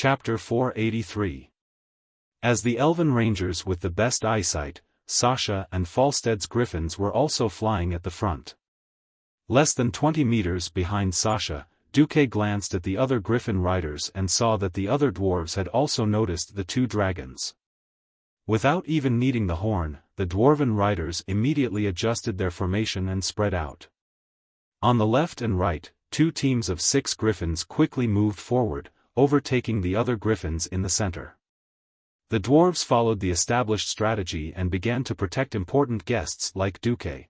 Chapter 483. As the elven rangers with the best eyesight, Sasha and Falstad's griffins were also flying at the front. Less than 20 meters behind Sasha, Duque glanced at the other griffin riders and saw that the other dwarves had also noticed the two dragons. Without even needing the horn, the dwarven riders immediately adjusted their formation and spread out. On the left and right, 2 teams of 6 griffins quickly moved forward, overtaking the other griffins in the center. The dwarves followed the established strategy and began to protect important guests like Duque.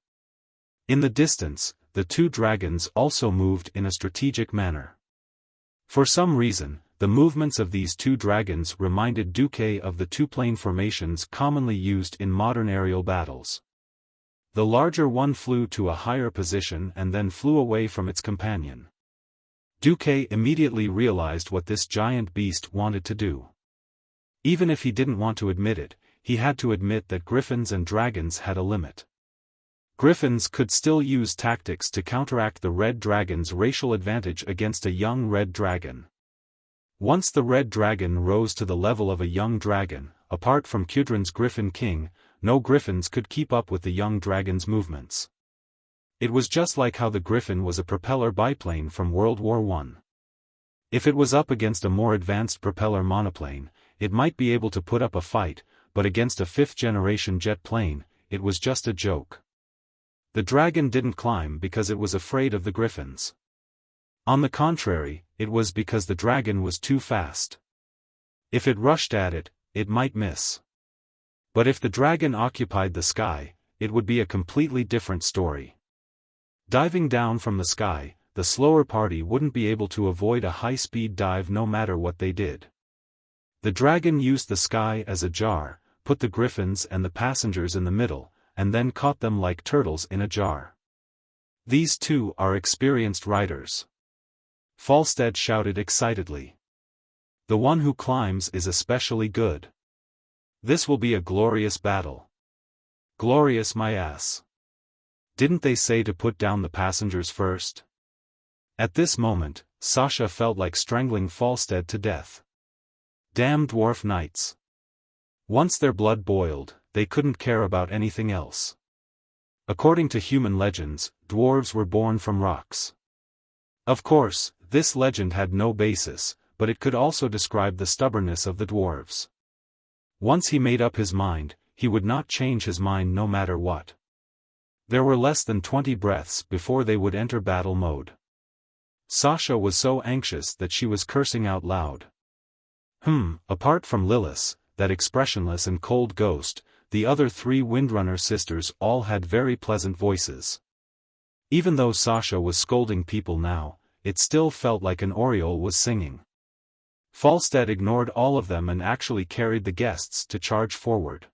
In the distance, the 2 dragons also moved in a strategic manner. For some reason, the movements of these 2 dragons reminded Duque of the 2-plane formations commonly used in modern aerial battles. The larger one flew to a higher position and then flew away from its companion. Duque immediately realized what this giant beast wanted to do. Even if he didn't want to admit it, he had to admit that griffins and dragons had a limit. Griffins could still use tactics to counteract the red dragon's racial advantage against a young red dragon. Once the red dragon rose to the level of a young dragon, apart from Kudran's Griffin King, no griffins could keep up with the young dragon's movements. It was just like how the griffin was a propeller biplane from World War I. If it was up against a more advanced propeller monoplane, it might be able to put up a fight, but against a 5th-generation jet plane, it was just a joke. The dragon didn't climb because it was afraid of the griffins. On the contrary, it was because the dragon was too fast. If it rushed at it, it might miss. But if the dragon occupied the sky, it would be a completely different story. Diving down from the sky, the slower party wouldn't be able to avoid a high-speed dive no matter what they did. The dragon used the sky as a jar, put the griffins and the passengers in the middle, and then caught them like turtles in a jar. These 2 are experienced riders. Falstad shouted excitedly. The one who climbs is especially good. This will be a glorious battle. Glorious my ass. Didn't they say to put down the passengers first? At this moment, Sasha felt like strangling Falstad to death. Damn dwarf knights. Once their blood boiled, they couldn't care about anything else. According to human legends, dwarves were born from rocks. Of course, this legend had no basis, but it could also describe the stubbornness of the dwarves. Once he made up his mind, he would not change his mind no matter what. There were less than 20 breaths before they would enter battle mode. Sasha was so anxious that she was cursing out loud. Apart from Lilith, that expressionless and cold ghost, the other 3 Windrunner sisters all had very pleasant voices. Even though Sasha was scolding people now, it still felt like an oriole was singing. Falstad ignored all of them and actually carried the guests to charge forward.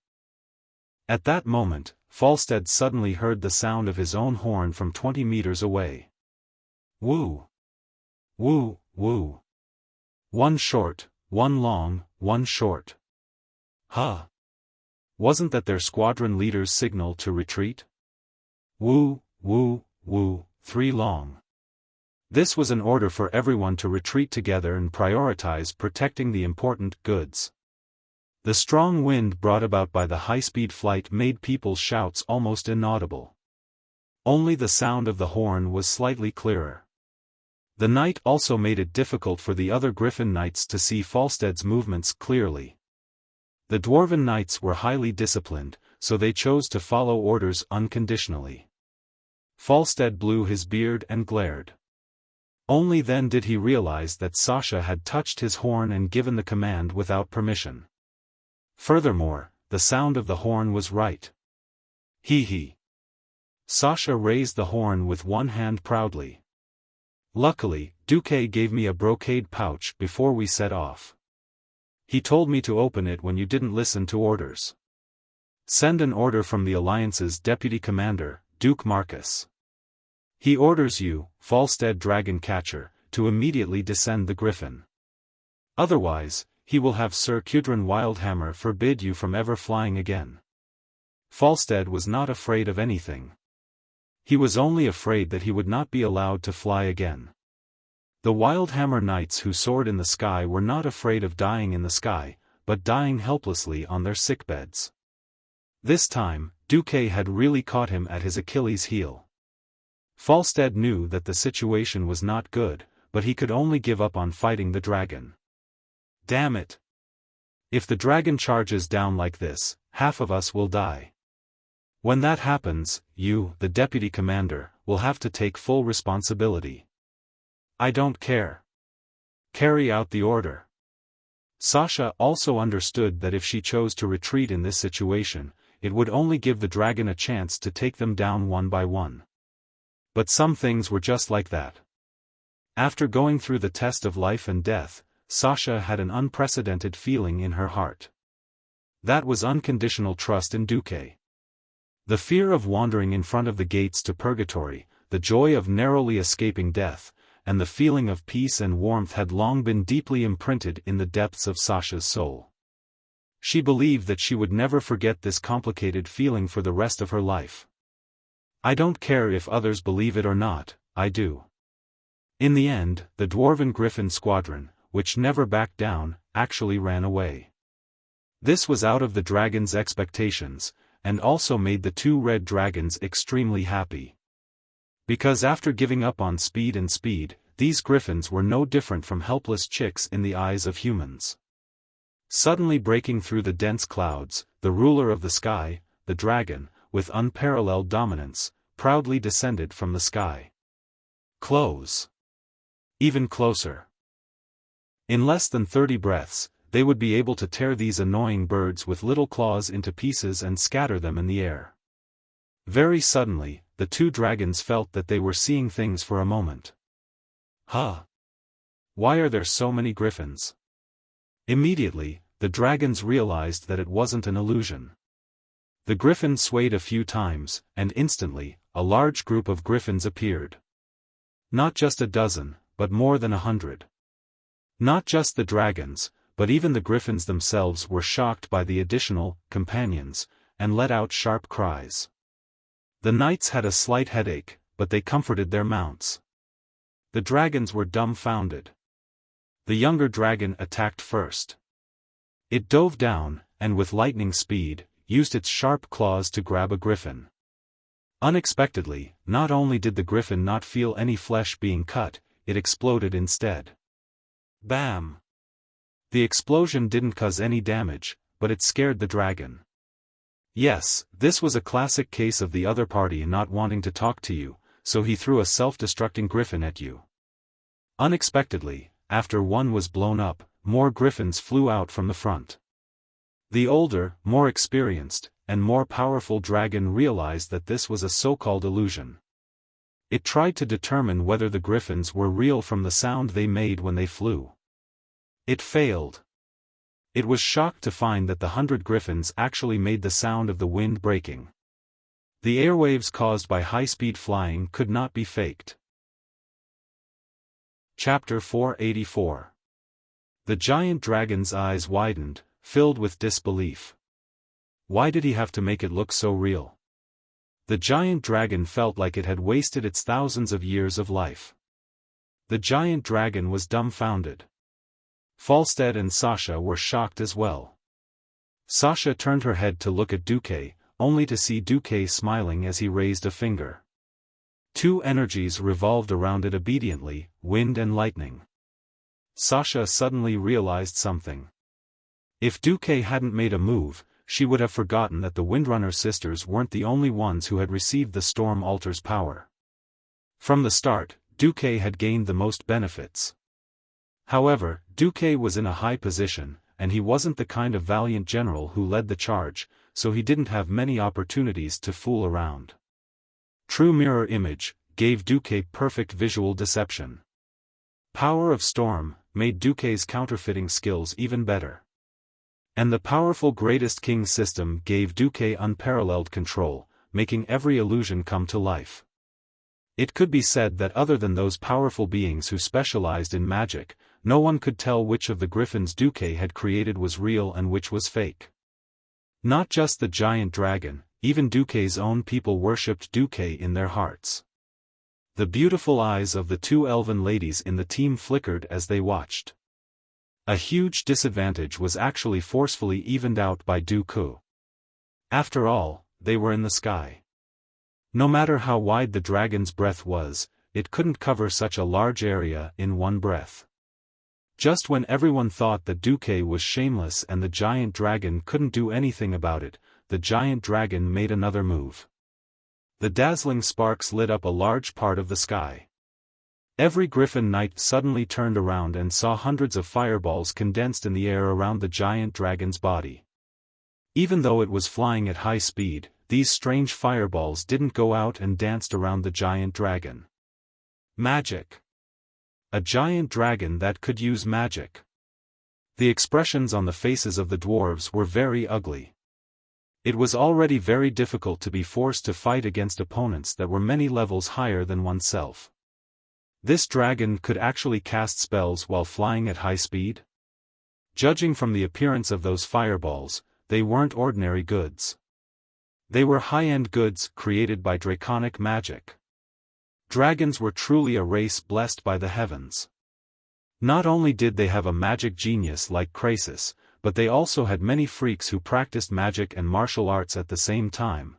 At that moment, Falstad suddenly heard the sound of his own horn from 20 meters away. Woo! Woo, woo. 1 short, 1 long, 1 short. Huh! Wasn't that their squadron leader's signal to retreat? Woo, woo, woo, 3 long. This was an order for everyone to retreat together and prioritize protecting the important goods. The strong wind brought about by the high-speed flight made people's shouts almost inaudible. Only the sound of the horn was slightly clearer. The night also made it difficult for the other Griffin Knights to see Falstad's movements clearly. The Dwarven Knights were highly disciplined, so they chose to follow orders unconditionally. Falstad blew his beard and glared. Only then did he realize that Sasha had touched his horn and given the command without permission. Furthermore, the sound of the horn was right. Hee. Sasha raised the horn with one hand proudly. Luckily, Duque gave me a brocade pouch before we set off. He told me to open it when you didn't listen to orders. Send an order from the Alliance's deputy commander, Duke Marcus. He orders you, Falstad Dragon Catcher, to immediately descend the griffin. Otherwise, he will have Sir Kudran Wildhammer forbid you from ever flying again. Falstad was not afraid of anything. He was only afraid that he would not be allowed to fly again. The Wildhammer Knights who soared in the sky were not afraid of dying in the sky, but dying helplessly on their sickbeds. This time, Duque had really caught him at his Achilles' heel. Falstead knew that the situation was not good, but he could only give up on fighting the dragon. Damn it! If the dragon charges down like this, half of us will die. When that happens, you, the deputy commander, will have to take full responsibility. I don't care. Carry out the order. Sasha also understood that if she chose to retreat in this situation, it would only give the dragon a chance to take them down one by one. But some things were just like that. After going through the test of life and death, Sasha had an unprecedented feeling in her heart. That was unconditional trust in Duque. The fear of wandering in front of the gates to purgatory, the joy of narrowly escaping death, and the feeling of peace and warmth had long been deeply imprinted in the depths of Sasha's soul. She believed that she would never forget this complicated feeling for the rest of her life. I don't care if others believe it or not, I do. In the end, the Dwarven Griffin squadron, which never backed down, actually ran away. This was out of the dragon's expectations, and also made the two red dragons extremely happy. Because after giving up on speed, these griffins were no different from helpless chicks in the eyes of humans. Suddenly breaking through the dense clouds, the ruler of the sky, the dragon, with unparalleled dominance, proudly descended from the sky. Close. Even closer. In less than 30 breaths, they would be able to tear these annoying birds with little claws into pieces and scatter them in the air. Very suddenly, the two dragons felt that they were seeing things for a moment. Huh? Why are there so many griffins? Immediately, the dragons realized that it wasn't an illusion. The griffin swayed a few times, and instantly, a large group of griffins appeared. Not just a dozen, but more than 100. Not just the dragons, but even the griffins themselves were shocked by the additional companions, and let out sharp cries. The knights had a slight headache, but they comforted their mounts. The dragons were dumbfounded. The younger dragon attacked first. It dove down, and with lightning speed, used its sharp claws to grab a griffin. Unexpectedly, not only did the griffin not feel any flesh being cut, it exploded instead. Bam! The explosion didn't cause any damage, but it scared the dragon. Yes, this was a classic case of the other party not wanting to talk to you, so he threw a self-destructing griffin at you. Unexpectedly, after one was blown up, more griffins flew out from the front. The older, more experienced, and more powerful dragon realized that this was a so-called illusion. It tried to determine whether the griffins were real from the sound they made when they flew. It failed. It was shocked to find that the 100 griffins actually made the sound of the wind breaking. The airwaves caused by high-speed flying could not be faked. Chapter 484. The giant dragon's eyes widened, filled with disbelief. Why did he have to make it look so real? The giant dragon felt like it had wasted its thousands of years of life. The giant dragon was dumbfounded. Falstead and Sasha were shocked as well. Sasha turned her head to look at Duque, only to see Duque smiling as he raised a finger. Two energies revolved around it obediently, wind and lightning. Sasha suddenly realized something. If Duque hadn't made a move, she would have forgotten that the Windrunner sisters weren't the only ones who had received the Storm Altar's power. From the start, Duque had gained the most benefits. However, Duque was in a high position, and he wasn't the kind of valiant general who led the charge, so he didn't have many opportunities to fool around. True mirror image gave Duque perfect visual deception. Power of Storm made Duque's counterfeiting skills even better. And the powerful Greatest King system gave Duque unparalleled control, making every illusion come to life. It could be said that other than those powerful beings who specialized in magic, no one could tell which of the griffins Duque had created was real and which was fake. Not just the giant dragon, even Duque's own people worshipped Duque in their hearts. The beautiful eyes of the two elven ladies in the team flickered as they watched. A huge disadvantage was actually forcefully evened out by Dooku. After all, they were in the sky. No matter how wide the dragon's breath was, it couldn't cover such a large area in one breath. Just when everyone thought that Dooku was shameless and the giant dragon couldn't do anything about it, the giant dragon made another move. The dazzling sparks lit up a large part of the sky. Every Griffin Knight suddenly turned around and saw hundreds of fireballs condensed in the air around the giant dragon's body. Even though it was flying at high speed, these strange fireballs didn't go out and danced around the giant dragon. Magic! A giant dragon that could use magic. The expressions on the faces of the dwarves were very ugly. It was already very difficult to be forced to fight against opponents that were many levels higher than oneself. This dragon could actually cast spells while flying at high speed? Judging from the appearance of those fireballs, they weren't ordinary goods. They were high-end goods created by draconic magic. Dragons were truly a race blessed by the heavens. Not only did they have a magic genius like Krasis, but they also had many freaks who practiced magic and martial arts at the same time.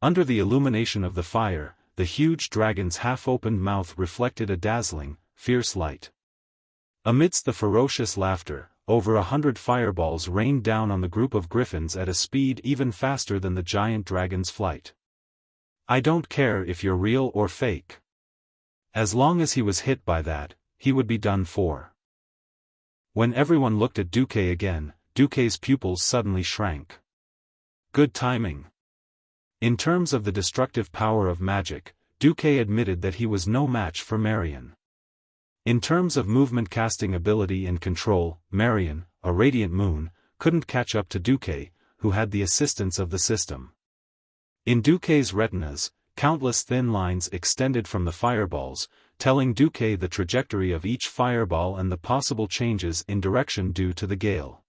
Under the illumination of the fire, the huge dragon's half-opened mouth reflected a dazzling, fierce light. Amidst the ferocious laughter, over 100 fireballs rained down on the group of griffins at a speed even faster than the giant dragon's flight. I don't care if you're real or fake. As long as he was hit by that, he would be done for. When everyone looked at Dooku again, Dooku's pupils suddenly shrank. Good timing. In terms of the destructive power of magic, Dooku admitted that he was no match for Marion. In terms of movement casting ability and control, Marion, a radiant moon, couldn't catch up to Dooku, who had the assistance of the system. In Dooku's retinas, countless thin lines extended from the fireballs, telling Dooku the trajectory of each fireball and the possible changes in direction due to the gale.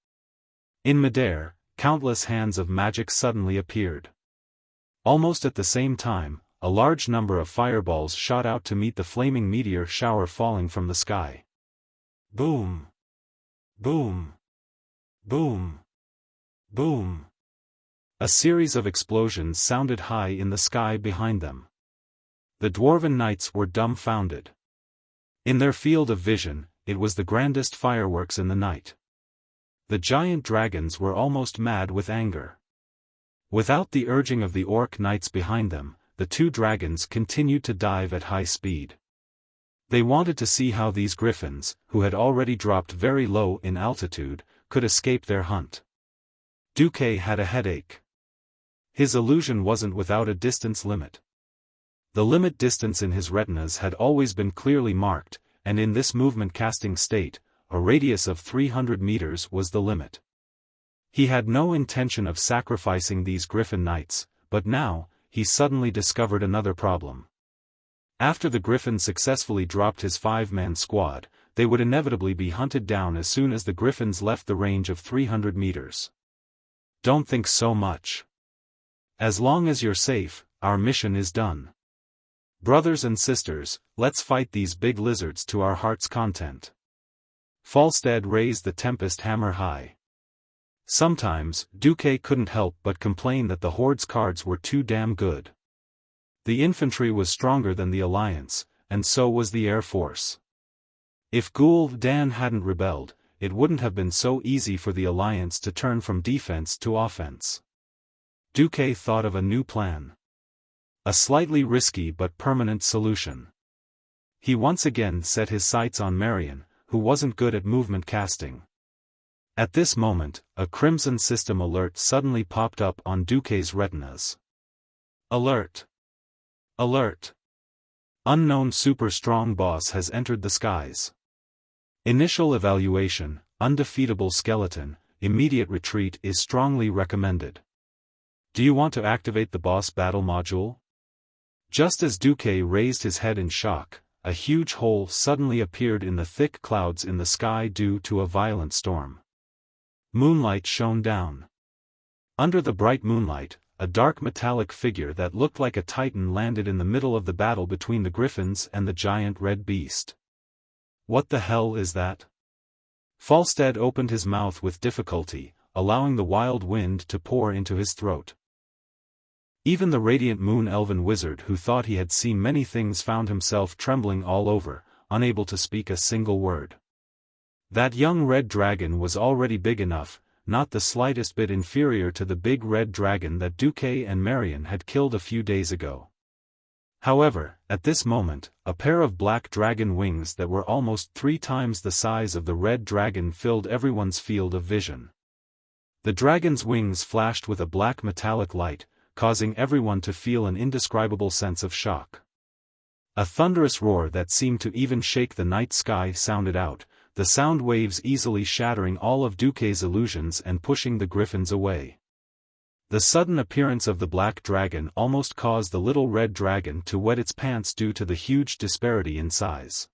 In midair, countless hands of magic suddenly appeared. Almost at the same time, a large number of fireballs shot out to meet the flaming meteor shower falling from the sky. Boom! Boom! Boom! Boom! A series of explosions sounded high in the sky behind them. The dwarven knights were dumbfounded. In their field of vision, it was the grandest fireworks in the night. The giant dragons were almost mad with anger. Without the urging of the orc knights behind them, the two dragons continued to dive at high speed. They wanted to see how these griffins, who had already dropped very low in altitude, could escape their hunt. Dooku had a headache. His illusion wasn't without a distance limit. The limit distance in his retinas had always been clearly marked, and in this movement-casting state, a radius of 300 meters was the limit. He had no intention of sacrificing these griffin knights, but now, he suddenly discovered another problem. After the griffin successfully dropped his 5-man squad, they would inevitably be hunted down as soon as the griffins left the range of 300 meters. Don't think so much. As long as you're safe, our mission is done. Brothers and sisters, let's fight these big lizards to our heart's content. Falstad raised the Tempest hammer high. Sometimes, Dooku couldn't help but complain that the Horde's cards were too damn good. The infantry was stronger than the Alliance, and so was the Air Force. If Gul'dan hadn't rebelled, it wouldn't have been so easy for the Alliance to turn from defense to offense. Dooku thought of a new plan. A slightly risky but permanent solution. He once again set his sights on Marion, who wasn't good at movement casting. At this moment, a Crimson System alert suddenly popped up on Dooku's retinas. Alert! Alert! Unknown super strong boss has entered the skies. Initial evaluation, undefeatable skeleton, immediate retreat is strongly recommended. Do you want to activate the boss battle module? Just as Dooku raised his head in shock, a huge hole suddenly appeared in the thick clouds in the sky due to a violent storm. Moonlight shone down. Under the bright moonlight, a dark metallic figure that looked like a titan landed in the middle of the battle between the griffins and the giant red beast. What the hell is that? Falstead opened his mouth with difficulty, allowing the wild wind to pour into his throat. Even the radiant moon elven wizard who thought he had seen many things found himself trembling all over, unable to speak a single word. That young red dragon was already big enough, not the slightest bit inferior to the big red dragon that Duque and Marion had killed a few days ago. However, at this moment, a pair of black dragon wings that were almost 3 times the size of the red dragon filled everyone's field of vision. The dragon's wings flashed with a black metallic light, causing everyone to feel an indescribable sense of shock. A thunderous roar that seemed to even shake the night sky sounded out, the sound waves easily shattering all of Duque's illusions and pushing the griffins away. The sudden appearance of the black dragon almost caused the little red dragon to wet its pants due to the huge disparity in size.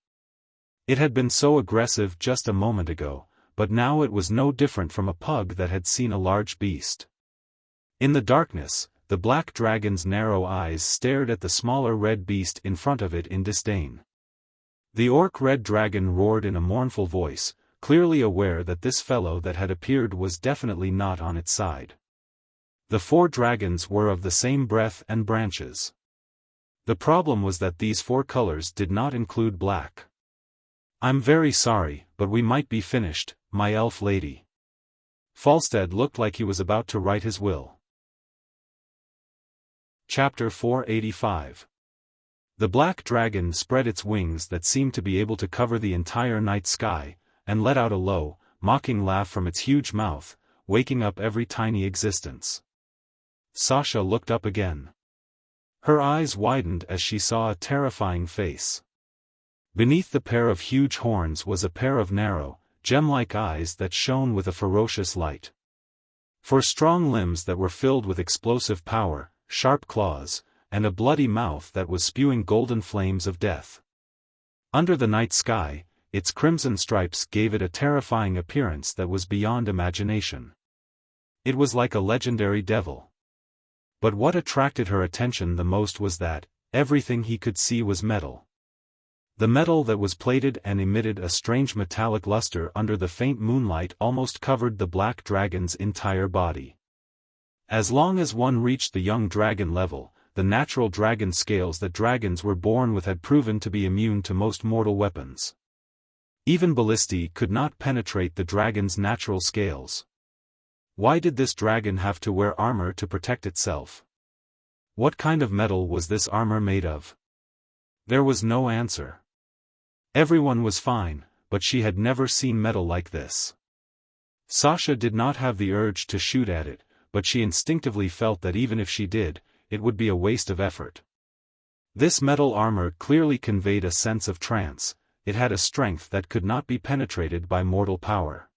It had been so aggressive just a moment ago, but now it was no different from a pug that had seen a large beast. In the darkness, the black dragon's narrow eyes stared at the smaller red beast in front of it in disdain. The orc red dragon roared in a mournful voice, clearly aware that this fellow that had appeared was definitely not on its side. The 4 dragons were of the same breath and branches. The problem was that these 4 colors did not include black. "I'm very sorry, but we might be finished, my elf lady." Falstead looked like he was about to write his will. Chapter 485. The black dragon spread its wings that seemed to be able to cover the entire night sky, and let out a low, mocking laugh from its huge mouth, waking up every tiny existence. Sasha looked up again. Her eyes widened as she saw a terrifying face. Beneath the pair of huge horns was a pair of narrow, gem-like eyes that shone with a ferocious light. 4 strong limbs that were filled with explosive power, sharp claws, and a bloody mouth that was spewing golden flames of death. Under the night sky, its crimson stripes gave it a terrifying appearance that was beyond imagination. It was like a legendary devil. But what attracted her attention the most was that everything he could see was metal. The metal that was plated and emitted a strange metallic luster under the faint moonlight almost covered the black dragon's entire body. As long as one reached the young dragon level, the natural dragon scales that dragons were born with had proven to be immune to most mortal weapons. Even ballistae could not penetrate the dragon's natural scales. Why did this dragon have to wear armor to protect itself? What kind of metal was this armor made of? There was no answer. Everyone was fine, but she had never seen metal like this. Sasha did not have the urge to shoot at it, but she instinctively felt that even if she did, it would be a waste of effort. This metal armor clearly conveyed a sense of trance, it had a strength that could not be penetrated by mortal power.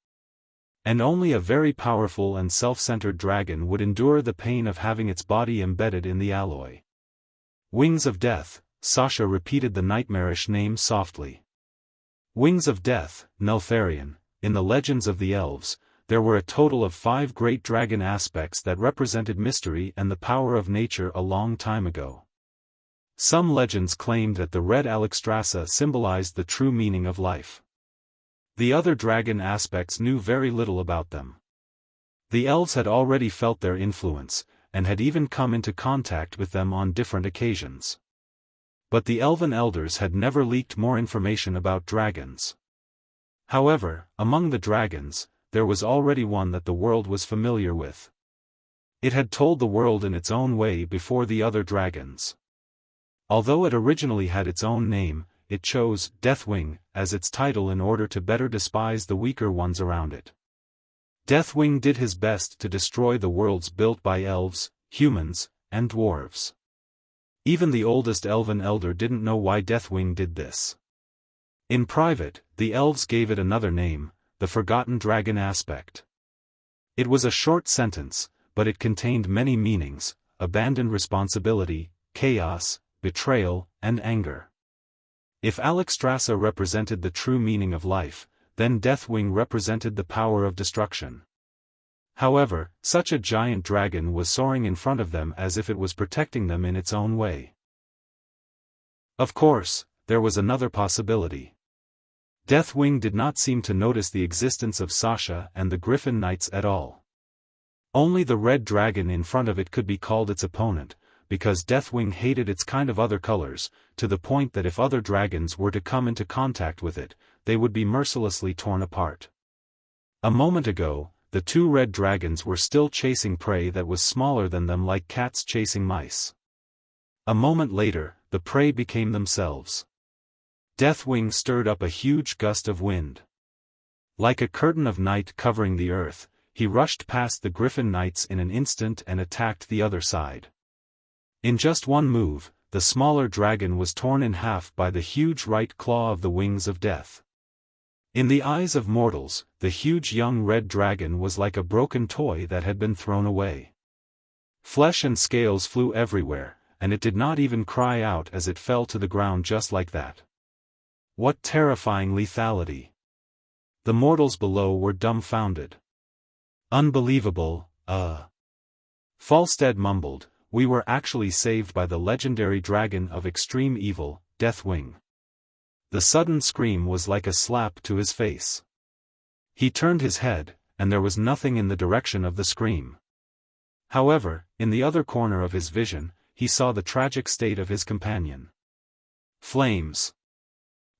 And only a very powerful and self-centered dragon would endure the pain of having its body embedded in the alloy. Wings of Death, Sasha repeated the nightmarish name softly. Wings of Death, Neltharion. In the legends of the elves, there were a total of 5 great dragon aspects that represented mystery and the power of nature a long time ago. Some legends claimed that the red Alexstrasza symbolized the true meaning of life. The other dragon aspects knew very little about them. The elves had already felt their influence, and had even come into contact with them on different occasions. But the elven elders had never leaked more information about dragons. However, among the dragons, there was already one that the world was familiar with. It had told the world in its own way before the other dragons. Although it originally had its own name, it chose Deathwing as its title in order to better despise the weaker ones around it. Deathwing did his best to destroy the worlds built by elves, humans, and dwarves. Even the oldest elven elder didn't know why Deathwing did this. In private, the elves gave it another name, the Forgotten Dragon Aspect. It was a short sentence, but it contained many meanings: abandoned responsibility, chaos, betrayal, and anger. If Alexstrasza represented the true meaning of life, then Deathwing represented the power of destruction. However, such a giant dragon was soaring in front of them as if it was protecting them in its own way. Of course, there was another possibility. Deathwing did not seem to notice the existence of Sasha and the Griffin Knights at all. Only the red dragon in front of it could be called its opponent, because Deathwing hated its kind of other colors, to the point that if other dragons were to come into contact with it, they would be mercilessly torn apart. A moment ago, the two red dragons were still chasing prey that was smaller than them, like cats chasing mice. A moment later, the prey became themselves. Deathwing stirred up a huge gust of wind. Like a curtain of night covering the earth, he rushed past the Griffin Knights in an instant and attacked the other side. In just one move, the smaller dragon was torn in half by the huge right claw of the wings of death. In the eyes of mortals, the huge young red dragon was like a broken toy that had been thrown away. Flesh and scales flew everywhere, and it did not even cry out as it fell to the ground just like that. What terrifying lethality! The mortals below were dumbfounded. Unbelievable, Falstead mumbled, "We were actually saved by the legendary dragon of extreme evil, Deathwing." The sudden scream was like a slap to his face. He turned his head, and there was nothing in the direction of the scream. However, in the other corner of his vision, he saw the tragic state of his companion. Flames.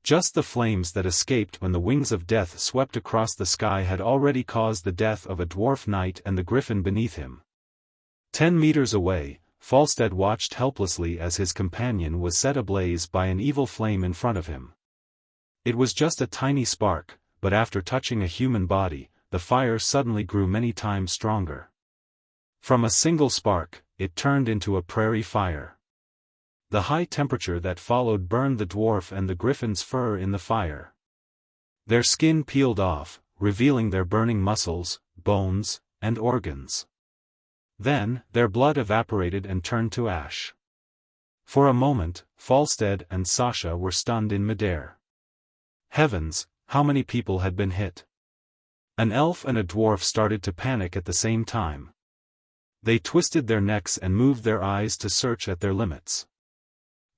Just the flames that escaped when the wings of death swept across the sky had already caused the death of a dwarf knight and the griffin beneath him. 10 meters away, Falstead watched helplessly as his companion was set ablaze by an evil flame in front of him. It was just a tiny spark, but after touching a human body, the fire suddenly grew many times stronger. From a single spark, it turned into a prairie fire. The high temperature that followed burned the dwarf and the griffin's fur in the fire. Their skin peeled off, revealing their burning muscles, bones, and organs. Then, their blood evaporated and turned to ash. For a moment, Falstead and Sasha were stunned in midair. Heavens, how many people had been hit? An elf and a dwarf started to panic at the same time. They twisted their necks and moved their eyes to search at their limits.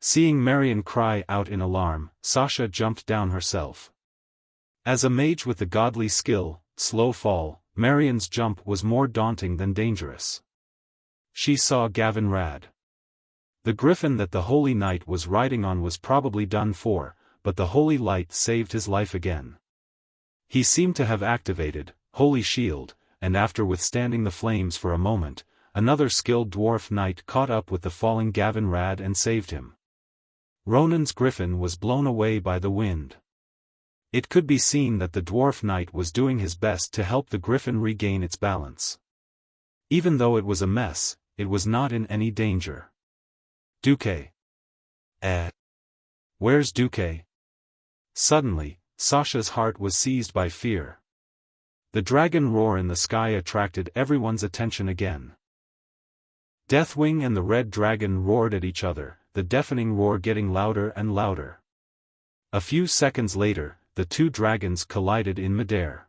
Seeing Marion cry out in alarm, Sasha jumped down herself. As a mage with the godly skill, slow fall, Marion's jump was more daunting than dangerous. She saw Gavin Rad. The griffin that the Holy Knight was riding on was probably done for, but the Holy Light saved his life again. He seemed to have activated Holy Shield, and after withstanding the flames for a moment, another skilled dwarf knight caught up with the falling Gavin Rad and saved him. Ronan's griffin was blown away by the wind. It could be seen that the dwarf knight was doing his best to help the griffin regain its balance. Even though it was a mess, it was not in any danger. Duque. Where's Duque? Suddenly, Sasha's heart was seized by fear. The dragon roar in the sky attracted everyone's attention again. Deathwing and the red dragon roared at each other, the deafening roar getting louder and louder. A few seconds later, the two dragons collided in midair.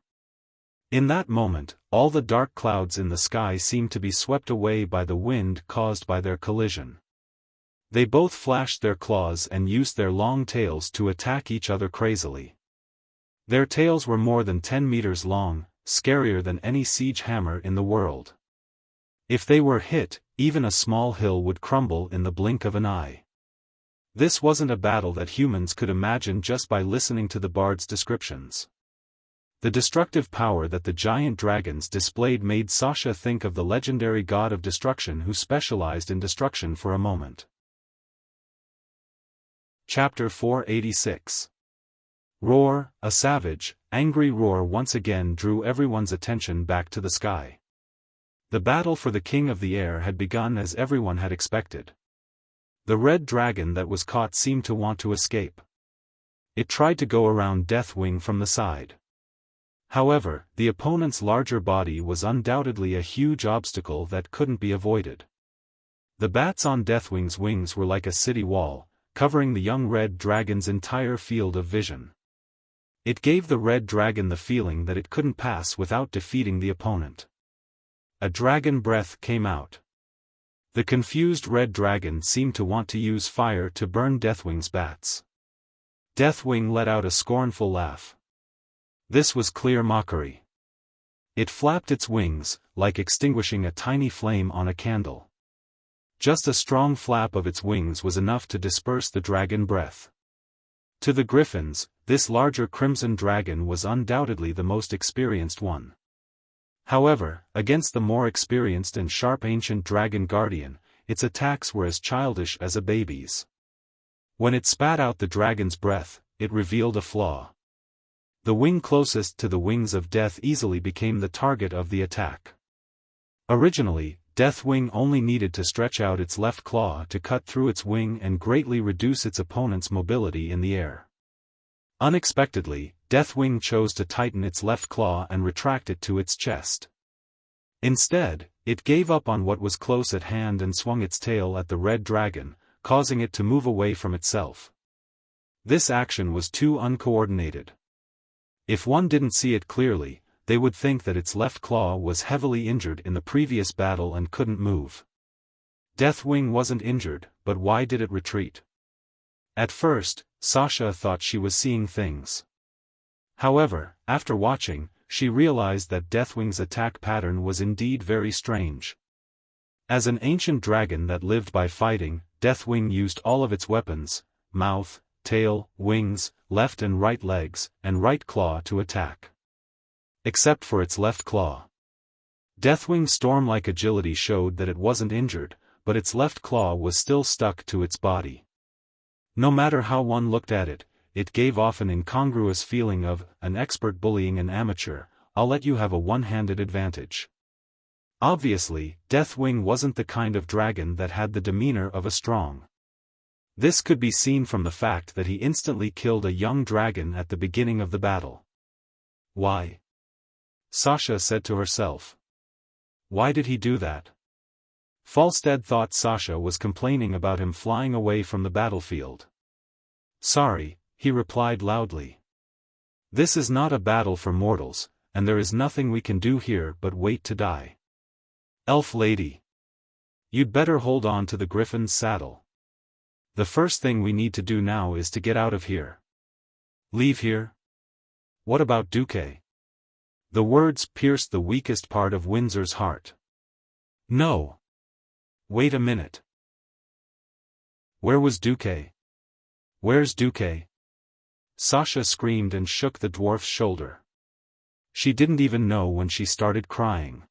In that moment, all the dark clouds in the sky seemed to be swept away by the wind caused by their collision. They both flashed their claws and used their long tails to attack each other crazily. Their tails were more than 10 meters long, scarier than any siege hammer in the world. If they were hit, even a small hill would crumble in the blink of an eye. This wasn't a battle that humans could imagine just by listening to the bard's descriptions. The destructive power that the giant dragons displayed made Sasha think of the legendary god of destruction who specialized in destruction for a moment. Chapter 486. Roar, a savage, angry roar once again drew everyone's attention back to the sky. The battle for the King of the Air had begun as everyone had expected. The red dragon that was caught seemed to want to escape. It tried to go around Deathwing from the side. However, the opponent's larger body was undoubtedly a huge obstacle that couldn't be avoided. The bats on Deathwing's wings were like a city wall, covering the young red dragon's entire field of vision. It gave the red dragon the feeling that it couldn't pass without defeating the opponent. a dragon breath came out. The confused red dragon seemed to want to use fire to burn Deathwing's bats. Deathwing let out a scornful laugh. This was clear mockery. It flapped its wings, like extinguishing a tiny flame on a candle. Just a strong flap of its wings was enough to disperse the dragon breath. To the griffins, this larger crimson dragon was undoubtedly the most experienced one. However, against the more experienced and sharp ancient dragon guardian, its attacks were as childish as a baby's. When it spat out the dragon's breath, it revealed a flaw. The wing closest to the wings of death easily became the target of the attack. Originally, Deathwing only needed to stretch out its left claw to cut through its wing and greatly reduce its opponent's mobility in the air. Unexpectedly, Deathwing chose to tighten its left claw and retract it to its chest. Instead, it gave up on what was close at hand and swung its tail at the red dragon, causing it to move away from itself. This action was too uncoordinated. If one didn't see it clearly, they would think that its left claw was heavily injured in the previous battle and couldn't move. Deathwing wasn't injured, but why did it retreat? At first, Sasha thought she was seeing things. However, after watching, she realized that Deathwing's attack pattern was indeed very strange. As an ancient dragon that lived by fighting, Deathwing used all of its weapons, mouth, tail, wings, left and right legs, and right claw to attack. Except for its left claw. Deathwing's storm-like agility showed that it wasn't injured, but its left claw was still stuck to its body. No matter how one looked at it, it gave off an incongruous feeling of, an expert bullying an amateur, I'll let you have a one-handed advantage. Obviously, Deathwing wasn't the kind of dragon that had the demeanor of a strong. This could be seen from the fact that he instantly killed a young dragon at the beginning of the battle. Why? Sasha said to herself. Why did he do that? Falstead thought Sasha was complaining about him flying away from the battlefield. Sorry, he replied loudly. This is not a battle for mortals, and there is nothing we can do here but wait to die. Elf lady. You'd better hold on to the griffin's saddle. The first thing we need to do now is to get out of here. Leave here? What about Duque? The words pierced the weakest part of Windsor's heart. No. Wait a minute. Where was Duque? Where's Duque? Sasha screamed and shook the dwarf's shoulder. She didn't even know when she started crying.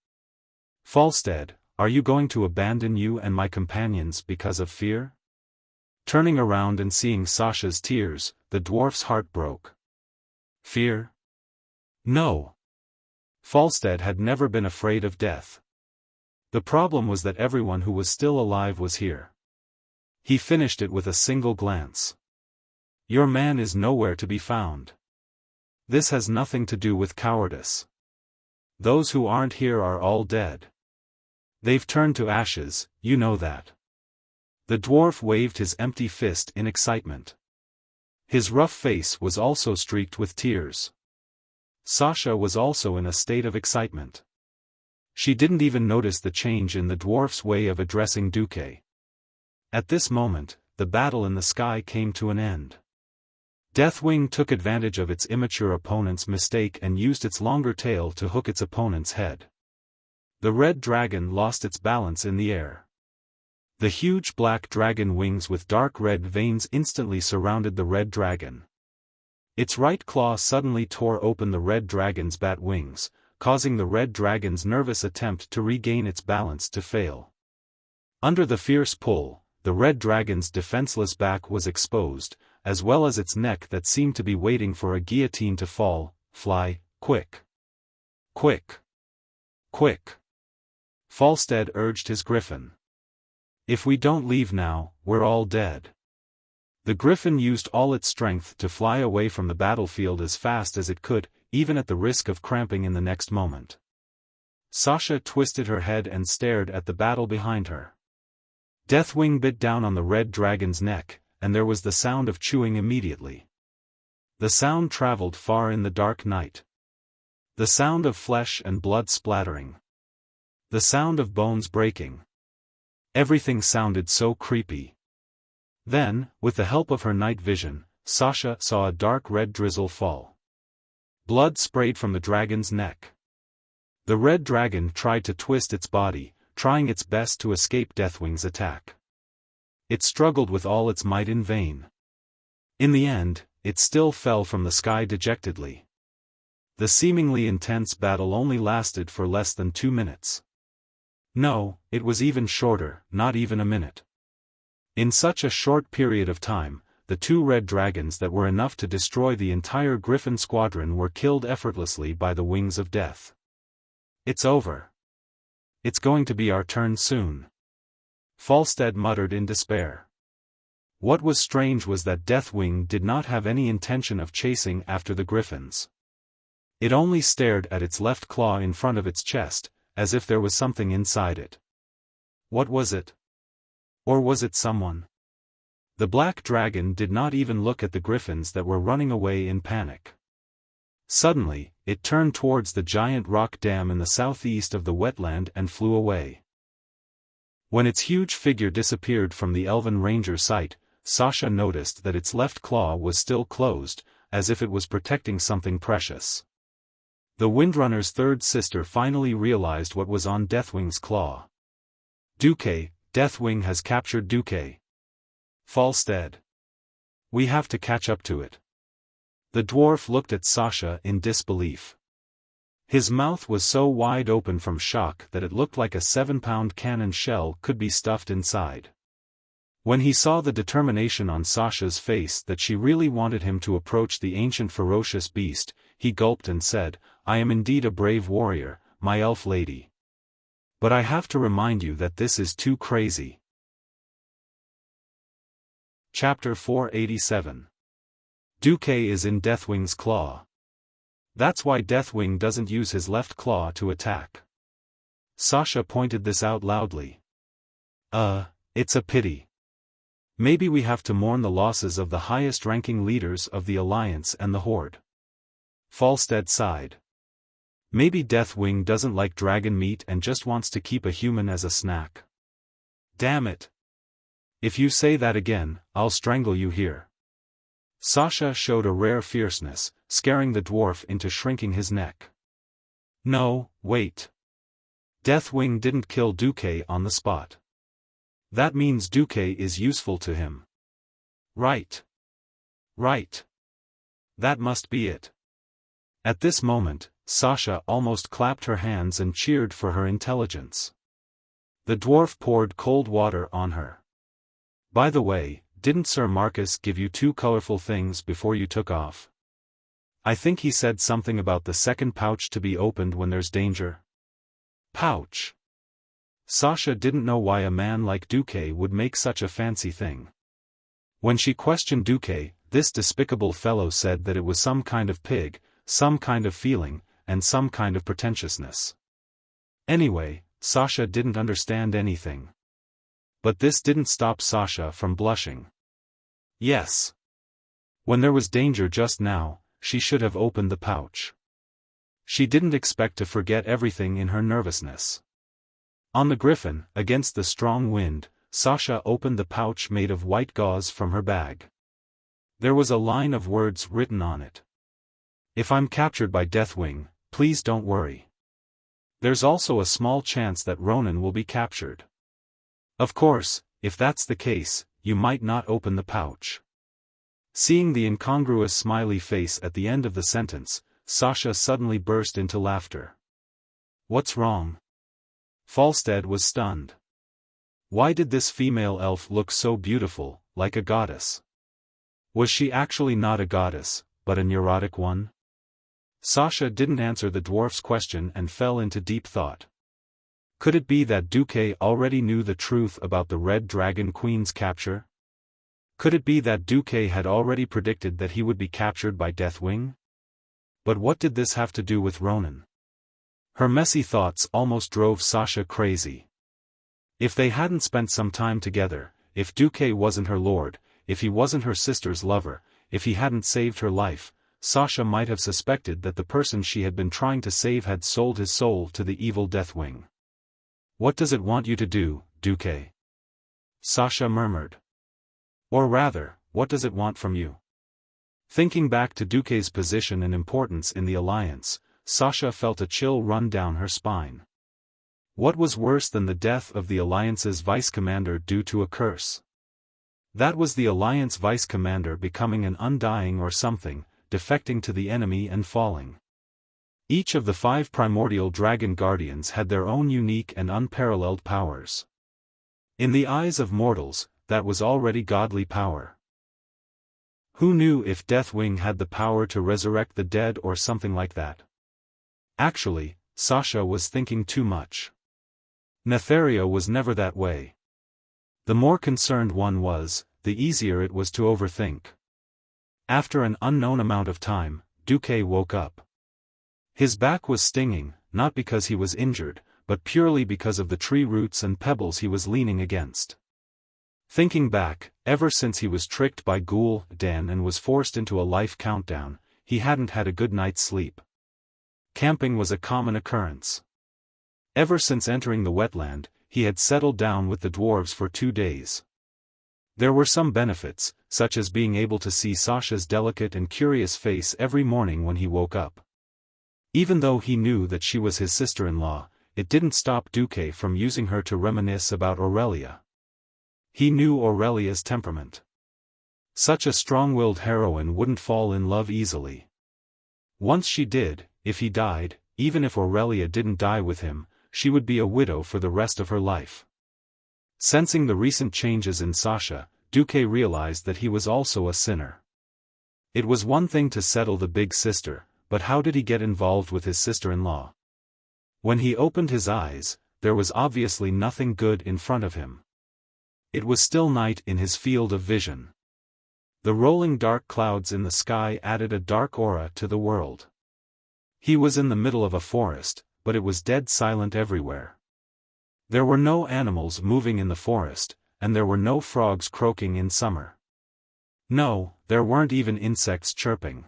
Falstead, are you going to abandon you and my companions because of fear? Turning around and seeing Sasha's tears, the dwarf's heart broke. Fear? No. Falstead had never been afraid of death. The problem was that everyone who was still alive was here. He finished it with a single glance. Your man is nowhere to be found. This has nothing to do with cowardice. Those who aren't here are all dead. They've turned to ashes, you know that. The dwarf waved his empty fist in excitement. His rough face was also streaked with tears. Sasha was also in a state of excitement. She didn't even notice the change in the dwarf's way of addressing Duque. At this moment, the battle in the sky came to an end. Deathwing took advantage of its immature opponent's mistake and used its longer tail to hook its opponent's head. The red dragon lost its balance in the air. The huge black dragon wings with dark red veins instantly surrounded the red dragon. Its right claw suddenly tore open the red dragon's bat wings, causing the red dragon's nervous attempt to regain its balance to fail. Under the fierce pull, the red dragon's defenseless back was exposed, as well as its neck that seemed to be waiting for a guillotine to fall. Fly, quick. Quick. Quick. Falstead urged his griffin. If we don't leave now, we're all dead. The griffin used all its strength to fly away from the battlefield as fast as it could, even at the risk of cramping in the next moment. Sasha twisted her head and stared at the battle behind her. Deathwing bit down on the red dragon's neck, and there was the sound of chewing immediately. The sound traveled far in the dark night. The sound of flesh and blood splattering. The sound of bones breaking. Everything sounded so creepy. Then, with the help of her night vision, Sasha saw a dark red drizzle fall. Blood sprayed from the dragon's neck. The red dragon tried to twist its body, trying its best to escape Deathwing's attack. It struggled with all its might in vain. In the end, it still fell from the sky dejectedly. The seemingly intense battle only lasted for less than 2 minutes. No, it was even shorter, not even a minute. In such a short period of time, the 2 red dragons that were enough to destroy the entire Griffin squadron were killed effortlessly by the wings of death. It's over. It's going to be our turn soon. Falstead muttered in despair. What was strange was that Deathwing did not have any intention of chasing after the griffins. It only stared at its left claw in front of its chest, as if there was something inside it. What was it? Or was it someone? The black dragon did not even look at the griffins that were running away in panic. Suddenly, it turned towards the giant rock dam in the southeast of the wetland and flew away. When its huge figure disappeared from the Elven Ranger's sight, Sasha noticed that its left claw was still closed, as if it was protecting something precious. The Windrunner's third sister finally realized what was on Deathwing's claw. Duque, Deathwing has captured Duque. Falstead. We have to catch up to it. The dwarf looked at Sasha in disbelief. His mouth was so wide open from shock that it looked like a 7-pound cannon shell could be stuffed inside. When he saw the determination on Sasha's face that she really wanted him to approach the ancient ferocious beast, he gulped and said, I am indeed a brave warrior, my elf lady. But I have to remind you that this is too crazy. Chapter 487. Duque is in Deathwing's claw. That's why Deathwing doesn't use his left claw to attack. Sasha pointed this out loudly. It's a pity. Maybe we have to mourn the losses of the highest-ranking leaders of the Alliance and the Horde. Falstead sighed. Maybe Deathwing doesn't like dragon meat and just wants to keep a human as a snack. Damn it. If you say that again, I'll strangle you here. Sasha showed a rare fierceness, scaring the dwarf into shrinking his neck. No, wait. Deathwing didn't kill Duque on the spot. That means Duque is useful to him. Right. Right. That must be it. At this moment, Sasha almost clapped her hands and cheered for her intelligence. The dwarf poured cold water on her. By the way, didn't Sir Marcus give you 2 colorful things before you took off? I think he said something about the second pouch to be opened when there's danger. Pouch. Sasha didn't know why a man like Duque would make such a fancy thing. When she questioned Duque, this despicable fellow said that it was some kind of pig, some kind of feeling, and some kind of pretentiousness. Anyway, Sasha didn't understand anything. But this didn't stop Sasha from blushing. Yes. When there was danger just now, she should have opened the pouch. She didn't expect to forget everything in her nervousness. On the griffin, against the strong wind, Sasha opened the pouch made of white gauze from her bag. There was a line of words written on it. If I'm captured by Deathwing, please don't worry. There's also a small chance that Ronan will be captured. Of course, if that's the case, you might not open the pouch. Seeing the incongruous smiley face at the end of the sentence, Sasha suddenly burst into laughter. What's wrong? Falstead was stunned. Why did this female elf look so beautiful, like a goddess? Was she actually not a goddess, but a neurotic one? Sasha didn't answer the dwarf's question and fell into deep thought. Could it be that Duque already knew the truth about the Red Dragon Queen's capture? Could it be that Duque had already predicted that he would be captured by Deathwing? But what did this have to do with Ronan? Her messy thoughts almost drove Sasha crazy. If they hadn't spent some time together, if Duque wasn't her lord, if he wasn't her sister's lover, if he hadn't saved her life, Sasha might have suspected that the person she had been trying to save had sold his soul to the evil Deathwing. What does it want you to do, Duque? Sasha murmured. Or rather, what does it want from you? Thinking back to Duque's position and importance in the Alliance, Sasha felt a chill run down her spine. What was worse than the death of the Alliance's vice-commander due to a curse? That was the Alliance vice-commander becoming an undying or something, defecting to the enemy and falling. Each of the 5 primordial dragon guardians had their own unique and unparalleled powers. In the eyes of mortals, that was already godly power. Who knew if Deathwing had the power to resurrect the dead or something like that? Actually, Sasha was thinking too much. Netheria was never that way. The more concerned one was, the easier it was to overthink. After an unknown amount of time, Duque woke up. His back was stinging, not because he was injured, but purely because of the tree roots and pebbles he was leaning against. Thinking back, ever since he was tricked by Ghoul Dan and was forced into a life countdown, he hadn't had a good night's sleep. Camping was a common occurrence. Ever since entering the wetland, he had settled down with the dwarves for 2 days. There were some benefits, such as being able to see Sasha's delicate and curious face every morning when he woke up. Even though he knew that she was his sister-in-law, it didn't stop Duque from using her to reminisce about Aurelia. He knew Aurelia's temperament. Such a strong-willed heroine wouldn't fall in love easily. Once she did, if he died, even if Aurelia didn't die with him, she would be a widow for the rest of her life. Sensing the recent changes in Sasha, Duque realized that he was also a sinner. It was one thing to settle the big sister, but how did he get involved with his sister-in-law? When he opened his eyes, there was obviously nothing good in front of him. It was still night in his field of vision. The rolling dark clouds in the sky added a dark aura to the world. He was in the middle of a forest, but it was dead silent everywhere. There were no animals moving in the forest, and there were no frogs croaking in summer. No, there weren't even insects chirping.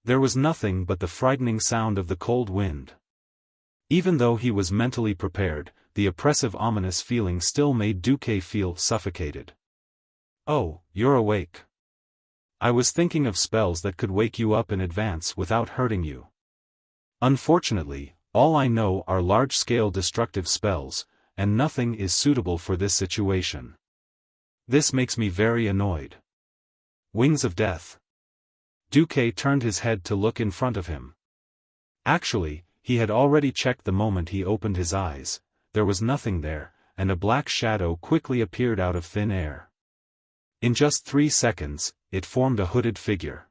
There was nothing but the frightening sound of the cold wind. Even though he was mentally prepared, the oppressive ominous feeling still made Duque feel suffocated. "Oh, you're awake. I was thinking of spells that could wake you up in advance without hurting you. Unfortunately, all I know are large-scale destructive spells, and nothing is suitable for this situation. This makes me very annoyed." Wings of Death. Duque turned his head to look in front of him. Actually, he had already checked the moment he opened his eyes. There was nothing there, and a black shadow quickly appeared out of thin air. In just 3 seconds, it formed a hooded figure.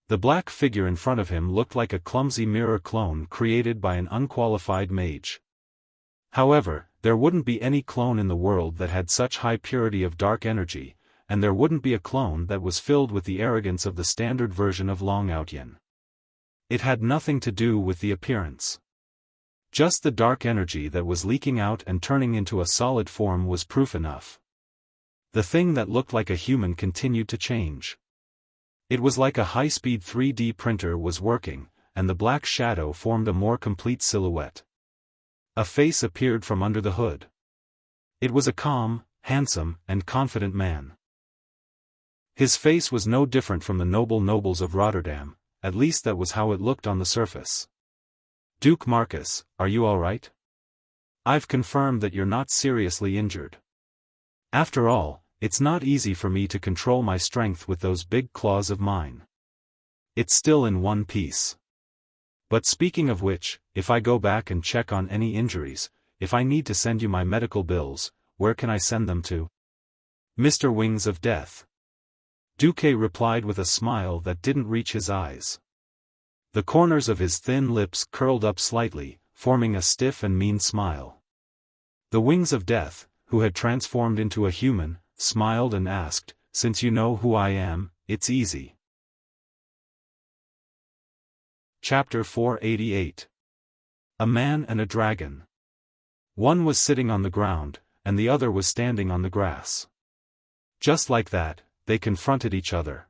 The black figure in front of him looked like a clumsy mirror clone created by an unqualified mage. However, there wouldn't be any clone in the world that had such high purity of dark energy, and there wouldn't be a clone that was filled with the arrogance of the standard version of Long Outyen. It had nothing to do with the appearance. Just the dark energy that was leaking out and turning into a solid form was proof enough. The thing that looked like a human continued to change. It was like a high-speed 3D printer was working, and the black shadow formed a more complete silhouette. A face appeared from under the hood. It was a calm, handsome, and confident man. His face was no different from the nobles of Rotterdam, at least that was how it looked on the surface. "Duke Marcus, are you all right? I've confirmed that you're not seriously injured. After all, it's not easy for me to control my strength with those big claws of mine. It's still in one piece. But speaking of which, if I go back and check on any injuries, if I need to send you my medical bills, where can I send them to?" "Mr. Wings of Death." Duque replied with a smile that didn't reach his eyes. The corners of his thin lips curled up slightly, forming a stiff and mean smile. The Wings of Death, who had transformed into a human, smiled and asked, "Since you know who I am, it's easy." Chapter 488. A Man and a Dragon. One was sitting on the ground, and the other was standing on the grass. Just like that, they confronted each other.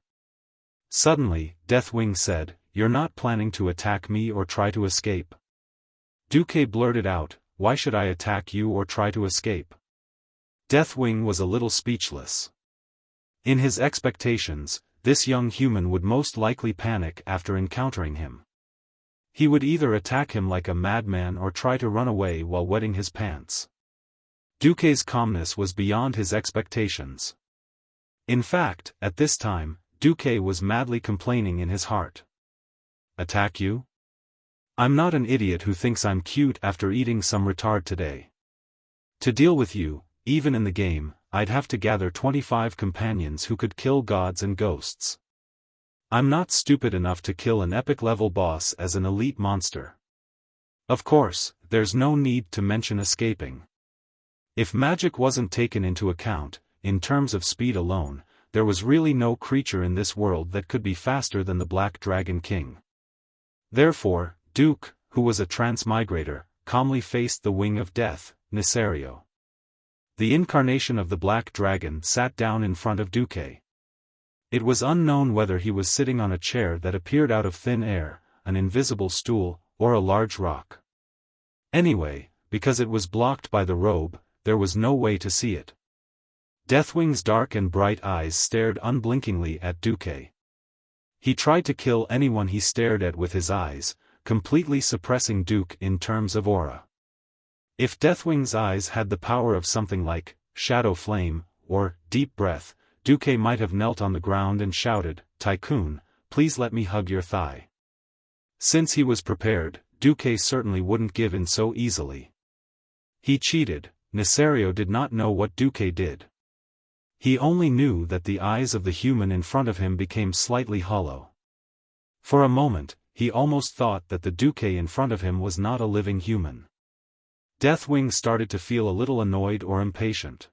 Suddenly, Deathwing said, "You're not planning to attack me or try to escape?" Duque blurted out, why should I attack you or try to escape? Deathwing was a little speechless. In his expectations, this young human would most likely panic after encountering him. He would either attack him like a madman or try to run away while wetting his pants. Duque's calmness was beyond his expectations. In fact, at this time, Duque was madly complaining in his heart. Attack you? I'm not an idiot who thinks I'm cute after eating some retard today. To deal with you, even in the game, I'd have to gather 25 companions who could kill gods and ghosts. I'm not stupid enough to kill an epic-level boss as an elite monster. Of course, there's no need to mention escaping. If magic wasn't taken into account, in terms of speed alone, there was really no creature in this world that could be faster than the Black Dragon King. Therefore, Duke, who was a transmigrator, calmly faced the wing of death, Nisario. The incarnation of the Black Dragon sat down in front of Duque. It was unknown whether he was sitting on a chair that appeared out of thin air, an invisible stool, or a large rock. Anyway, because it was blocked by the robe, there was no way to see it. Deathwing's dark and bright eyes stared unblinkingly at Duque. He tried to kill anyone he stared at with his eyes, completely suppressing Duque in terms of aura. If Deathwing's eyes had the power of something like Shadow Flame or Deep Breath, Duque might have knelt on the ground and shouted, "Tycoon, please let me hug your thigh." Since he was prepared, Duque certainly wouldn't give in so easily. He cheated. Nisario did not know what Duque did. He only knew that the eyes of the human in front of him became slightly hollow. For a moment, he almost thought that the Duque in front of him was not a living human. Deathwing started to feel a little annoyed or impatient.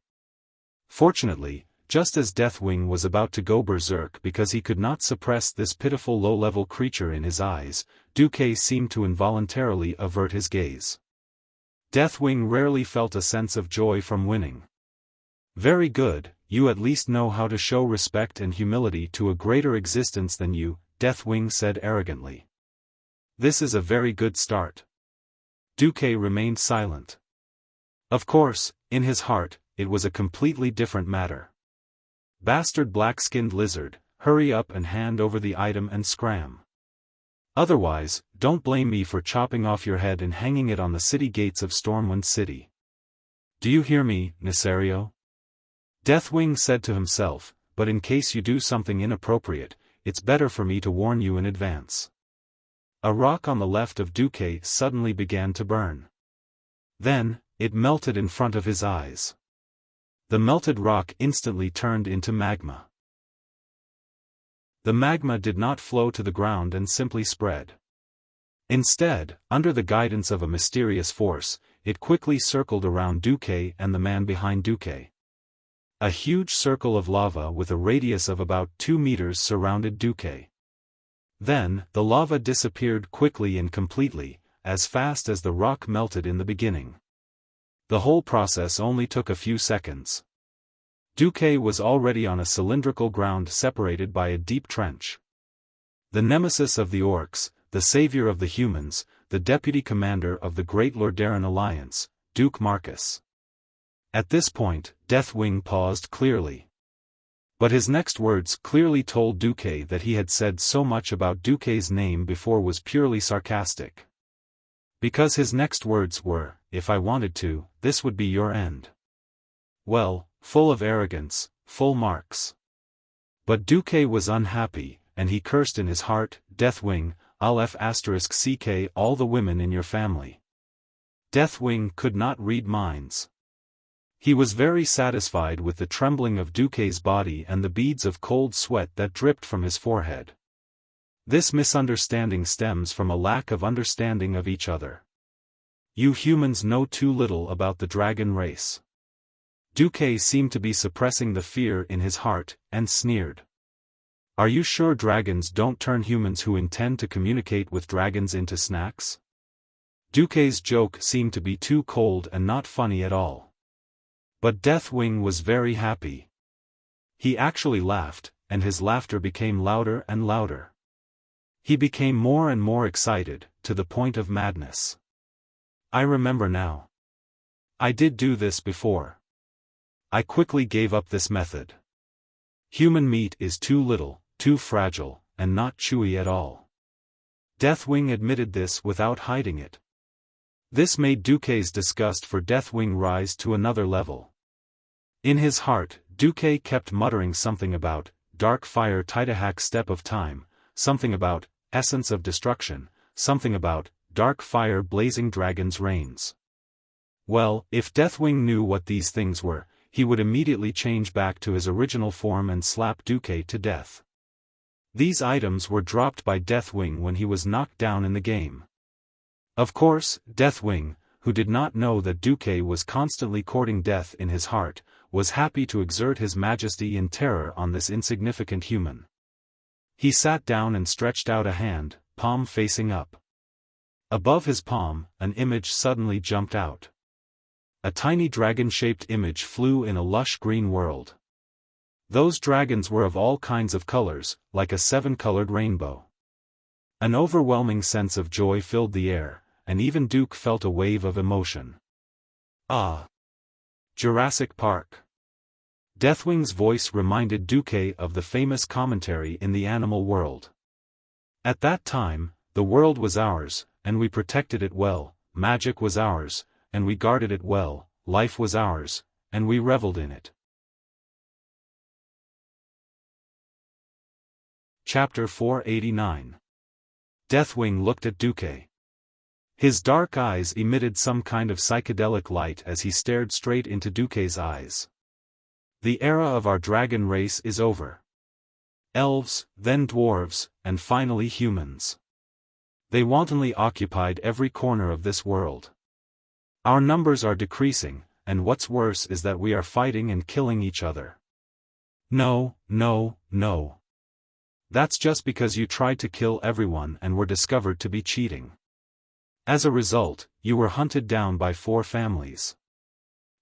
Fortunately, just as Deathwing was about to go berserk because he could not suppress this pitiful low-level creature in his eyes, Duque seemed to involuntarily avert his gaze. Deathwing rarely felt a sense of joy from winning. "Very good, you at least know how to show respect and humility to a greater existence than you," Deathwing said arrogantly. "This is a very good start." Duque remained silent. Of course, in his heart, it was a completely different matter. "Bastard black-skinned lizard, hurry up and hand over the item and scram. Otherwise, don't blame me for chopping off your head and hanging it on the city gates of Stormwind City. Do you hear me, Nisario?" Deathwing said to himself, "But in case you do something inappropriate, it's better for me to warn you in advance." A rock on the left of Duque suddenly began to burn. Then, it melted in front of his eyes. The melted rock instantly turned into magma. The magma did not flow to the ground and simply spread. Instead, under the guidance of a mysterious force, it quickly circled around Duque and the man behind Duque. A huge circle of lava with a radius of about 2 meters surrounded Duque. Then, the lava disappeared quickly and completely, as fast as the rock melted in the beginning. The whole process only took a few seconds. Duque was already on a cylindrical ground separated by a deep trench. The nemesis of the orcs, the savior of the humans, the deputy commander of the Great Lordaeron Alliance, Duke Marcus. At this point, Deathwing paused clearly. But his next words clearly told Duque that he had said so much about Duque's name before was purely sarcastic. Because his next words were, "If I wanted to, this would be your end." Well, full of arrogance, full marks. But Duque was unhappy, and he cursed in his heart, "Deathwing, I'll f***ck all the women in your family." Deathwing could not read minds. He was very satisfied with the trembling of Duque's body and the beads of cold sweat that dripped from his forehead. This misunderstanding stems from a lack of understanding of each other. You humans know too little about the dragon race. Duque seemed to be suppressing the fear in his heart, and sneered. "Are you sure dragons don't turn humans who intend to communicate with dragons into snacks?" Duque's joke seemed to be too cold and not funny at all. But Deathwing was very happy. He actually laughed, and his laughter became louder and louder. He became more and more excited, to the point of madness. "I remember now. I did do this before. I quickly gave up this method. Human meat is too little, too fragile, and not chewy at all. Deathwing admitted this without hiding it. This made Duque's disgust for Deathwing rise to another level. In his heart, Duque kept muttering something about dark fire Tidahak step of time, something about essence of destruction, something about dark fire blazing dragon's reigns. Well, if Deathwing knew what these things were, he would immediately change back to his original form and slap Duque to death. These items were dropped by Deathwing when he was knocked down in the game. Of course, Deathwing, who did not know that Duque was constantly courting death in his heart, was happy to exert his majesty in terror on this insignificant human. He sat down and stretched out a hand, palm facing up. Above his palm, an image suddenly jumped out. A tiny dragon-shaped image flew in a lush green world. Those dragons were of all kinds of colors, like a seven-colored rainbow. An overwhelming sense of joy filled the air, and even Duke felt a wave of emotion. Ah! Jurassic Park. Deathwing's voice reminded Duque of the famous commentary in the animal world. At that time, the world was ours, and we protected it well, magic was ours, and we guarded it well, life was ours, and we reveled in it. Chapter 489. Deathwing looked at Duque. His dark eyes emitted some kind of psychedelic light as he stared straight into Duque's eyes. The era of our dragon race is over. Elves, then dwarves, and finally humans. They wantonly occupied every corner of this world. Our numbers are decreasing, and what's worse is that we are fighting and killing each other. No, no, no. That's just because you tried to kill everyone and were discovered to be cheating. As a result, you were hunted down by 4 families.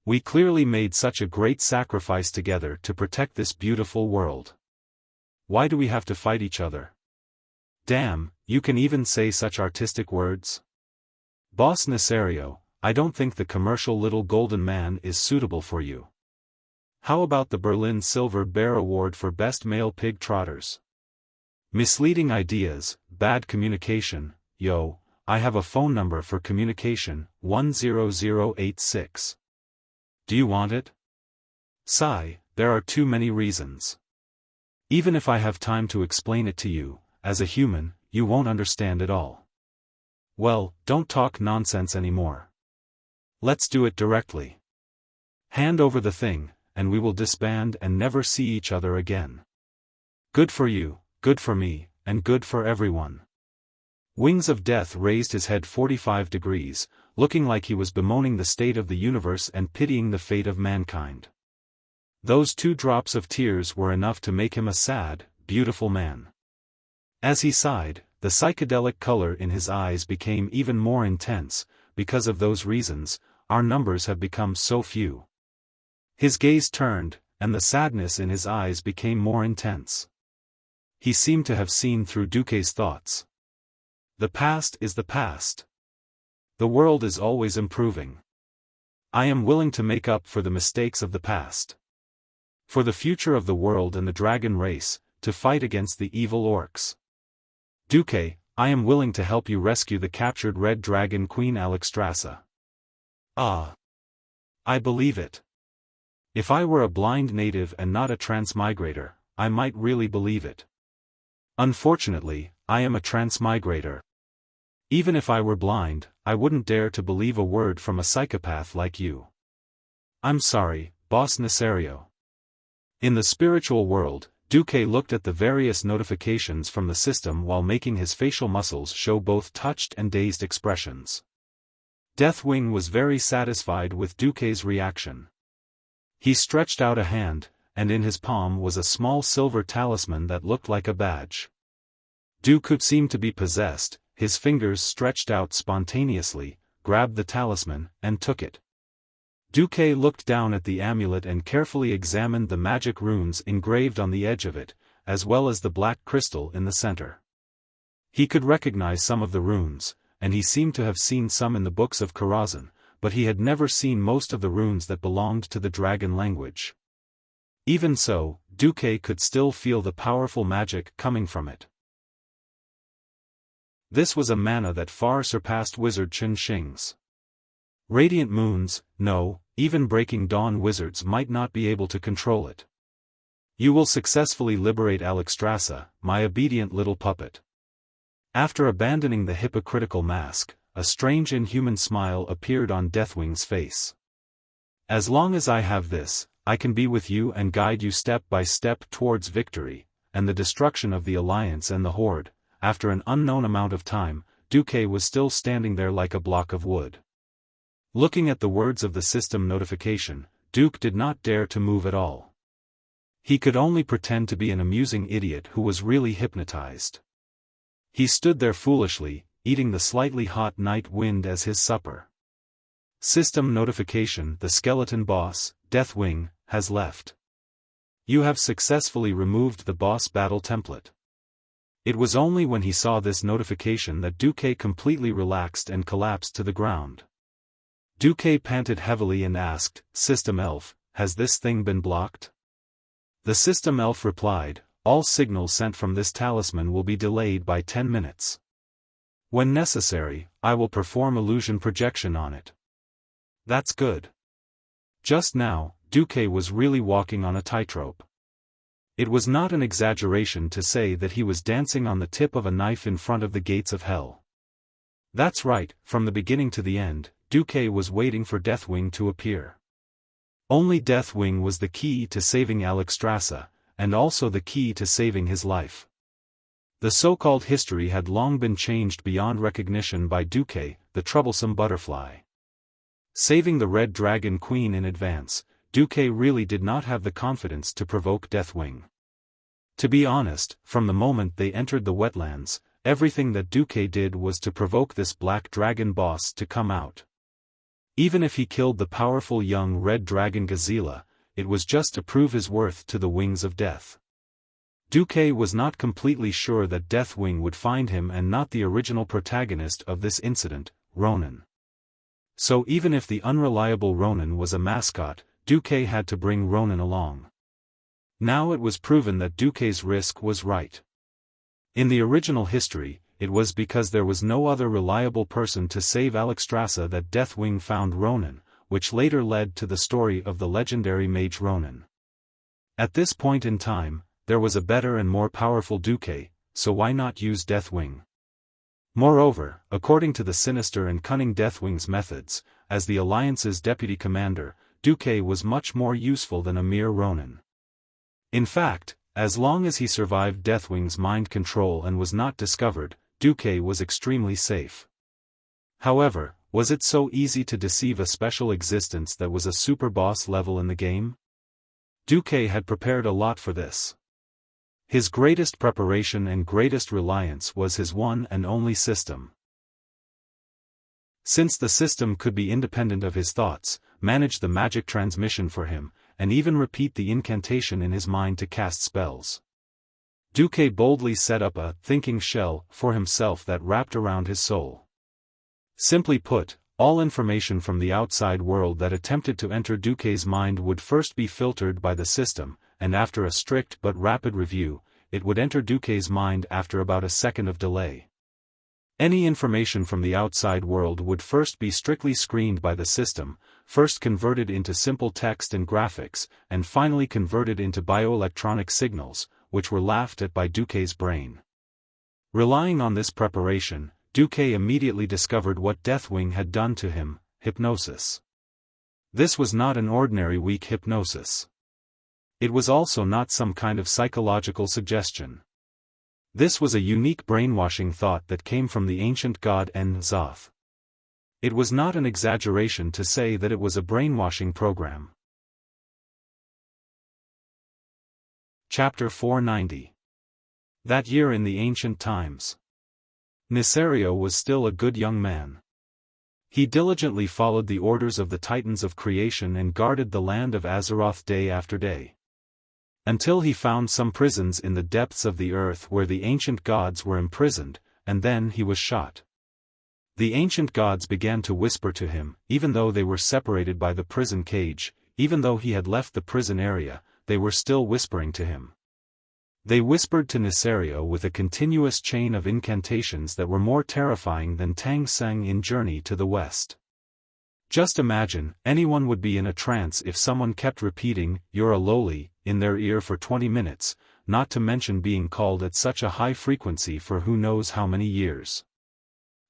We clearly made such a great sacrifice together to protect this beautiful world. Why do we have to fight each other? Damn, you can even say such artistic words? Boss Nesario, I don't think the commercial little golden man is suitable for you. How about the Berlin Silver Bear Award for Best Male Pig Trotters? Misleading ideas, bad communication, yo, I have a phone number for communication, 10086. Do you want it? Sigh, there are too many reasons. Even if I have time to explain it to you, as a human, you won't understand it all. Well, don't talk nonsense anymore. Let's do it directly. Hand over the thing, and we will disband and never see each other again. Good for you, good for me, and good for everyone. Wings of Death raised his head 45 degrees, looking like he was bemoaning the state of the universe and pitying the fate of mankind. Those 2 drops of tears were enough to make him a sad, beautiful man. As he sighed, the psychedelic color in his eyes became even more intense. Because of those reasons, our numbers have become so few. His gaze turned, and the sadness in his eyes became more intense. He seemed to have seen through Duque's thoughts. The past is the past. The world is always improving. I am willing to make up for the mistakes of the past. For the future of the world and the dragon race, to fight against the evil orcs. Duque, I am willing to help you rescue the captured red dragon Queen Alexstrasza. Ah! I believe it. If I were a blind native and not a transmigrator, I might really believe it. Unfortunately, I am a transmigrator. Even if I were blind, I wouldn't dare to believe a word from a psychopath like you. I'm sorry, Boss Nesario. In the spiritual world, Duque looked at the various notifications from the system while making his facial muscles show both touched and dazed expressions. Deathwing was very satisfied with Duque's reaction. He stretched out a hand, and in his palm was a small silver talisman that looked like a badge. Duque seemed to be possessed, his fingers stretched out spontaneously, grabbed the talisman, and took it. Duque looked down at the amulet and carefully examined the magic runes engraved on the edge of it, as well as the black crystal in the center. He could recognize some of the runes, and he seemed to have seen some in the books of Karazhan, but he had never seen most of the runes that belonged to the dragon language. Even so, Duque could still feel the powerful magic coming from it. This was a mana that far surpassed Wizard Chen Xing's. Radiant moons, no, even breaking dawn wizards might not be able to control it. You will successfully liberate Alexstrasza, my obedient little puppet. After abandoning the hypocritical mask, a strange inhuman smile appeared on Deathwing's face. As long as I have this, I can be with you and guide you step by step towards victory, and the destruction of the Alliance and the Horde. After an unknown amount of time, Duque was still standing there like a block of wood. Looking at the words of the system notification, Duke did not dare to move at all. He could only pretend to be an amusing idiot who was really hypnotized. He stood there foolishly, eating the slightly hot night wind as his supper. System notification: the skeleton boss, Deathwing, has left. You have successfully removed the boss battle template. It was only when he saw this notification that Duque completely relaxed and collapsed to the ground. Duque panted heavily and asked, "System Elf, has this thing been blocked?" The System Elf replied, "All signals sent from this talisman will be delayed by 10 minutes. When necessary, I will perform illusion projection on it." That's good. Just now, Duque was really walking on a tightrope. It was not an exaggeration to say that he was dancing on the tip of a knife in front of the gates of hell. That's right, from the beginning to the end, Duque was waiting for Deathwing to appear. Only Deathwing was the key to saving Alexstrasza, and also the key to saving his life. The so-called history had long been changed beyond recognition by Duque, the troublesome butterfly. Saving the Red Dragon Queen in advance, Duque really did not have the confidence to provoke Deathwing. To be honest, from the moment they entered the wetlands, everything that Duque did was to provoke this black dragon boss to come out. Even if he killed the powerful young red dragon Gazela, it was just to prove his worth to the wings of death. Duque was not completely sure that Deathwing would find him and not the original protagonist of this incident, Ronan. So even if the unreliable Ronan was a mascot, Duque had to bring Ronan along. Now it was proven that Duque's risk was right. In the original history, it was because there was no other reliable person to save Alexstrasza that Deathwing found Ronan, which later led to the story of the legendary mage Ronan. At this point in time, there was a better and more powerful Duque, so why not use Deathwing? Moreover, according to the sinister and cunning Deathwing's methods, as the Alliance's deputy commander, Duque was much more useful than a mere Ronin. In fact, as long as he survived Deathwing's mind control and was not discovered, Duque was extremely safe. However, was it so easy to deceive a special existence that was a super boss level in the game? Duque had prepared a lot for this. His greatest preparation and greatest reliance was his one and only system. Since the system could be independent of his thoughts, manage the magic transmission for him, and even repeat the incantation in his mind to cast spells. Duque boldly set up a thinking shell for himself that wrapped around his soul. Simply put, all information from the outside world that attempted to enter Duque's mind would first be filtered by the system, and after a strict but rapid review, it would enter Duque's mind after about a second of delay. Any information from the outside world would first be strictly screened by the system, first converted into simple text and graphics, and finally converted into bioelectronic signals, which were laughed at by Duque's brain. Relying on this preparation, Duque immediately discovered what Deathwing had done to him: hypnosis. This was not an ordinary weak hypnosis. It was also not some kind of psychological suggestion. This was a unique brainwashing thought that came from the ancient god En-Zoth. It was not an exaggeration to say that it was a brainwashing program. Chapter 490. That year in the ancient times. Nisario was still a good young man. He diligently followed the orders of the Titans of creation and guarded the land of Azeroth day after day. Until he found some prisons in the depths of the earth where the ancient gods were imprisoned, and then he was shot. The ancient gods began to whisper to him, even though they were separated by the prison cage, even though he had left the prison area, they were still whispering to him. They whispered to Nesario with a continuous chain of incantations that were more terrifying than Tang Seng in Journey to the West. Just imagine, anyone would be in a trance if someone kept repeating, "You're a lowly," in their ear for 20 minutes, not to mention being called at such a high frequency for who knows how many years.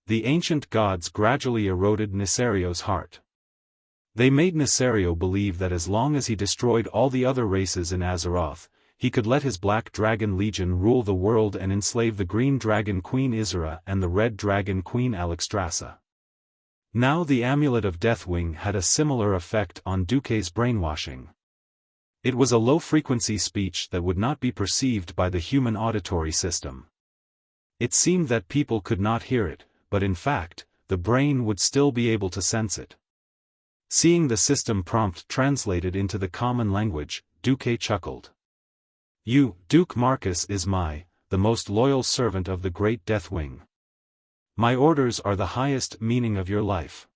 The ancient gods gradually eroded Nesario's heart. They made Nesario believe that as long as he destroyed all the other races in Azeroth, he could let his Black Dragon Legion rule the world and enslave the Green Dragon Queen Isra and the Red Dragon Queen Alexstrasza. Now the Amulet of Deathwing had a similar effect on Duque's brainwashing. It was a low-frequency speech that would not be perceived by the human auditory system. It seemed that people could not hear it, but in fact, the brain would still be able to sense it. Seeing the system prompt translated into the common language, Duque chuckled. "You, Duke Marcus, is the most loyal servant of the great Deathwing. My orders are the highest meaning of your life.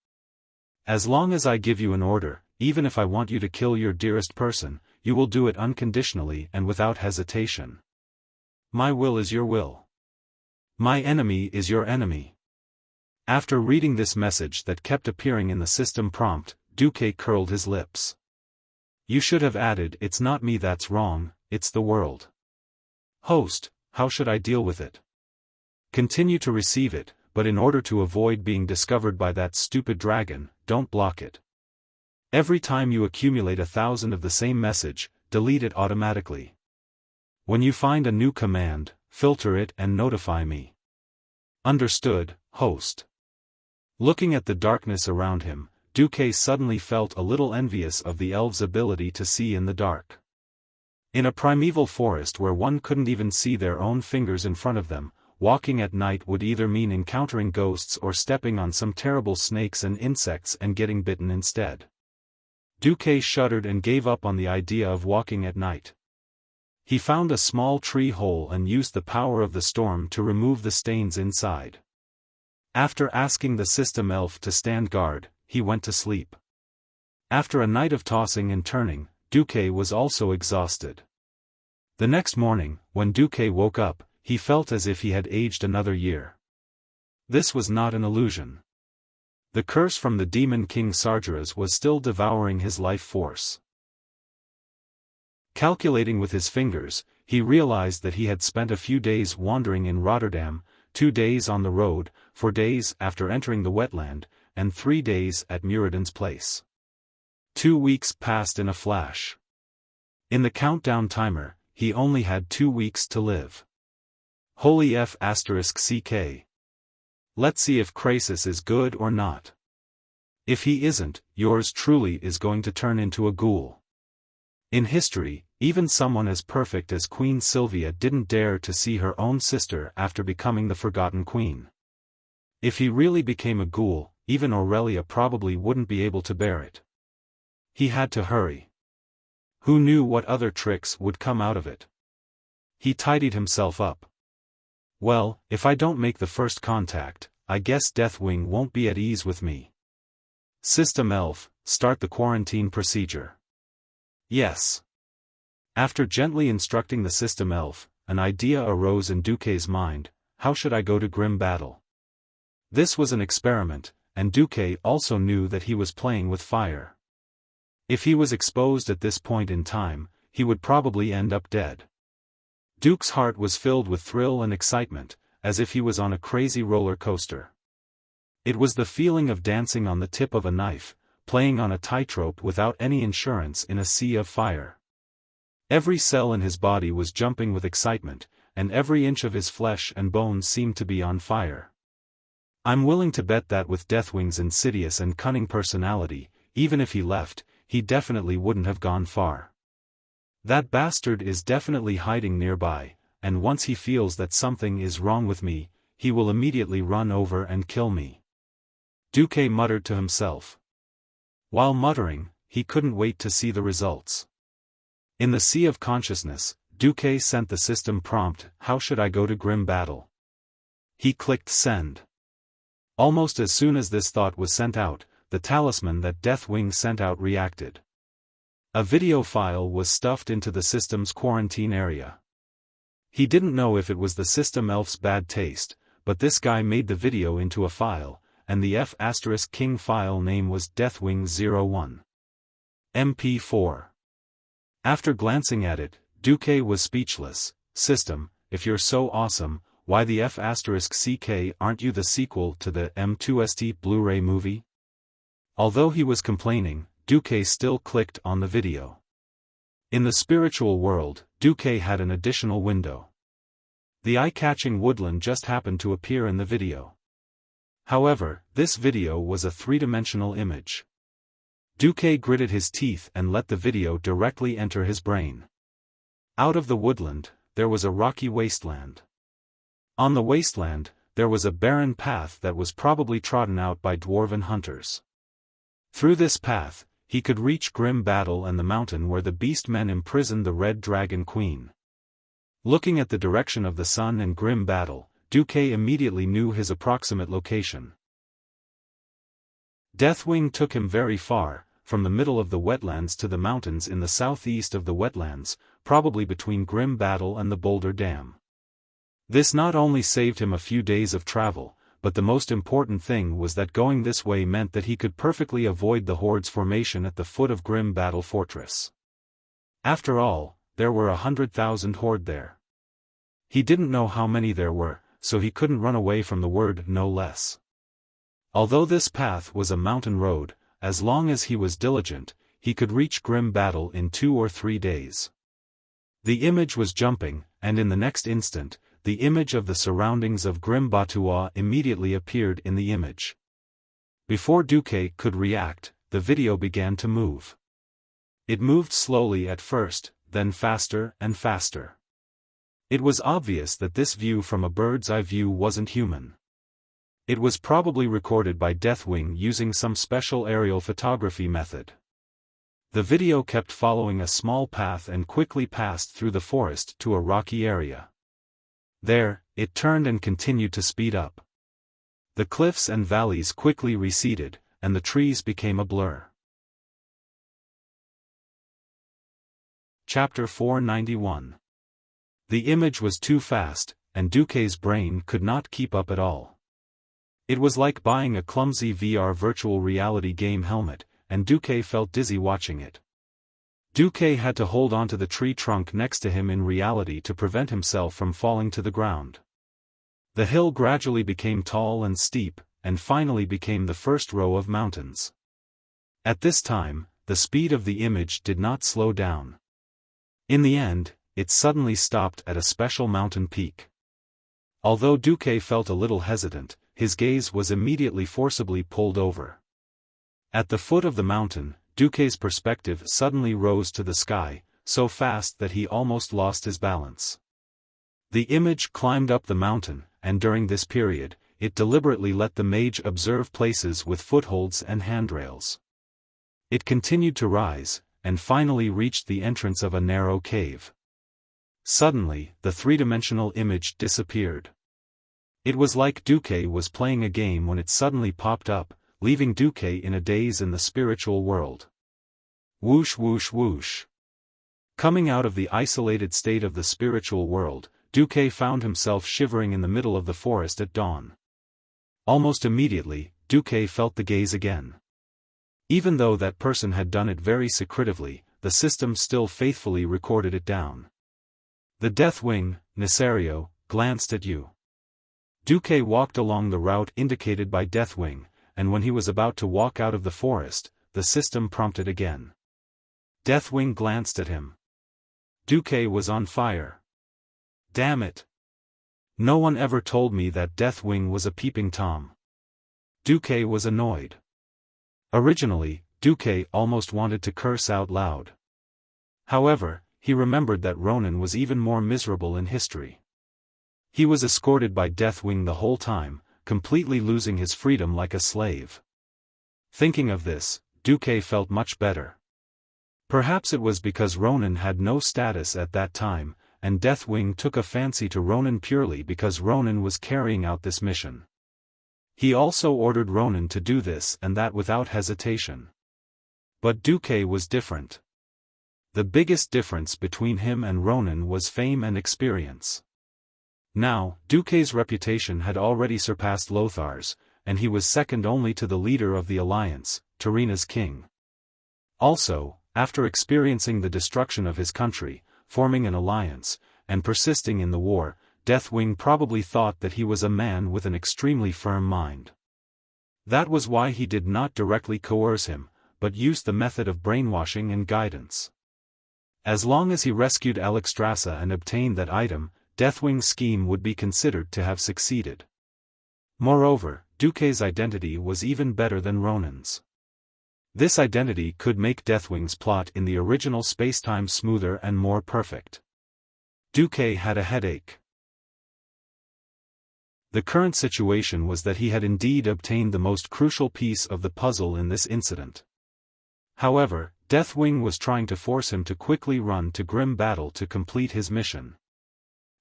As long as I give you an order, even if I want you to kill your dearest person, you will do it unconditionally and without hesitation. My will is your will. My enemy is your enemy." After reading this message that kept appearing in the system prompt, Duque curled his lips. "You should have added, 'It's not me that's wrong, it's the world.' Host, how should I deal with it?" "Continue to receive it, but in order to avoid being discovered by that stupid dragon, don't block it. Every time you accumulate 1,000 of the same message, delete it automatically. When you find a new command, filter it and notify me." "Understood, host." Looking at the darkness around him, Duque suddenly felt a little envious of the elves' ability to see in the dark. In a primeval forest where one couldn't even see their own fingers in front of them, walking at night would either mean encountering ghosts or stepping on some terrible snakes and insects and getting bitten instead. Duque shuddered and gave up on the idea of walking at night. He found a small tree hole and used the power of the storm to remove the stains inside. After asking the system elf to stand guard, he went to sleep. After a night of tossing and turning, Duque was also exhausted. The next morning, when Duque woke up, he felt as if he had aged another year. This was not an illusion. The curse from the demon king Sargeras was still devouring his life force. Calculating with his fingers, he realized that he had spent a few days wandering in Rotterdam, 2 days on the road, 4 days after entering the wetland, and 3 days at Muradin's place. 2 weeks passed in a flash. In the countdown timer, he only had 2 weeks to live. Holy F***CK. Let's see if Krasis is good or not. If he isn't, yours truly is going to turn into a ghoul. In history, even someone as perfect as Queen Sylvia didn't dare to see her own sister after becoming the Forgotten Queen. If he really became a ghoul, even Aurelia probably wouldn't be able to bear it. He had to hurry. Who knew what other tricks would come out of it? He tidied himself up. Well, if I don't make the first contact, I guess Deathwing won't be at ease with me. System elf, start the quarantine procedure. Yes. After gently instructing the system elf, an idea arose in Duque's mind: how should I go to grim battle? This was an experiment, and Duque also knew that he was playing with fire. If he was exposed at this point in time, he would probably end up dead. Duke's heart was filled with thrill and excitement, as if he was on a crazy roller coaster. It was the feeling of dancing on the tip of a knife, playing on a tightrope without any insurance in a sea of fire. Every cell in his body was jumping with excitement, and every inch of his flesh and bones seemed to be on fire. I'm willing to bet that with Deathwing's insidious and cunning personality, even if he left, he definitely wouldn't have gone far. That bastard is definitely hiding nearby, and once he feels that something is wrong with me, he will immediately run over and kill me. Duque muttered to himself. While muttering, he couldn't wait to see the results. In the sea of consciousness, Duque sent the system prompt: how should I go to grim battle? He clicked send. Almost as soon as this thought was sent out, the talisman that Deathwing sent out reacted. A video file was stuffed into the system's quarantine area. He didn't know if it was the system elf's bad taste, but this guy made the video into a file, and the F*King file name was Deathwing01. MP4. After glancing at it, Duque was speechless. System, if you're so awesome, why the F*CK aren't you the sequel to the M2ST Blu-ray movie? Although he was complaining, Duque still clicked on the video. In the spiritual world, Duque had an additional window. The eye-catching woodland just happened to appear in the video. However, this video was a three-dimensional image. Duque gritted his teeth and let the video directly enter his brain. Out of the woodland, there was a rocky wasteland. On the wasteland, there was a barren path that was probably trodden out by dwarven hunters. Through this path, he could reach Grim Battle and the mountain where the beast men imprisoned the Red Dragon Queen. Looking at the direction of the sun and Grim Battle, Duque immediately knew his approximate location. Deathwing took him very far, from the middle of the wetlands to the mountains in the southeast of the wetlands, probably between Grim Battle and the Boulder Dam. This not only saved him a few days of travel, but the most important thing was that going this way meant that he could perfectly avoid the Horde's formation at the foot of Grim Battle Fortress. After all, there were 100,000 Horde there. He didn't know how many there were, so he couldn't run away from the word no less. Although this path was a mountain road, as long as he was diligent, he could reach Grim Battle in 2 or 3 days. The image was jumping, and in the next instant, the image of the surroundings of Grim Batua immediately appeared in the image. Before Duque could react, the video began to move. It moved slowly at first, then faster and faster. It was obvious that this view from a bird's eye view wasn't human. It was probably recorded by Deathwing using some special aerial photography method. The video kept following a small path and quickly passed through the forest to a rocky area. There, it turned and continued to speed up. The cliffs and valleys quickly receded, and the trees became a blur. Chapter 491. The image was too fast, and Duque's brain could not keep up at all. It was like buying a clumsy VR virtual reality game helmet, and Duque felt dizzy watching it. Duque had to hold onto the tree trunk next to him in reality to prevent himself from falling to the ground. The hill gradually became tall and steep, and finally became the first row of mountains. At this time, the speed of the image did not slow down. In the end, it suddenly stopped at a special mountain peak. Although Duque felt a little hesitant, his gaze was immediately forcibly pulled over. At the foot of the mountain, Duque's perspective suddenly rose to the sky, so fast that he almost lost his balance. The image climbed up the mountain, and during this period, it deliberately let the mage observe places with footholds and handrails. It continued to rise, and finally reached the entrance of a narrow cave. Suddenly, the three-dimensional image disappeared. It was like Duque was playing a game when it suddenly popped up, leaving Duque in a daze in the spiritual world. Whoosh whoosh whoosh. Coming out of the isolated state of the spiritual world, Duque found himself shivering in the middle of the forest at dawn. Almost immediately, Duque felt the gaze again. Even though that person had done it very secretively, the system still faithfully recorded it down. The Deathwing, Nesario, glanced at you. Duque walked along the route indicated by Deathwing, and when he was about to walk out of the forest, the system prompted again. Deathwing glanced at him. Duque was on fire. Damn it! No one ever told me that Deathwing was a peeping Tom. Duque was annoyed. Originally, Duque almost wanted to curse out loud. However, he remembered that Ronan was even more miserable in history. He was escorted by Deathwing the whole time, completely losing his freedom like a slave. Thinking of this, Duque felt much better. Perhaps it was because Ronan had no status at that time, and Deathwing took a fancy to Ronan purely because Ronan was carrying out this mission. He also ordered Ronan to do this and that without hesitation. But Duque was different. The biggest difference between him and Ronan was fame and experience. Now, Duque's reputation had already surpassed Lothar's, and he was second only to the leader of the alliance, Tarina's king. Also, after experiencing the destruction of his country, forming an alliance, and persisting in the war, Deathwing probably thought that he was a man with an extremely firm mind. That was why he did not directly coerce him, but used the method of brainwashing and guidance. As long as he rescued Alexstrasza and obtained that item, Deathwing's scheme would be considered to have succeeded. Moreover, Duque's identity was even better than Ronan's. This identity could make Deathwing's plot in the original spacetime smoother and more perfect. Duque had a headache. The current situation was that he had indeed obtained the most crucial piece of the puzzle in this incident. However, Deathwing was trying to force him to quickly run to grim battle to complete his mission.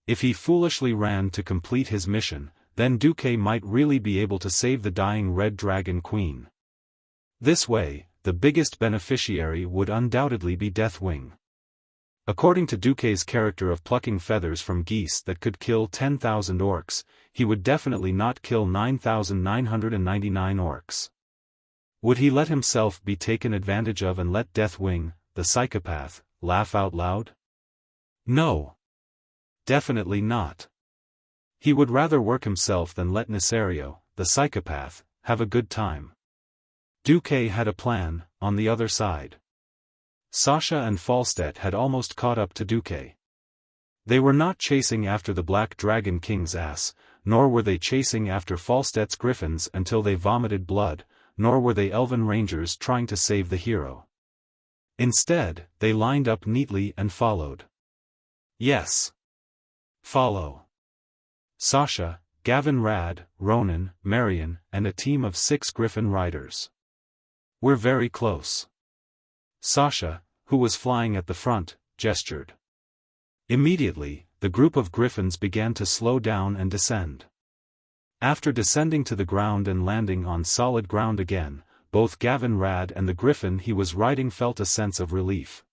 If he foolishly ran to complete his mission, then Duque might really be able to save the dying Red Dragon Queen. This way, the biggest beneficiary would undoubtedly be Deathwing. According to Duque's character of plucking feathers from geese that could kill 10,000 orcs, he would definitely not kill 9,999 orcs. Would he let himself be taken advantage of and let Deathwing, the psychopath, laugh out loud? No. Definitely not. He would rather work himself than let Nesario, the psychopath, have a good time. Duque had a plan, on the other side. Sasha and Falstead had almost caught up to Duque. They were not chasing after the Black Dragon King's ass, nor were they chasing after Falstead's griffins until they vomited blood, nor were they elven rangers trying to save the hero. Instead, they lined up neatly and followed. Yes. Follow. Sasha, Gavin Rad, Ronan, Marion, and a team of 6 griffin riders. We're very close. Sasha, who was flying at the front, gestured. Immediately, the group of griffins began to slow down and descend. After descending to the ground and landing on solid ground again, both Gavin Rad and the griffin he was riding felt a sense of relief.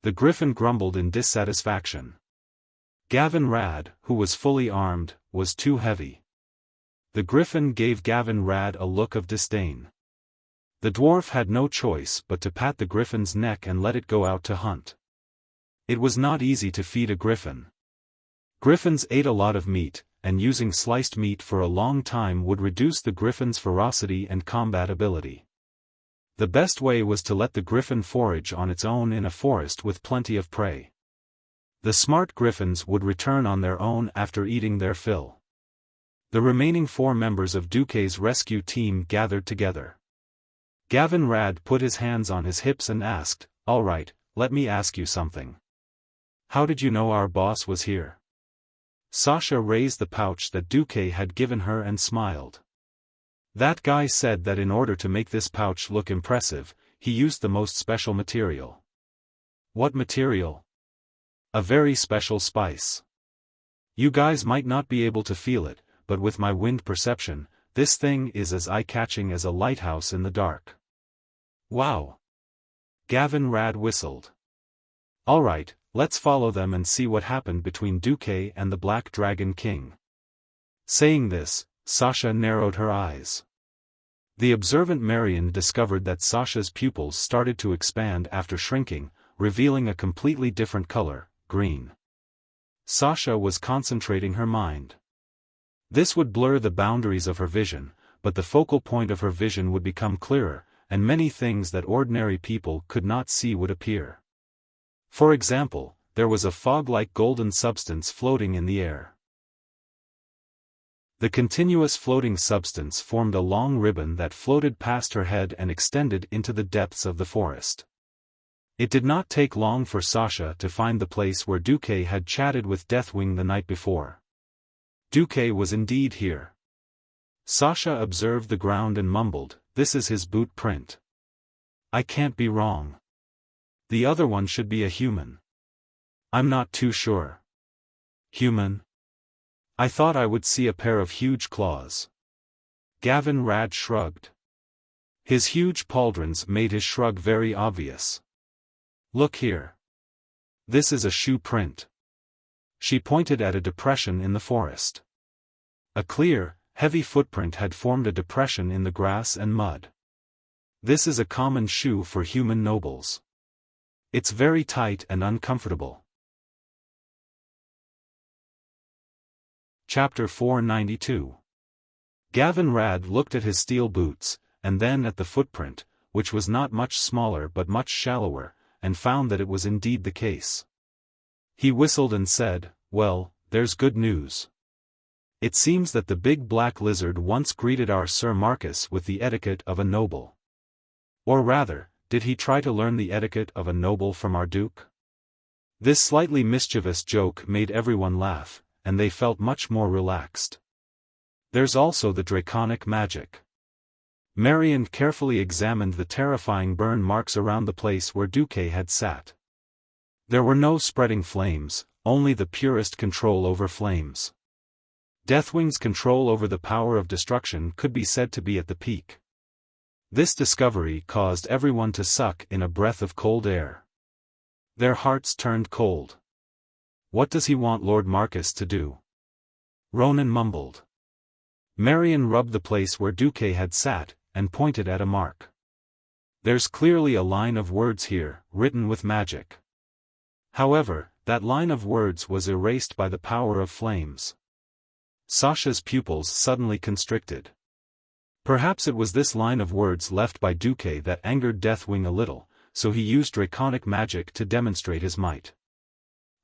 The griffin grumbled in dissatisfaction. Gavin Rad, who was fully armed, was too heavy. The griffin gave Gavin Rad a look of disdain. The dwarf had no choice but to pat the griffin's neck and let it go out to hunt. It was not easy to feed a griffin. Griffins ate a lot of meat, and using sliced meat for a long time would reduce the griffin's ferocity and combat ability. The best way was to let the griffin forage on its own in a forest with plenty of prey. The smart griffins would return on their own after eating their fill. The remaining 4 members of Duque's rescue team gathered together. Gavin Rad put his hands on his hips and asked, "All right, let me ask you something. How did you know our boss was here?" Sasha raised the pouch that Duque had given her and smiled. "That guy said that in order to make this pouch look impressive, he used the most special material." "What material?" "A very special spice. You guys might not be able to feel it, but with my wind perception, this thing is as eye-catching as a lighthouse in the dark." "Wow." Gavin Rad whistled. "All right, let's follow them and see what happened between Duque and the Black Dragon King." Saying this, Sasha narrowed her eyes. The observant Marion discovered that Sasha's pupils started to expand after shrinking, revealing a completely different color, green. Sasha was concentrating her mind. This would blur the boundaries of her vision, but the focal point of her vision would become clearer, and many things that ordinary people could not see would appear. For example, there was a fog-like golden substance floating in the air. The continuous floating substance formed a long ribbon that floated past her head and extended into the depths of the forest. It did not take long for Sasha to find the place where Duque had chatted with Deathwing the night before. Duque was indeed here. Sasha observed the ground and mumbled, "This is his boot print. I can't be wrong. The other one should be a human. I'm not too sure." "Human? I thought I would see a pair of huge claws." Gavin Rad shrugged. His huge pauldrons made his shrug very obvious. Look here. This is a shoe print. She pointed at a depression in the forest. A clear, heavy footprint had formed a depression in the grass and mud. This is a common shoe for human nobles. It's very tight and uncomfortable. Chapter 492. Gavin Rad looked at his steel boots, and then at the footprint, which was not much smaller but much shallower, and found that it was indeed the case. He whistled and said, "Well, there's good news. It seems that the big black lizard once greeted our Sir Marcus with the etiquette of a noble. Or rather, did he try to learn the etiquette of a noble from our duke?" This slightly mischievous joke made everyone laugh, and they felt much more relaxed. There's also the draconic magic. Marion carefully examined the terrifying burn marks around the place where Duque had sat. There were no spreading flames, only the purest control over flames. Deathwing's control over the power of destruction could be said to be at the peak. This discovery caused everyone to suck in a breath of cold air. Their hearts turned cold. What does he want Lord Marcus to do? Ronan mumbled. Marion rubbed the place where Duque had sat, and pointed at a mark. There's clearly a line of words here, written with magic. However, that line of words was erased by the power of flames. Sasha's pupils suddenly constricted. Perhaps it was this line of words left by Duque that angered Deathwing a little, so he used draconic magic to demonstrate his might.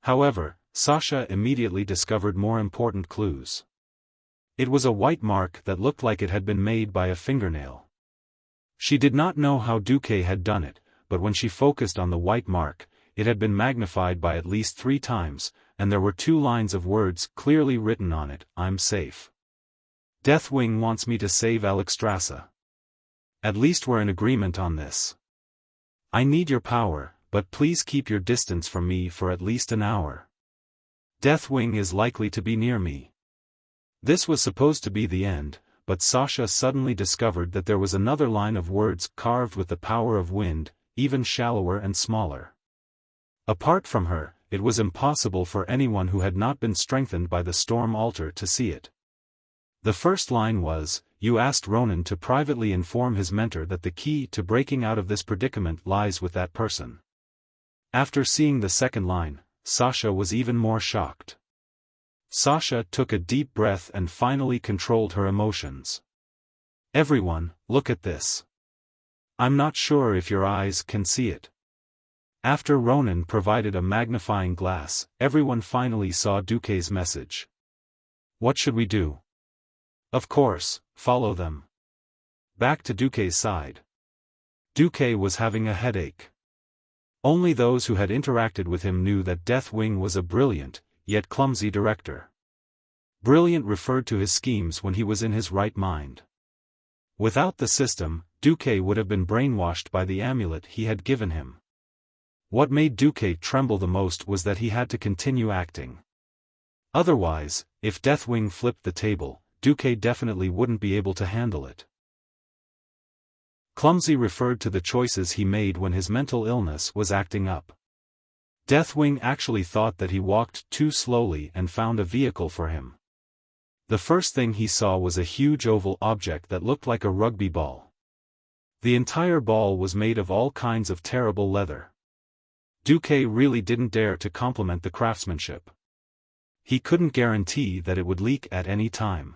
However, Sasha immediately discovered more important clues. It was a white mark that looked like it had been made by a fingernail. She did not know how Duque had done it, but when she focused on the white mark, it had been magnified by at least 3 times, and there were 2 lines of words clearly written on it: "I'm safe. Deathwing wants me to save Alexstrasza. At least we're in agreement on this. I need your power, but please keep your distance from me for at least an hour. Deathwing is likely to be near me." This was supposed to be the end, but Sasha suddenly discovered that there was another line of words carved with the power of wind, even shallower and smaller. Apart from her, it was impossible for anyone who had not been strengthened by the storm altar to see it. The first line was, "You asked Ronan to privately inform his mentor that the key to breaking out of this predicament lies with that person." After seeing the second line, Sasha was even more shocked. Sasha took a deep breath and finally controlled her emotions. "Everyone, look at this. I'm not sure if your eyes can see it." After Ronan provided a magnifying glass, everyone finally saw Duque's message. "What should we do?" "Of course, follow them." Back to Duque's side. Duque was having a headache. Only those who had interacted with him knew that Deathwing was a brilliant, yet clumsy director. Brilliant referred to his schemes when he was in his right mind. Without the system, Duque would have been brainwashed by the amulet he had given him. What made Duque tremble the most was that he had to continue acting. Otherwise, if Deathwing flipped the table, Duque definitely wouldn't be able to handle it. Clumsy referred to the choices he made when his mental illness was acting up. Deathwing actually thought that he walked too slowly and found a vehicle for him. The first thing he saw was a huge oval object that looked like a rugby ball. The entire ball was made of all kinds of terrible leather. Duque really didn't dare to compliment the craftsmanship. He couldn't guarantee that it would leak at any time.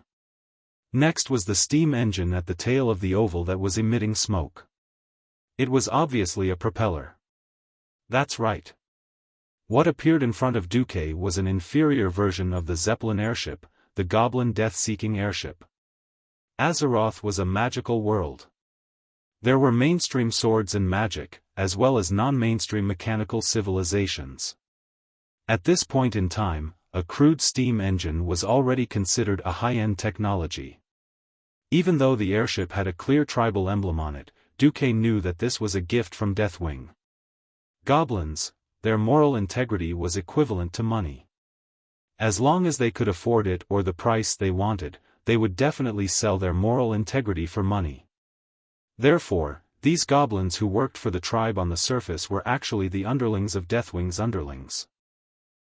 Next was the steam engine at the tail of the oval that was emitting smoke. It was obviously a propeller. That's right. What appeared in front of Duque was an inferior version of the Zeppelin airship, the Goblin death-seeking airship. Azeroth was a magical world. There were mainstream swords and magic, as well as non-mainstream mechanical civilizations. At this point in time, a crude steam engine was already considered a high-end technology. Even though the airship had a clear tribal emblem on it, Duque knew that this was a gift from Deathwing. Goblins, their moral integrity was equivalent to money. As long as they could afford it or the price they wanted, they would definitely sell their moral integrity for money. Therefore, these goblins who worked for the tribe on the surface were actually the underlings of Deathwing's underlings.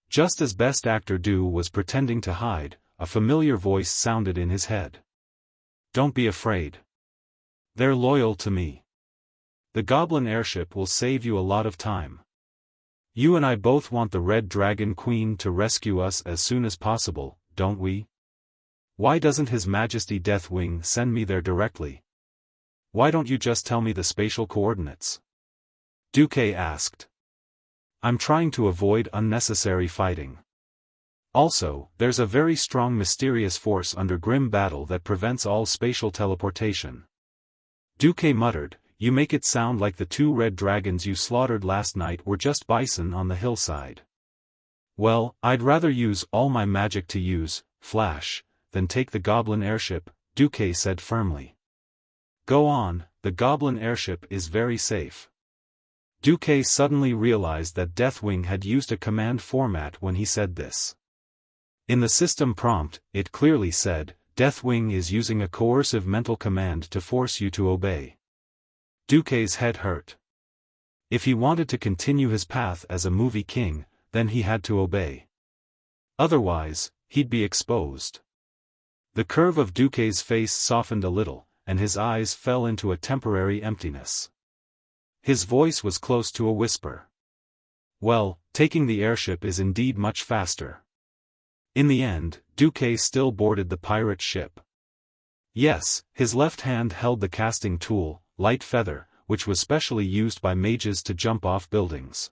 Just as best actor Du was pretending to hide, a familiar voice sounded in his head. "Don't be afraid. They're loyal to me. The goblin airship will save you a lot of time. You and I both want the Red Dragon Queen to rescue us as soon as possible, don't we? Why doesn't His Majesty Deathwing send me there directly? Why don't you just tell me the spatial coordinates?" Duque asked. "I'm trying to avoid unnecessary fighting. Also, there's a very strong mysterious force under grim battle that prevents all spatial teleportation." Duque muttered, "You make it sound like the 2 red dragons you slaughtered last night were just bison on the hillside." "Well, I'd rather use all my magic to use Flash than take the goblin airship," Duque said firmly. "Go on, the goblin airship is very safe." Duque suddenly realized that Deathwing had used a command format when he said this. In the system prompt, it clearly said, "Deathwing is using a coercive mental command to force you to obey." Duque's head hurt. If he wanted to continue his path as a movie king, then he had to obey. Otherwise, he'd be exposed. The curve of Duque's face softened a little, and his eyes fell into a temporary emptiness. His voice was close to a whisper. "Well, taking the airship is indeed much faster." In the end, Duque still boarded the pirate ship. Yes, his left hand held the casting tool, Light Feather, which was specially used by mages to jump off buildings.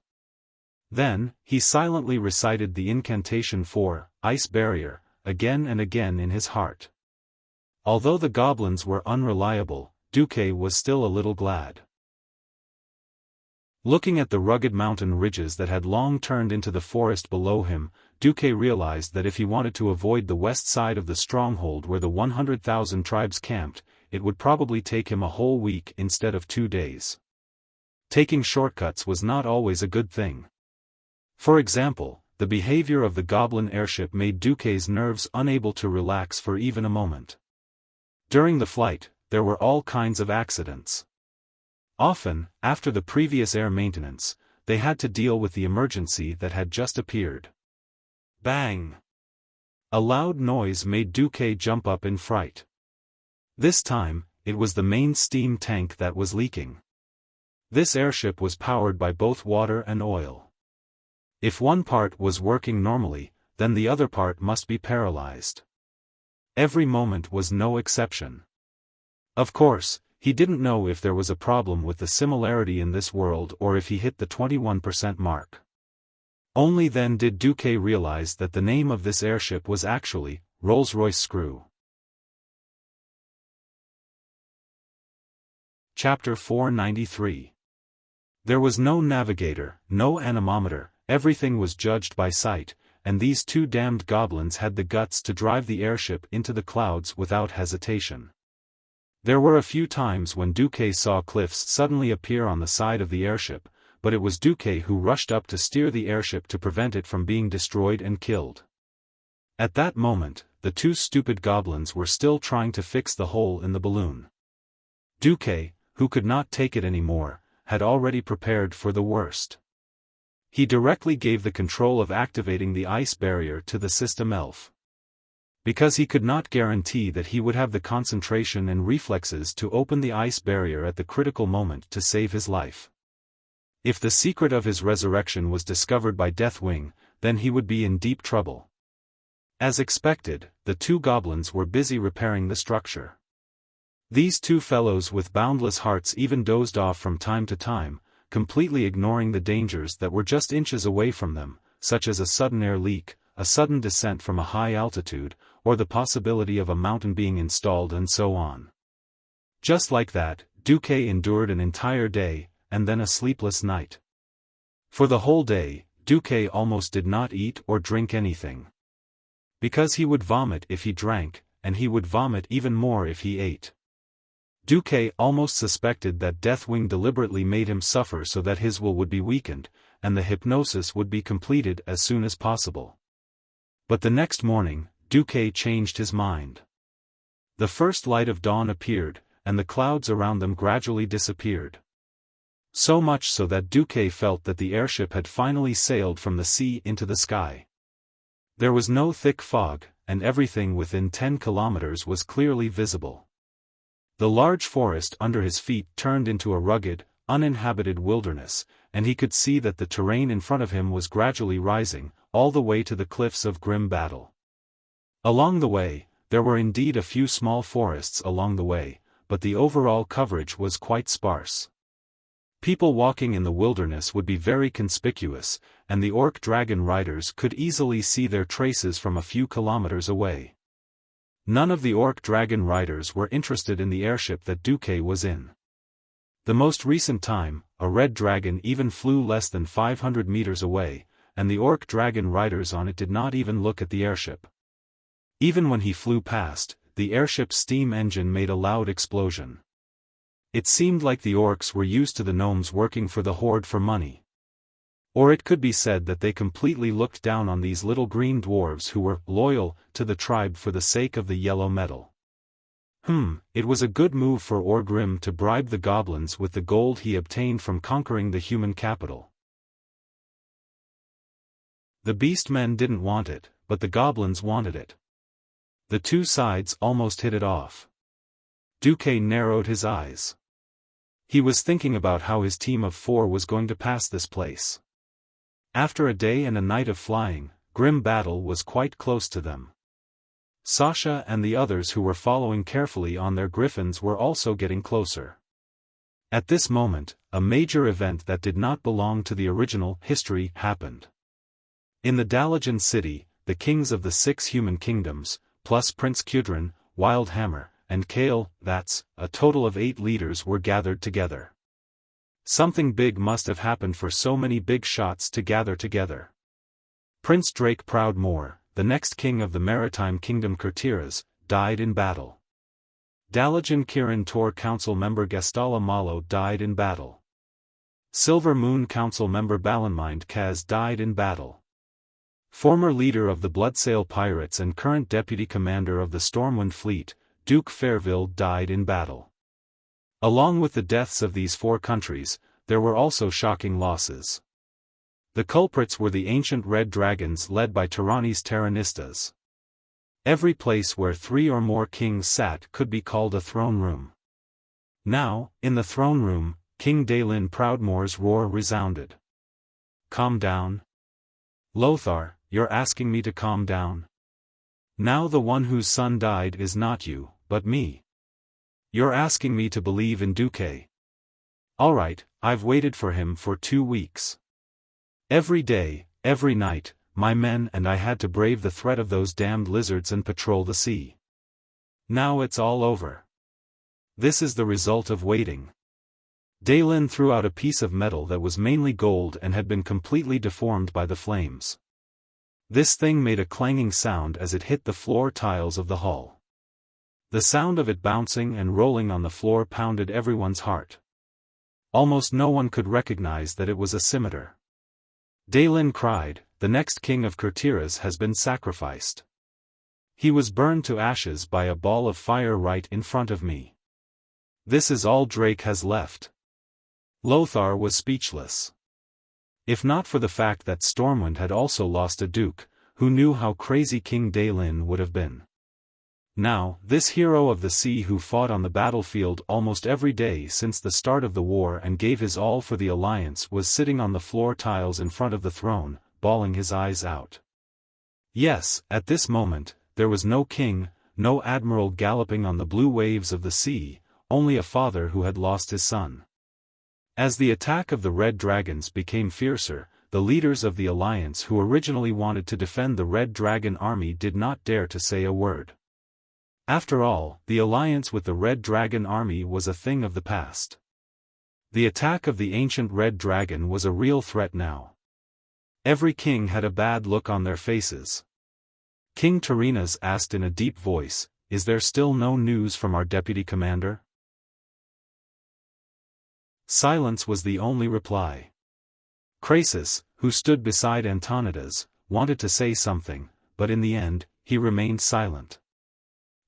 Then, he silently recited the incantation for Ice Barrier, again and again in his heart. Although the goblins were unreliable, Duque was still a little glad. Looking at the rugged mountain ridges that had long turned into the forest below him, Duque realized that if he wanted to avoid the west side of the stronghold where the 100,000 tribes camped, it would probably take him a whole week instead of 2 days. Taking shortcuts was not always a good thing. For example, the behavior of the goblin airship made Duque's nerves unable to relax for even a moment. During the flight, there were all kinds of accidents. Often, after the previous air maintenance, they had to deal with the emergency that had just appeared. Bang! A loud noise made Duque jump up in fright. This time, it was the main steam tank that was leaking. This airship was powered by both water and oil. If one part was working normally, then the other part must be paralyzed. Every moment was no exception. Of course, he didn't know if there was a problem with the similarity in this world or if he hit the 21% mark. Only then did Duque realize that the name of this airship was actually Rolls-Royce Screw. Chapter 493. There was no navigator, no anemometer, everything was judged by sight, and these 2 damned goblins had the guts to drive the airship into the clouds without hesitation. There were a few times when Duque saw cliffs suddenly appear on the side of the airship, but it was Duque who rushed up to steer the airship to prevent it from being destroyed and killed. At that moment, the 2 stupid goblins were still trying to fix the hole in the balloon. Duque, who could not take it anymore, had already prepared for the worst. He directly gave the control of activating the ice barrier to the system elf. Because he could not guarantee that he would have the concentration and reflexes to open the ice barrier at the critical moment to save his life. If the secret of his resurrection was discovered by Deathwing, then he would be in deep trouble. As expected, the 2 goblins were busy repairing the structure. These 2 fellows with boundless hearts even dozed off from time to time, completely ignoring the dangers that were just inches away from them, such as a sudden air leak, a sudden descent from a high altitude, or the possibility of a mountain being installed and so on. Just like that, Duque endured an entire day, and then a sleepless night. For the whole day, Duque almost did not eat or drink anything. Because he would vomit if he drank, and he would vomit even more if he ate. Duque almost suspected that Deathwing deliberately made him suffer so that his will would be weakened, and the hypnosis would be completed as soon as possible. But the next morning, Duque changed his mind. The first light of dawn appeared, and the clouds around them gradually disappeared. So much so that Duque felt that the airship had finally sailed from the sea into the sky. There was no thick fog, and everything within 10 kilometers was clearly visible. The large forest under his feet turned into a rugged, uninhabited wilderness, and he could see that the terrain in front of him was gradually rising, all the way to the cliffs of Grim Battle. Along the way, there were indeed a few small forests along the way, but the overall coverage was quite sparse. People walking in the wilderness would be very conspicuous, and the orc dragon riders could easily see their traces from a few kilometers away. None of the orc dragon riders were interested in the airship that Duque was in. The most recent time, a red dragon even flew less than 500 meters away, and the orc dragon riders on it did not even look at the airship. Even when he flew past, the airship's steam engine made a loud explosion. It seemed like the orcs were used to the gnomes working for the horde for money. Or it could be said that they completely looked down on these little green dwarves who were loyal to the tribe for the sake of the yellow metal. It was a good move for Orgrim to bribe the goblins with the gold he obtained from conquering the human capital. The beastmen didn't want it, but the goblins wanted it. The two sides almost hit it off. Duque narrowed his eyes. He was thinking about how his team of 4 was going to pass this place. After a day and a night of flying, Grim Battle was quite close to them. Sasha and the others who were following carefully on their griffins were also getting closer. At this moment, a major event that did not belong to the original history happened. In the Dalajan city, the kings of the 6 human kingdoms, plus Prince Kudrin, Wildhammer, and Kale, that's, a total of 8 leaders were gathered together. Something big must have happened for so many big shots to gather together. Prince Drake Proudmoore, the next king of the maritime kingdom Kurtiras, died in battle. Dalajan Kirin Tor council member Gastala Malo died in battle. Silver Moon council member Balanmind Kaz died in battle. Former leader of the Bloodsail Pirates and current deputy commander of the Stormwind Fleet, Duke Fairville died in battle. Along with the deaths of these 4 countries, there were also shocking losses. The culprits were the ancient red dragons led by Tyrannies Terranistas. Every place where 3 or more kings sat could be called a throne room. Now, in the throne room, King Dalin Proudmoore's roar resounded. Calm down. Lothar, you're asking me to calm down? Now the one whose son died is not you, but me. You're asking me to believe in Duque. Alright, I've waited for him for 2 weeks. Every day, every night, my men and I had to brave the threat of those damned lizards and patrol the sea. Now it's all over. This is the result of waiting. Dalin threw out a piece of metal that was mainly gold and had been completely deformed by the flames. This thing made a clanging sound as it hit the floor tiles of the hall. The sound of it bouncing and rolling on the floor pounded everyone's heart. Almost no one could recognize that it was a scimitar. Dalin cried, "The next king of Kurtiras has been sacrificed. He was burned to ashes by a ball of fire right in front of me. This is all Drake has left." Lothar was speechless. If not for the fact that Stormwind had also lost a duke, who knew how crazy King Dalin would have been. Now, this hero of the sea who fought on the battlefield almost every day since the start of the war and gave his all for the Alliance was sitting on the floor tiles in front of the throne, bawling his eyes out. Yes, at this moment, there was no king, no admiral galloping on the blue waves of the sea, only a father who had lost his son. As the attack of the Red Dragons became fiercer, the leaders of the Alliance who originally wanted to defend the Red Dragon army did not dare to say a word. After all, the alliance with the Red Dragon army was a thing of the past. The attack of the ancient Red Dragon was a real threat now. Every king had a bad look on their faces. King Tyrinas asked in a deep voice, "Is there still no news from our deputy commander?" Silence was the only reply. Crassus, who stood beside Antonidas, wanted to say something, but in the end, he remained silent.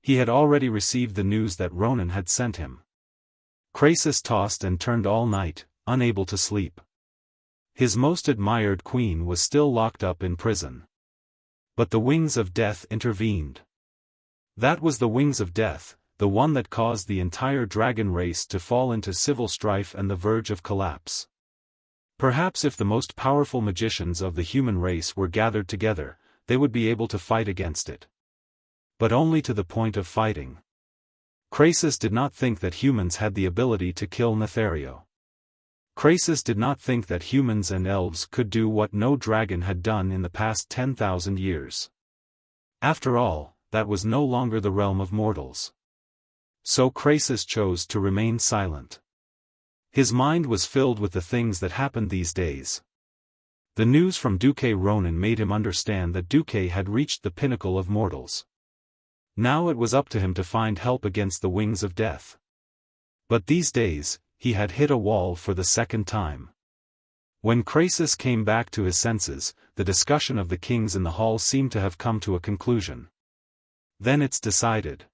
He had already received the news that Ronan had sent him. Croesus tossed and turned all night, unable to sleep. His most admired queen was still locked up in prison. But the wings of death intervened. That was the wings of death, the one that caused the entire dragon race to fall into civil strife and the verge of collapse. Perhaps if the most powerful magicians of the human race were gathered together, they would be able to fight against it. But only to the point of fighting. Croesus did not think that humans had the ability to kill Nethario. Croesus did not think that humans and elves could do what no dragon had done in the past 10,000 years. After all, that was no longer the realm of mortals. So Croesus chose to remain silent. His mind was filled with the things that happened these days. The news from Duque Ronan made him understand that Duque had reached the pinnacle of mortals. Now it was up to him to find help against the wings of death. But these days, he had hit a wall for the second time. When Croesus came back to his senses, the discussion of the kings in the hall seemed to have come to a conclusion. Then it's decided.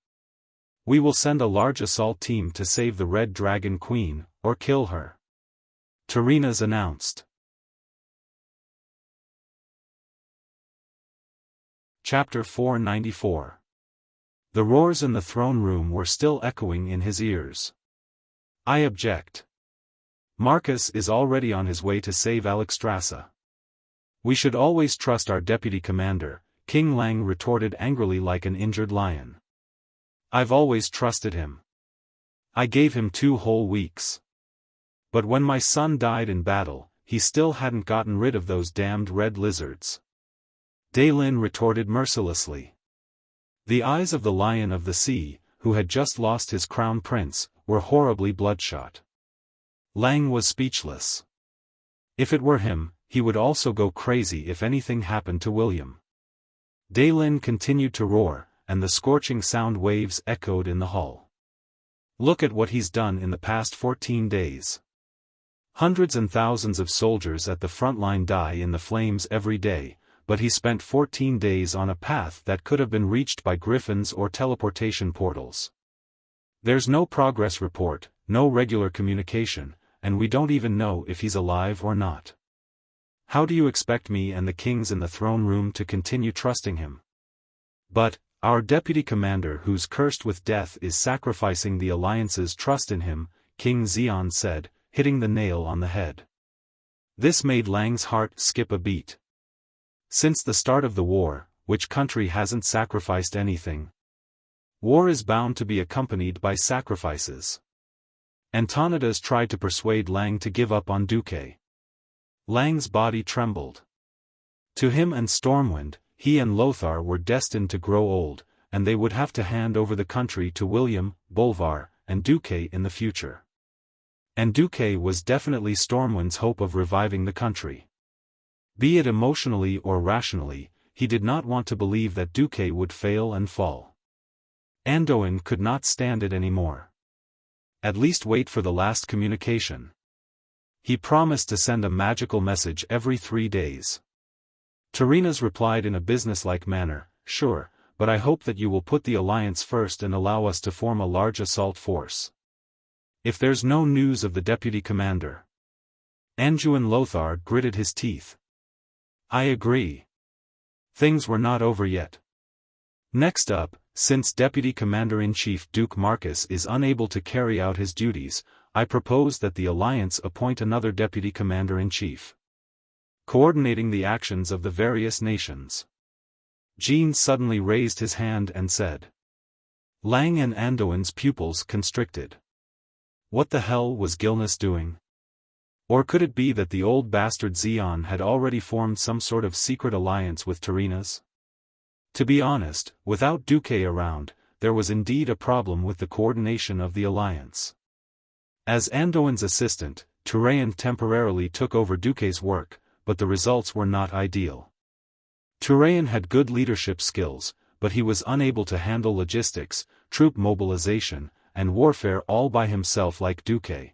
We will send a large assault team to save the Red Dragon Queen, or kill her. Tyrrhena's announced. Chapter 494. The roars in the throne room were still echoing in his ears. I object. Marcus is already on his way to save Alexstrasza. We should always trust our deputy commander, King Lang retorted angrily like an injured lion. I've always trusted him. I gave him 2 whole weeks. But when my son died in battle, he still hadn't gotten rid of those damned red lizards. Daelin retorted mercilessly. The eyes of the Lion of the Sea, who had just lost his crown prince, were horribly bloodshot. Lang was speechless. If it were him, he would also go crazy if anything happened to William. Daelin continued to roar, and the scorching sound waves echoed in the hall. Look at what he's done in the past 14 days. Hundreds and thousands of soldiers at the front line die in the flames every day, but he spent 14 days on a path that could have been reached by griffins or teleportation portals. There's no progress report, no regular communication, and we don't even know if he's alive or not. How do you expect me and the kings in the throne room to continue trusting him? But, our deputy commander who's cursed with death is sacrificing the Alliance's trust in him, King Xian said, hitting the nail on the head. This made Lang's heart skip a beat. Since the start of the war, which country hasn't sacrificed anything? War is bound to be accompanied by sacrifices. Antonidas tried to persuade Lang to give up on Duque. Lang's body trembled. To him and Stormwind, he and Lothar were destined to grow old, and they would have to hand over the country to William, Bolvar, and Duque in the future. And Duque was definitely Stormwind's hope of reviving the country. Be it emotionally or rationally, he did not want to believe that Duque would fail and fall. Anduin could not stand it anymore. At least wait for the last communication. He promised to send a magical message every 3 days. Tyrrhena's replied in a businesslike manner, sure, but I hope that you will put the alliance first and allow us to form a large assault force. If there's no news of the deputy commander. Anduin Lothar gritted his teeth. I agree. Things were not over yet. Next up, since Deputy Commander-in-Chief Duke Marcus is unable to carry out his duties, I propose that the Alliance appoint another Deputy Commander-in-Chief, coordinating the actions of the various nations. Jean suddenly raised his hand and said. Lang and Anduin's pupils constricted. What the hell was Gilnis doing? Or could it be that the old bastard Xian had already formed some sort of secret alliance with Tyrrhena's? To be honest, without Duque around, there was indeed a problem with the coordination of the alliance. As Anduin's assistant, Tyrrhen temporarily took over Duque's work, but the results were not ideal. Tyrrhen had good leadership skills, but he was unable to handle logistics, troop mobilization, and warfare all by himself like Duque.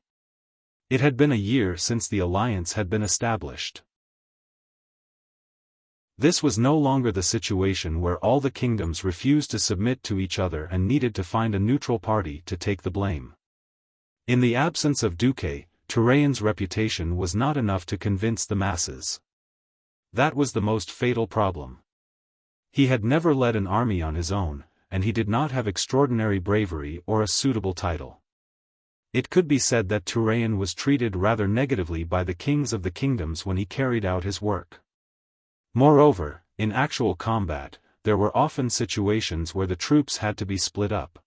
It had been a year since the alliance had been established. This was no longer the situation where all the kingdoms refused to submit to each other and needed to find a neutral party to take the blame. In the absence of Duque, Turayan's reputation was not enough to convince the masses. That was the most fatal problem. He had never led an army on his own, and he did not have extraordinary bravery or a suitable title. It could be said that Turayan was treated rather negatively by the kings of the kingdoms when he carried out his work. Moreover, in actual combat, there were often situations where the troops had to be split up.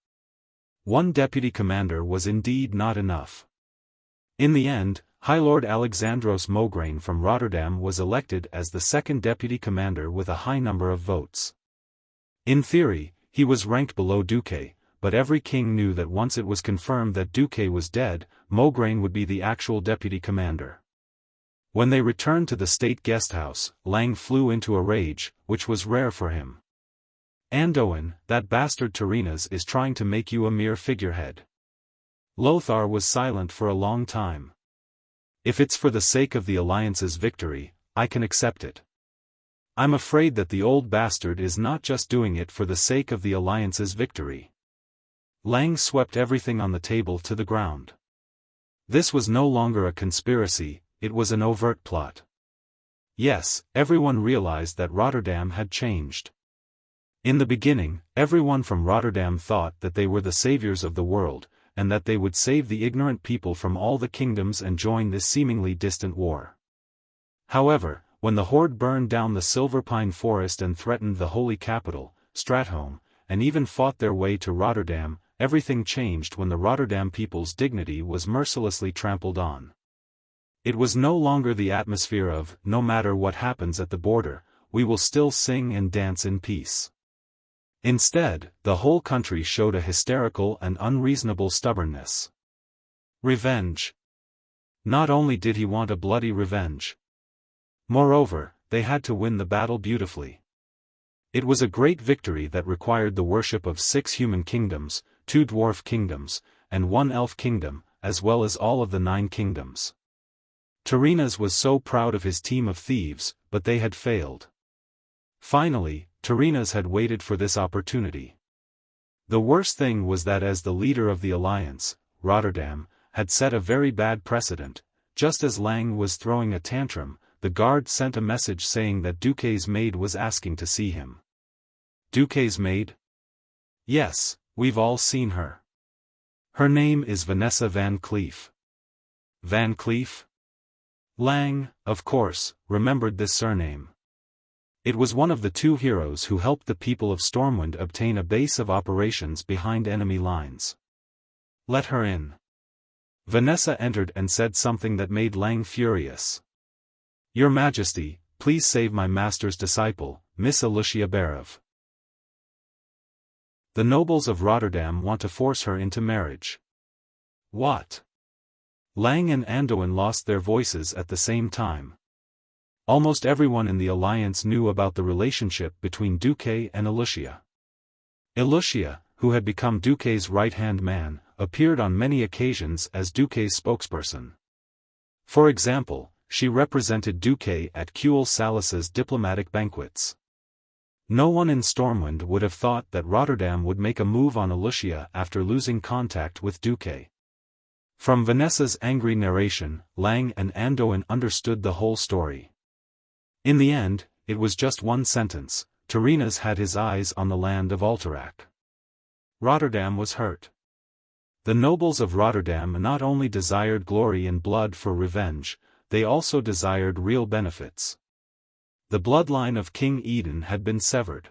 One deputy commander was indeed not enough. In the end, High Lord Alexandros Mograine from Rotterdam was elected as the second deputy commander with a high number of votes. In theory, he was ranked below Duque, but every king knew that once it was confirmed that Duque was dead, Mograine would be the actual deputy commander. When they returned to the state guesthouse, Lang flew into a rage, which was rare for him. Anduin, that bastard Turinas is trying to make you a mere figurehead. Lothar was silent for a long time. If it's for the sake of the Alliance's victory, I can accept it. I'm afraid that the old bastard is not just doing it for the sake of the Alliance's victory. Lang swept everything on the table to the ground. This was no longer a conspiracy, it was an overt plot. Yes, everyone realized that Rotterdam had changed. In the beginning, everyone from Rotterdam thought that they were the saviors of the world, and that they would save the ignorant people from all the kingdoms and join this seemingly distant war. However, when the horde burned down the silver pine forest and threatened the holy capital, Stratholm, and even fought their way to Rotterdam, everything changed when the Rotterdam people's dignity was mercilessly trampled on. It was no longer the atmosphere of, no matter what happens at the border, we will still sing and dance in peace. Instead, the whole country showed a hysterical and unreasonable stubbornness. Revenge. Not only did he want a bloody revenge. Moreover, they had to win the battle beautifully. It was a great victory that required the worship of 6 human kingdoms, 2 dwarf kingdoms, and 1 elf kingdom, as well as all of the 9 kingdoms. Turinas was so proud of his team of thieves, but they had failed. Finally, Turinas had waited for this opportunity. The worst thing was that as the leader of the alliance, Rotterdam, had set a very bad precedent. Just as Lang was throwing a tantrum, the guard sent a message saying that Duque's maid was asking to see him. Duque's maid? Yes, we've all seen her. Her name is Vanessa Van Cleef. Van Cleef? Lang, of course, remembered this surname. It was one of the 2 heroes who helped the people of Stormwind obtain a base of operations behind enemy lines. Let her in. Vanessa entered and said something that made Lang furious. Your Majesty, please save my master's disciple, Miss Alicia Berev. The nobles of Rotterdam want to force her into marriage. What? Lang and Anduin lost their voices at the same time. Almost everyone in the alliance knew about the relationship between Duque and Alicia. Alicia, who had become Duque's right-hand man, appeared on many occasions as Duque's spokesperson. For example, she represented Duque at Kuel Salas's diplomatic banquets. No one in Stormwind would have thought that Rotterdam would make a move on Alicia after losing contact with Duque. From Vanessa's angry narration, Lang and Anduin understood the whole story. In the end, it was just one sentence: Turinas had his eyes on the land of Alterac. Rotterdam was hurt. The nobles of Rotterdam not only desired glory and blood for revenge, they also desired real benefits. The bloodline of King Eden had been severed.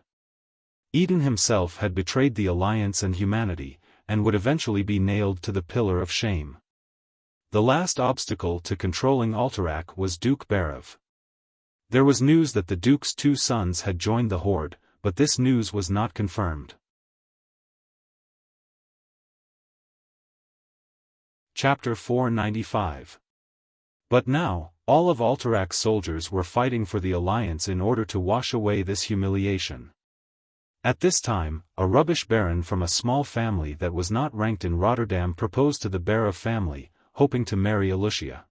Eden himself had betrayed the Alliance and humanity, and would eventually be nailed to the pillar of shame. The last obstacle to controlling Alterac was Duke Berev. There was news that the Duke's 2 sons had joined the Horde, but this news was not confirmed. Chapter 495. But now, all of Alterac's soldiers were fighting for the Alliance in order to wash away this humiliation. At this time, a rubbish baron from a small family that was not ranked in Rotterdam proposed to the Berev family, hoping to marry Alicia.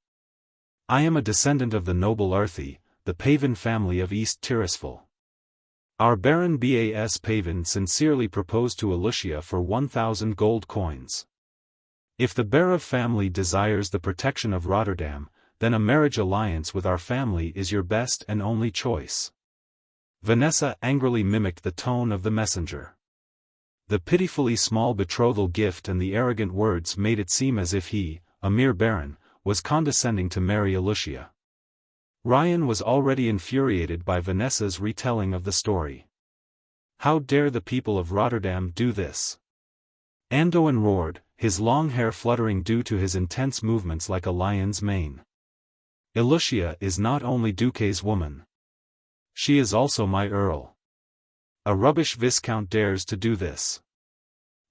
I am a descendant of the noble Arthi, the Pavin family of East Tiraspol. Our Baron Bas Pavin sincerely proposed to Alicia for 1,000 gold coins. If the Barov family desires the protection of Rotterdam, then a marriage alliance with our family is your best and only choice." Vanessa angrily mimicked the tone of the messenger. The pitifully small betrothal gift and the arrogant words made it seem as if he, a mere baron, was condescending to marry Alicia. Ryan was already infuriated by Vanessa's retelling of the story. How dare the people of Rotterdam do this? Andoin roared, his long hair fluttering due to his intense movements like a lion's mane. Alicia is not only Duque's woman. She is also my earl. A rubbish viscount dares to do this.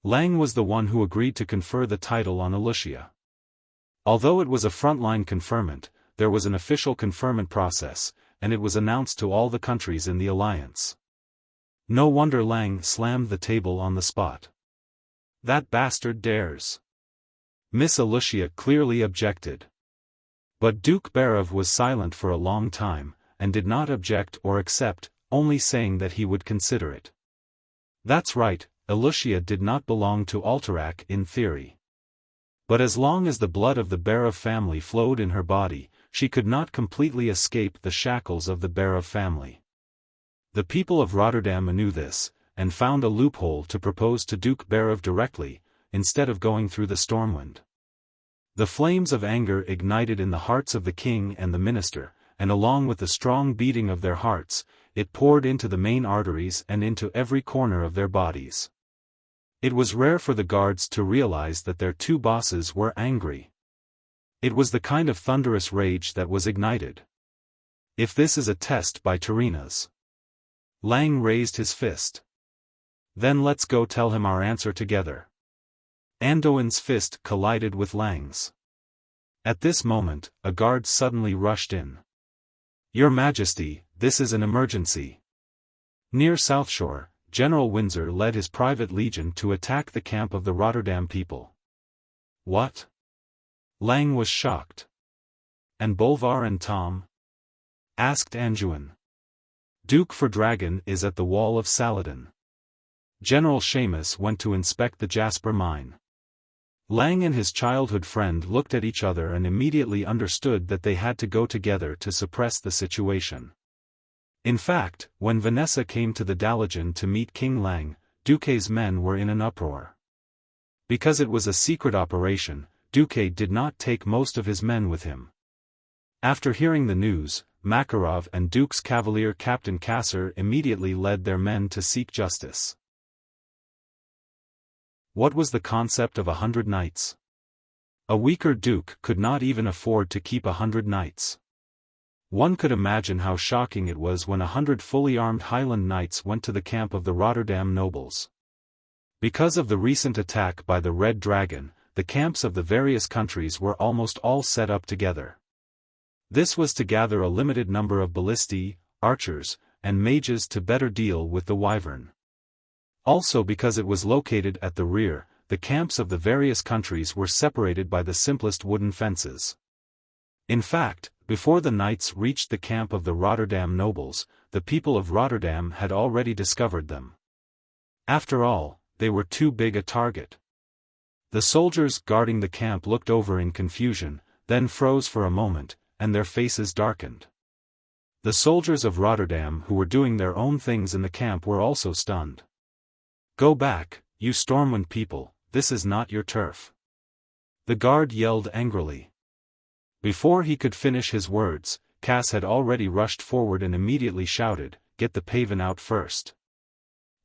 Lang was the one who agreed to confer the title on Alicia. Although it was a frontline conferment, there was an official conferment process, and it was announced to all the countries in the alliance. No wonder Lang slammed the table on the spot. That bastard dares. Miss Alicia clearly objected. But Duke Barov was silent for a long time, and did not object or accept, only saying that he would consider it. That's right, Alicia did not belong to Alterac in theory. But as long as the blood of the Barov family flowed in her body, she could not completely escape the shackles of the Barov family. The people of Rotterdam knew this, and found a loophole to propose to Duke Barov directly, instead of going through the Stormwind. The flames of anger ignited in the hearts of the king and the minister, and along with the strong beating of their hearts, it poured into the main arteries and into every corner of their bodies. It was rare for the guards to realize that their two bosses were angry. It was the kind of thunderous rage that was ignited. If this is a test by Terina's. Lang raised his fist. Then let's go tell him our answer together. Andoin's fist collided with Lang's. At this moment, a guard suddenly rushed in. Your Majesty, this is an emergency. Near Southshore, General Windsor led his private legion to attack the camp of the Rotterdam people. What? Lang was shocked. And Bolvar and Tom? Asked Anjouan. Duke Verdragon is at the wall of Saladin. General Seamus went to inspect the Jasper mine. Lang and his childhood friend looked at each other and immediately understood that they had to go together to suppress the situation. In fact, when Vanessa came to the Dalajan to meet King Lang, Duque's men were in an uproar. Because it was a secret operation, Duque did not take most of his men with him. After hearing the news, Makarov and Duke's cavalier Captain Kasser immediately led their men to seek justice. What was the concept of 100 knights? A weaker duke could not even afford to keep 100 knights. One could imagine how shocking it was when 100 fully armed Highland knights went to the camp of the Rotterdam nobles. Because of the recent attack by the Red Dragon, the camps of the various countries were almost all set up together. This was to gather a limited number of ballistae, archers, and mages to better deal with the Wyvern. Also because it was located at the rear, the camps of the various countries were separated by the simplest wooden fences. In fact, before the knights reached the camp of the Rotterdam nobles, the people of Rotterdam had already discovered them. After all, they were too big a target. The soldiers guarding the camp looked over in confusion, then froze for a moment, and their faces darkened. The soldiers of Rotterdam who were doing their own things in the camp were also stunned. Go back, you Stormwind people, this is not your turf. The guard yelled angrily. Before he could finish his words, Cass had already rushed forward and immediately shouted, "Get the Pavin out first."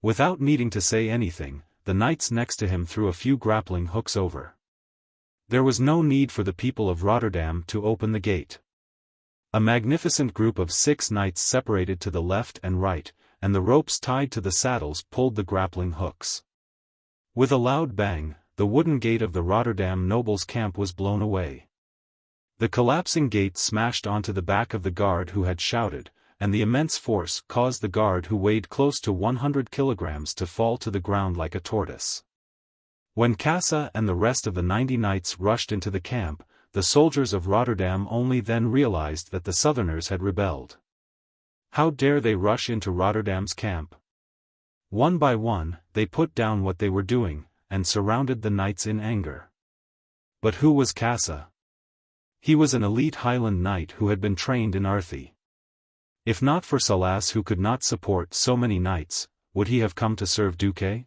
Without needing to say anything, the knights next to him threw a few grappling hooks over. There was no need for the people of Rotterdam to open the gate. A magnificent group of 6 knights separated to the left and right, and the ropes tied to the saddles pulled the grappling hooks. With a loud bang, the wooden gate of the Rotterdam nobles' camp was blown away. The collapsing gate smashed onto the back of the guard who had shouted, and the immense force caused the guard who weighed close to 100 kilograms to fall to the ground like a tortoise. When Casa and the rest of the 90 knights rushed into the camp, the soldiers of Rotterdam only then realized that the Southerners had rebelled. How dare they rush into Rotterdam's camp? One by one, they put down what they were doing, and surrounded the knights in anger. But who was Casa? He was an elite Highland knight who had been trained in Arthi. If not for Salas, who could not support so many knights, would he have come to serve Duque?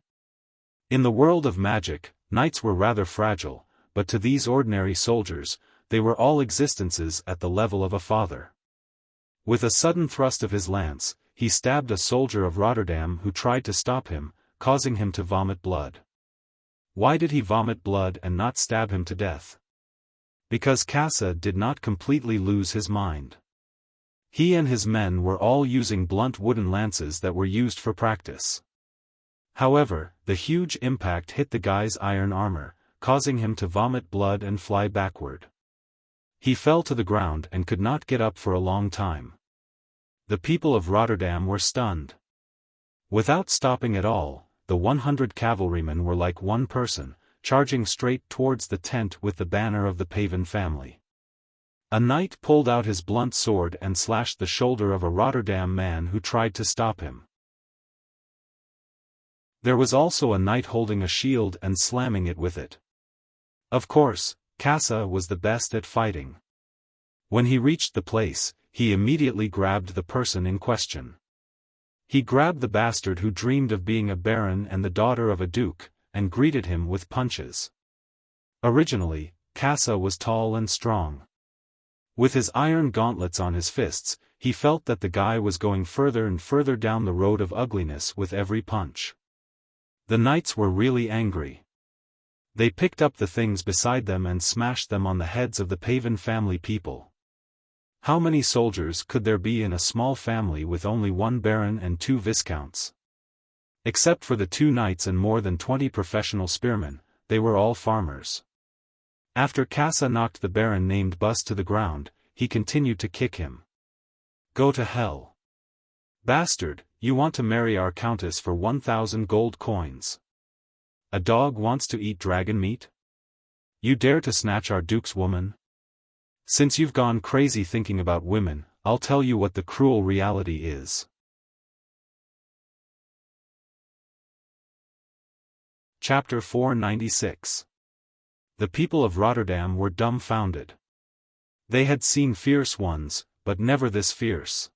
In the world of magic, knights were rather fragile, but to these ordinary soldiers, they were all existences at the level of a father. With a sudden thrust of his lance, he stabbed a soldier of Rotterdam who tried to stop him, causing him to vomit blood. Why did he vomit blood and not stab him to death? Because Casa did not completely lose his mind. He and his men were all using blunt wooden lances that were used for practice. However, the huge impact hit the guy's iron armor, causing him to vomit blood and fly backward. He fell to the ground and could not get up for a long time. The people of Rotterdam were stunned. Without stopping at all, the 100 cavalrymen were like one person, charging straight towards the tent with the banner of the Paven family. A knight pulled out his blunt sword and slashed the shoulder of a Rotterdam man who tried to stop him. There was also a knight holding a shield and slamming it with it. Of course, Casa was the best at fighting. When he reached the place, he immediately grabbed the person in question. He grabbed the bastard who dreamed of being a baron and the daughter of a duke, and greeted him with punches. Originally, Casa was tall and strong. With his iron gauntlets on his fists, he felt that the guy was going further and further down the road of ugliness with every punch. The knights were really angry. They picked up the things beside them and smashed them on the heads of the Paven family people. How many soldiers could there be in a small family with only one baron and 2 viscounts? Except for the 2 knights and more than 20 professional spearmen, they were all farmers. After Casa knocked the baron named Bus to the ground, he continued to kick him. Go to hell. Bastard, you want to marry our countess for 1,000 gold coins. A dog wants to eat dragon meat? You dare to snatch our duke's woman? Since you've gone crazy thinking about women, I'll tell you what the cruel reality is. Chapter 496. The people of Rotterdam were dumbfounded. They had seen fierce ones, but never this fierce.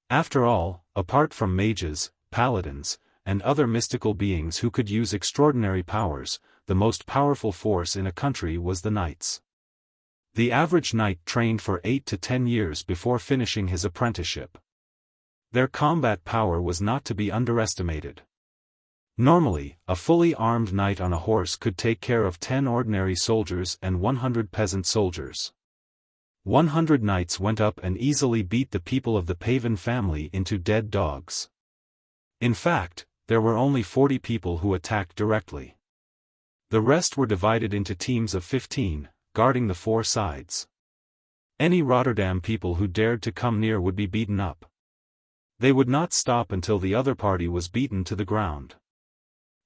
After all, apart from mages, paladins, and other mystical beings who could use extraordinary powers, the most powerful force in a country was the knights. The average knight trained for 8 to 10 years before finishing his apprenticeship. Their combat power was not to be underestimated. Normally, a fully armed knight on a horse could take care of 10 ordinary soldiers and 100 peasant soldiers. 100 knights went up and easily beat the people of the Paven family into dead dogs. In fact, there were only 40 people who attacked directly. The rest were divided into teams of 15, guarding the 4 sides. Any Rotterdam people who dared to come near would be beaten up. They would not stop until the other party was beaten to the ground.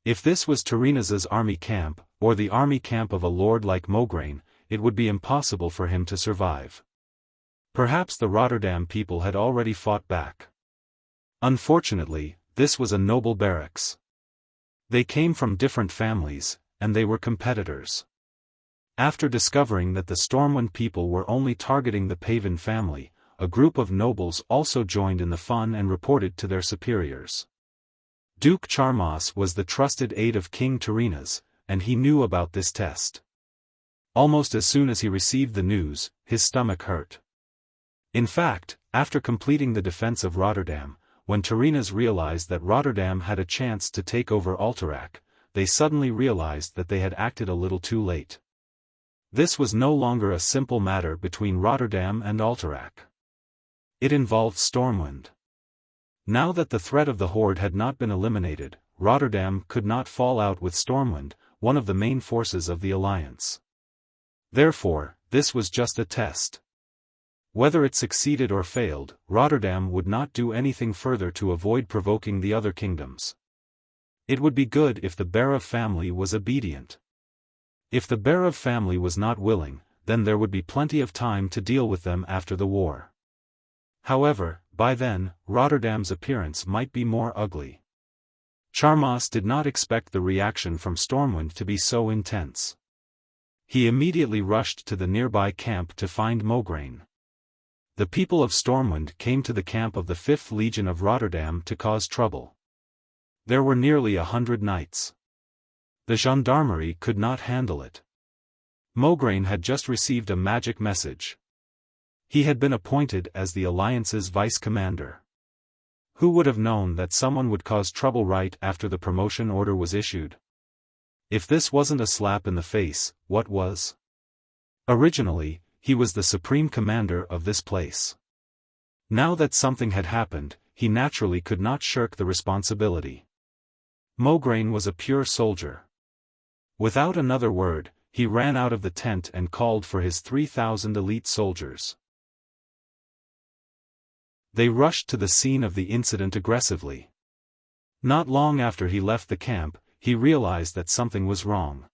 If this was Turinas's army camp, or the army camp of a lord like Mograine, it would be impossible for him to survive. Perhaps the Rotterdam people had already fought back. Unfortunately, this was a noble barracks. They came from different families, and they were competitors. After discovering that the Stormwind people were only targeting the Paven family, a group of nobles also joined in the fun and reported to their superiors. Duke Charmas was the trusted aide of King Turinas, and he knew about this test. Almost as soon as he received the news, his stomach hurt. In fact, after completing the defense of Rotterdam, when Turinas realized that Rotterdam had a chance to take over Alterac, they suddenly realized that they had acted a little too late. This was no longer a simple matter between Rotterdam and Alterac. It involved Stormwind. Now that the threat of the Horde had not been eliminated, Rotterdam could not fall out with Stormwind, one of the main forces of the alliance. Therefore, this was just a test. Whether it succeeded or failed, Rotterdam would not do anything further to avoid provoking the other kingdoms. It would be good if the Barov family was obedient. If the Barov family was not willing, then there would be plenty of time to deal with them after the war. However, by then, Rotterdam's appearance might be more ugly. Charmas did not expect the reaction from Stormwind to be so intense. He immediately rushed to the nearby camp to find Mograine. The people of Stormwind came to the camp of the 5th Legion of Rotterdam to cause trouble. There were nearly 100 knights. The gendarmerie could not handle it. Mograine had just received a magic message. He had been appointed as the Alliance's vice-commander. Who would have known that someone would cause trouble right after the promotion order was issued? If this wasn't a slap in the face, what was? Originally, he was the supreme commander of this place. Now that something had happened, he naturally could not shirk the responsibility. Mograine was a pure soldier. Without another word, he ran out of the tent and called for his 3,000 elite soldiers. They rushed to the scene of the incident aggressively. Not long after he left the camp, he realized that something was wrong.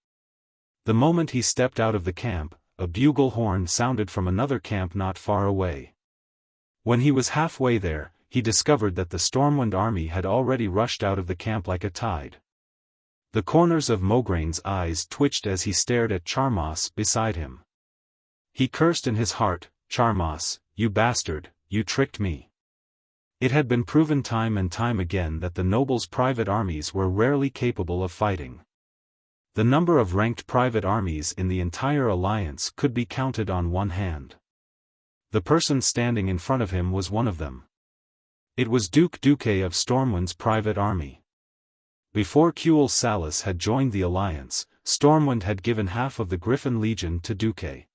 The moment he stepped out of the camp, a bugle horn sounded from another camp not far away. When he was halfway there, he discovered that the Stormwind army had already rushed out of the camp like a tide. The corners of Mograine's eyes twitched as he stared at Charmas beside him. He cursed in his heart, "Charmas, you bastard, you tricked me." It had been proven time and time again that the nobles' private armies were rarely capable of fighting. The number of ranked private armies in the entire alliance could be counted on one hand. The person standing in front of him was one of them. It was Duke Duque of Stormwind's private army. Before Kuel Salas had joined the alliance, Stormwind had given half of the Griffin Legion to Duque.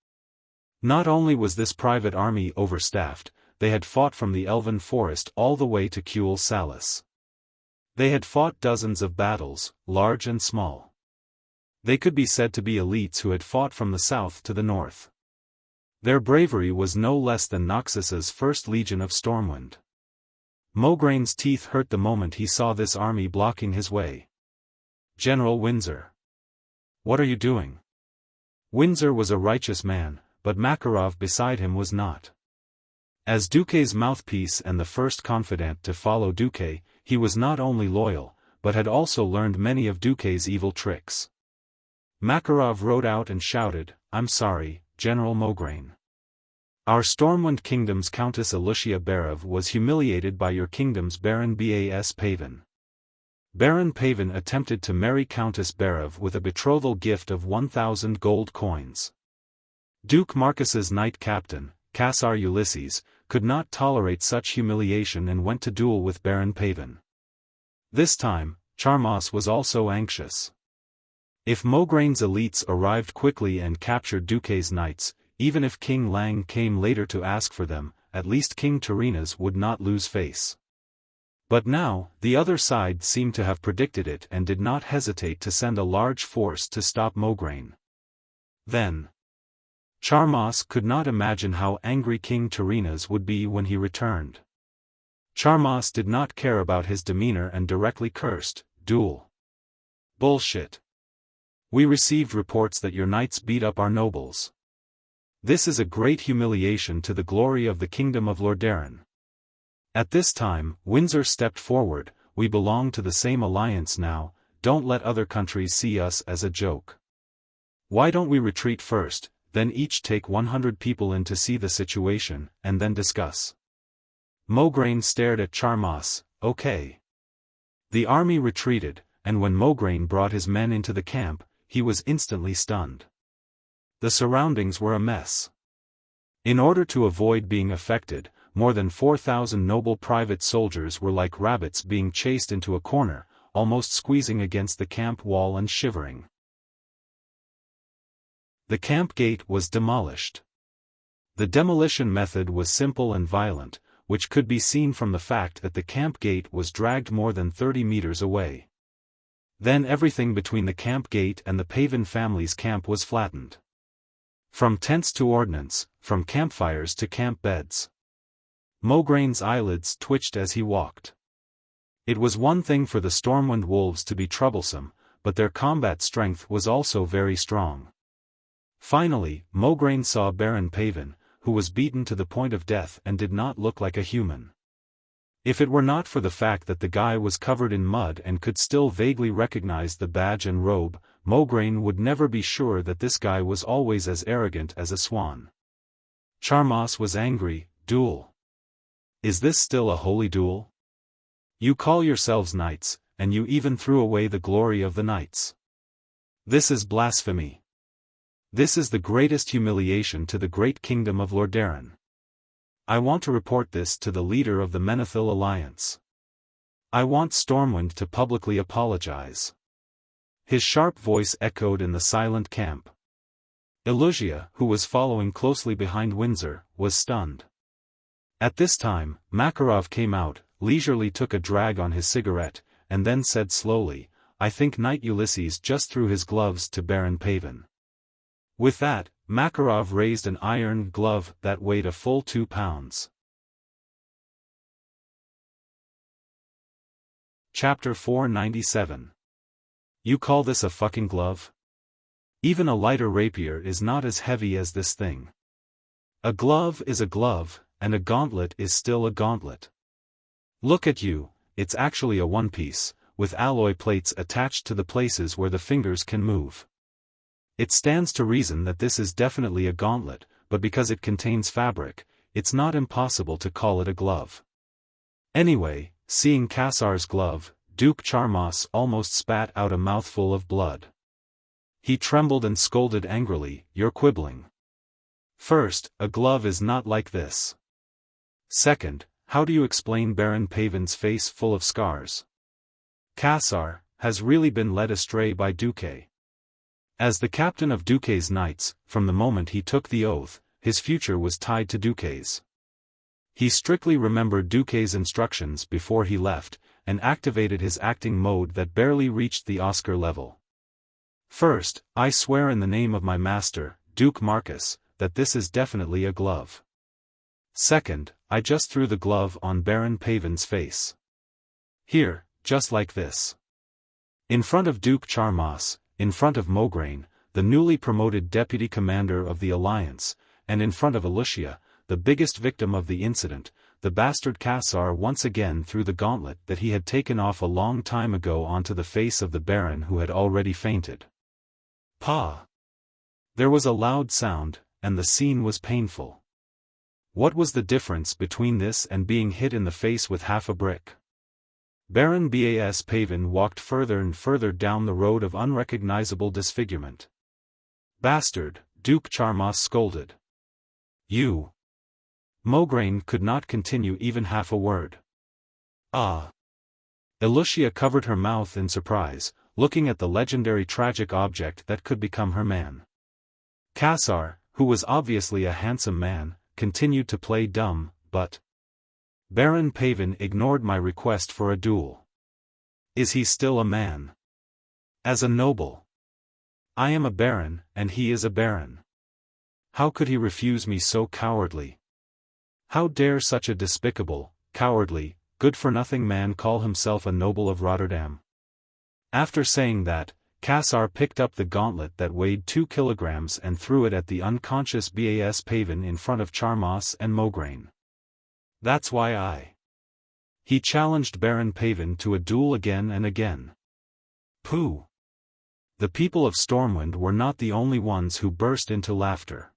Not only was this private army overstaffed, they had fought from the Elven Forest all the way to Kuel Salas. They had fought dozens of battles, large and small. They could be said to be elites who had fought from the south to the north. Their bravery was no less than Noxus's 1st Legion of Stormwind. Mograine's teeth hurt the moment he saw this army blocking his way. "General Windsor. What are you doing?" Windsor was a righteous man, but Makarov beside him was not. As Duque's mouthpiece and the first confidant to follow Duque, he was not only loyal, but had also learned many of Duque's evil tricks. Makarov rode out and shouted, "I'm sorry, General Mograine. Our Stormwind Kingdom's Countess Alucia Berev was humiliated by your kingdom's Baron Bas Pavin. Baron Pavin attempted to marry Countess Berev with a betrothal gift of 1,000 gold coins. Duke Marcus's knight captain, Cassar Ulysses, could not tolerate such humiliation and went to duel with Baron Pavin. This time, Charmas was also anxious. If Mograine's elites arrived quickly and captured Duque's knights, even if King Lang came later to ask for them, at least King Terinas would not lose face. But now, the other side seemed to have predicted it and did not hesitate to send a large force to stop Mograine. Then, Charmas could not imagine how angry King Terinas would be when he returned. Charmas did not care about his demeanor and directly cursed, "Duel. Bullshit. We received reports that your knights beat up our nobles. This is a great humiliation to the glory of the kingdom of Lordaeron." At this time, Windsor stepped forward, "We belong to the same alliance now, don't let other countries see us as a joke. Why don't we retreat first, then each take 100 people in to see the situation, and then discuss?" Mograine stared at Charmas, "Okay." The army retreated, and when Mograine brought his men into the camp, he was instantly stunned. The surroundings were a mess. In order to avoid being affected, more than 4,000 noble private soldiers were like rabbits being chased into a corner, almost squeezing against the camp wall and shivering. The camp gate was demolished. The demolition method was simple and violent, which could be seen from the fact that the camp gate was dragged more than 30 meters away. Then everything between the camp gate and the Pavin family's camp was flattened. From tents to ordnance, from campfires to camp beds. Mograine's eyelids twitched as he walked. It was one thing for the Stormwind wolves to be troublesome, but their combat strength was also very strong. Finally, Mograine saw Baron Pavin, who was beaten to the point of death and did not look like a human. If it were not for the fact that the guy was covered in mud and could still vaguely recognize the badge and robe, Mograine would never be sure that this guy was always as arrogant as a swan. Charmas was angry. Duel. Is this still a holy duel? You call yourselves knights, and you even threw away the glory of the knights. This is blasphemy. This is the greatest humiliation to the great kingdom of Lordaeron. I want to report this to the leader of the Menethil Alliance. I want Stormwind to publicly apologize. His sharp voice echoed in the silent camp. Ilusia, who was following closely behind Windsor, was stunned. At this time, Makarov came out, leisurely took a drag on his cigarette, and then said slowly, "I think Knight Ulysses just threw his gloves to Baron Pavan." With that, Makarov raised an iron glove that weighed a full 2 pounds. Chapter 497. You call this a fucking glove? Even a lighter rapier is not as heavy as this thing. A glove is a glove, and a gauntlet is still a gauntlet. Look at you, it's actually a one-piece, with alloy plates attached to the places where the fingers can move. It stands to reason that this is definitely a gauntlet, but because it contains fabric, it's not impossible to call it a glove. Anyway, seeing Cassar's glove, Duke Charmas almost spat out a mouthful of blood. He trembled and scolded angrily, "You're quibbling. First, a glove is not like this. Second, how do you explain Baron Pavan's face full of scars? Cassar has really been led astray by Duque. As the captain of Duque's knights, from the moment he took the oath, his future was tied to Duque's. He strictly remembered Duque's instructions before he left, and activated his acting mode that barely reached the Oscar level. First, I swear in the name of my master, Duke Marcus, that this is definitely a glove. Second, I just threw the glove on Baron Pavan's face. Here, just like this. In front of Duke Charmas, in front of Mograine, the newly promoted deputy commander of the Alliance, and in front of Ilusia, the biggest victim of the incident, the bastard Cassar once again threw the gauntlet that he had taken off a long time ago onto the face of the Baron who had already fainted. Pa! There was a loud sound, and the scene was painful. What was the difference between this and being hit in the face with half a brick? Baron Bas Pavan walked further and further down the road of unrecognizable disfigurement. Bastard, Duke Charmas scolded. You! Mograine could not continue even half a word. Ah! Ilusia covered her mouth in surprise, looking at the legendary tragic object that could become her man. Cassar, who was obviously a handsome man, continued to play dumb, but Baron Pavan ignored my request for a duel. Is he still a man? As a noble. I am a baron, and he is a baron. How could he refuse me so cowardly? How dare such a despicable, cowardly, good-for-nothing man call himself a noble of Rotterdam? After saying that, Cassar picked up the gauntlet that weighed 2 kilograms and threw it at the unconscious Bas Pavan in front of Charmas and Mograine. That's why He challenged Baron Pavan to a duel again and again. Pooh! The people of Stormwind were not the only ones who burst into laughter.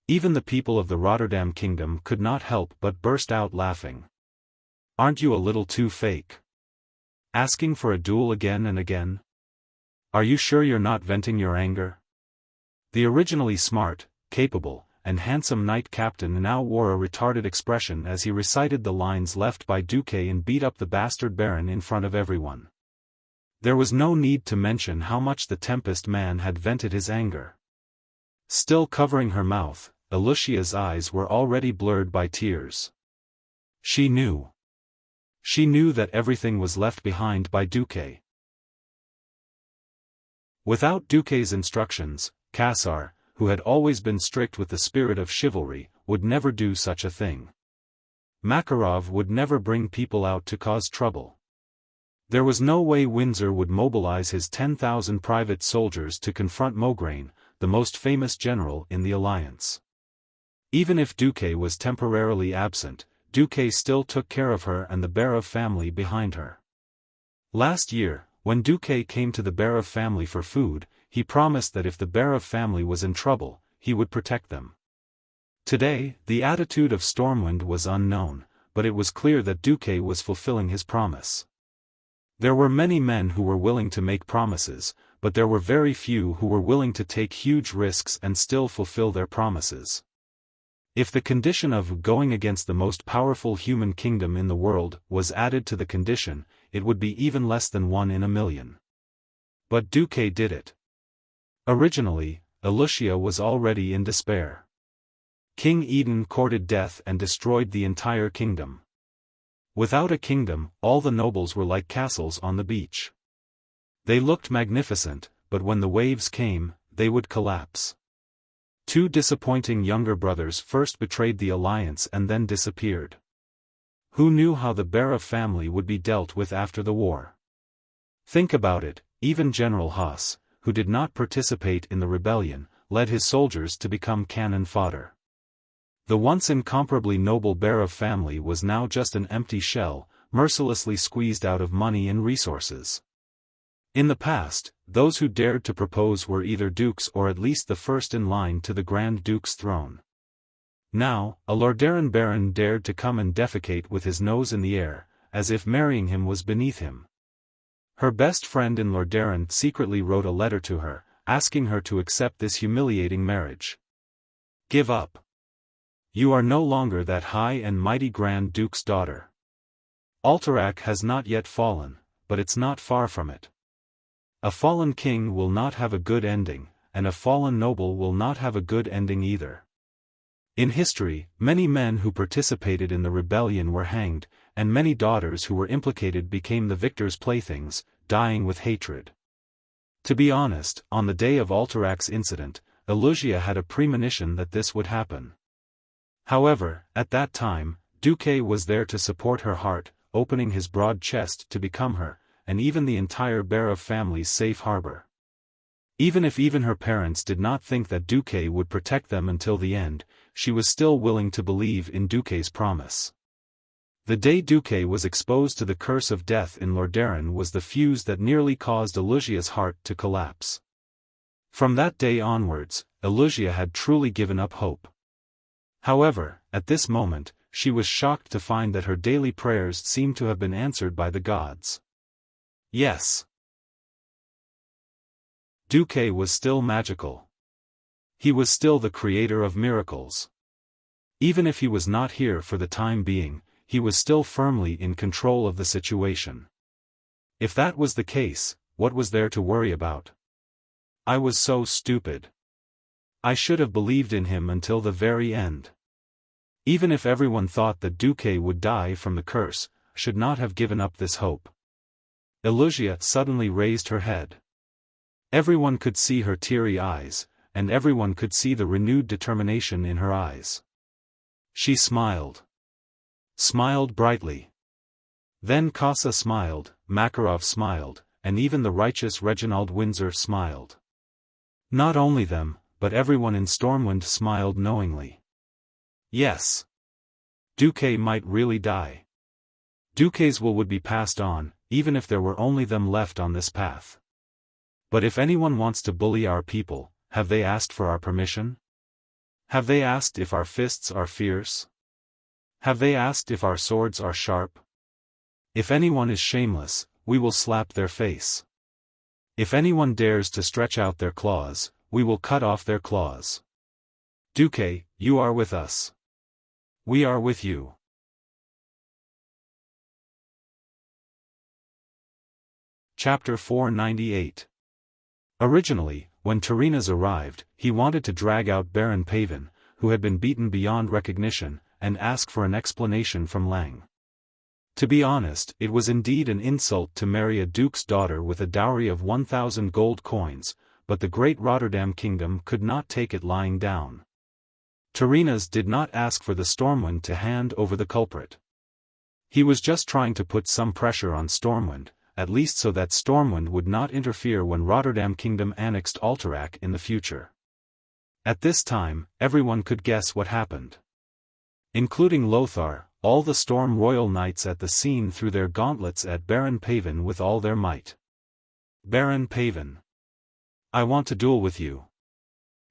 Even the people of the Rotterdam Kingdom could not help but burst out laughing. Aren't you a little too fake? Asking for a duel again and again? Are you sure you're not venting your anger? The originally smart, capable, and handsome knight captain now wore a retarded expression as he recited the lines left by Duque and beat up the bastard baron in front of everyone. There was no need to mention how much the Tempest man had vented his anger. Still covering her mouth, Ilusia's eyes were already blurred by tears. She knew. She knew that everything was left behind by Duque. Without Duque's instructions, Cassar, who had always been strict with the spirit of chivalry, would never do such a thing. Makarov would never bring people out to cause trouble. There was no way Windsor would mobilize his 10,000 private soldiers to confront Mograine, the most famous general in the alliance. Even if Duque was temporarily absent, Duque still took care of her and the Barov family behind her. Last year, when Duque came to the Barov family for food, he promised that if the Barov family was in trouble, he would protect them. Today, the attitude of Stormwind was unknown, but it was clear that Duque was fulfilling his promise. There were many men who were willing to make promises, but there were very few who were willing to take huge risks and still fulfill their promises. If the condition of going against the most powerful human kingdom in the world was added to the condition, it would be even less than 1 in a million. But Duque did it. Originally, Wuxia was already in despair. King Eden courted death and destroyed the entire kingdom. Without a kingdom, all the nobles were like castles on the beach. They looked magnificent, but when the waves came, they would collapse. 2 disappointing younger brothers first betrayed the alliance and then disappeared. Who knew how the Barov family would be dealt with after the war? Think about it, even General Haas, who did not participate in the rebellion, led his soldiers to become cannon fodder. The once incomparably noble Barov family was now just an empty shell, mercilessly squeezed out of money and resources. In the past, those who dared to propose were either dukes or at least the first in line to the Grand Duke's throne. Now, a Lordaeron baron dared to come and defecate with his nose in the air, as if marrying him was beneath him. Her best friend in Lordaeron secretly wrote a letter to her, asking her to accept this humiliating marriage. Give up. You are no longer that high and mighty Grand Duke's daughter. Alterac has not yet fallen, but it's not far from it. A fallen king will not have a good ending, and a fallen noble will not have a good ending either. In history, many men who participated in the rebellion were hanged, and many daughters who were implicated became the victor's playthings, dying with hatred. To be honest, on the day of Alterac's incident, Wuxia had a premonition that this would happen. However, at that time, Duque was there to support her heart, opening his broad chest to become her, and even the entire Barov family's safe harbor. Even if her parents did not think that Duque would protect them until the end, she was still willing to believe in Duque's promise. The day Duque was exposed to the curse of death in Lordaeron was the fuse that nearly caused Wuxia's heart to collapse. From that day onwards, Wuxia had truly given up hope. However, at this moment, she was shocked to find that her daily prayers seemed to have been answered by the gods. Yes. Duque was still magical. He was still the creator of miracles. Even if he was not here for the time being, he was still firmly in control of the situation. If that was the case, what was there to worry about? I was so stupid. I should have believed in him until the very end. Even if everyone thought that Duque would die from the curse, I should not have given up this hope. Wuxia suddenly raised her head. Everyone could see her teary eyes, and everyone could see the renewed determination in her eyes. She smiled. Smiled brightly. Then Kassa smiled, Makarov smiled, and even the righteous Reginald Windsor smiled. Not only them, but everyone in Stormwind smiled knowingly. Yes. Duque might really die. Duque's will would be passed on, even if there were only them left on this path. But if anyone wants to bully our people, have they asked for our permission? Have they asked if our fists are fierce? Have they asked if our swords are sharp? If anyone is shameless, we will slap their face. If anyone dares to stretch out their claws, we will cut off their claws. Duque, you are with us. We are with you. Chapter 498. Originally, when Tyrrhenas arrived, he wanted to drag out Baron Pavin, who had been beaten beyond recognition, and ask for an explanation from Lang. To be honest, it was indeed an insult to marry a duke's daughter with a dowry of 1,000 gold coins, but the great Rotterdam kingdom could not take it lying down. Tyrrhenas did not ask for the Stormwind to hand over the culprit. He was just trying to put some pressure on Stormwind, at least so that Stormwind would not interfere when Rotterdam kingdom annexed Alterac in the future. At this time, everyone could guess what happened. Including Lothar, all the Storm Royal Knights at the scene threw their gauntlets at Baron Paven with all their might. "Baron Paven! I want to duel with you!"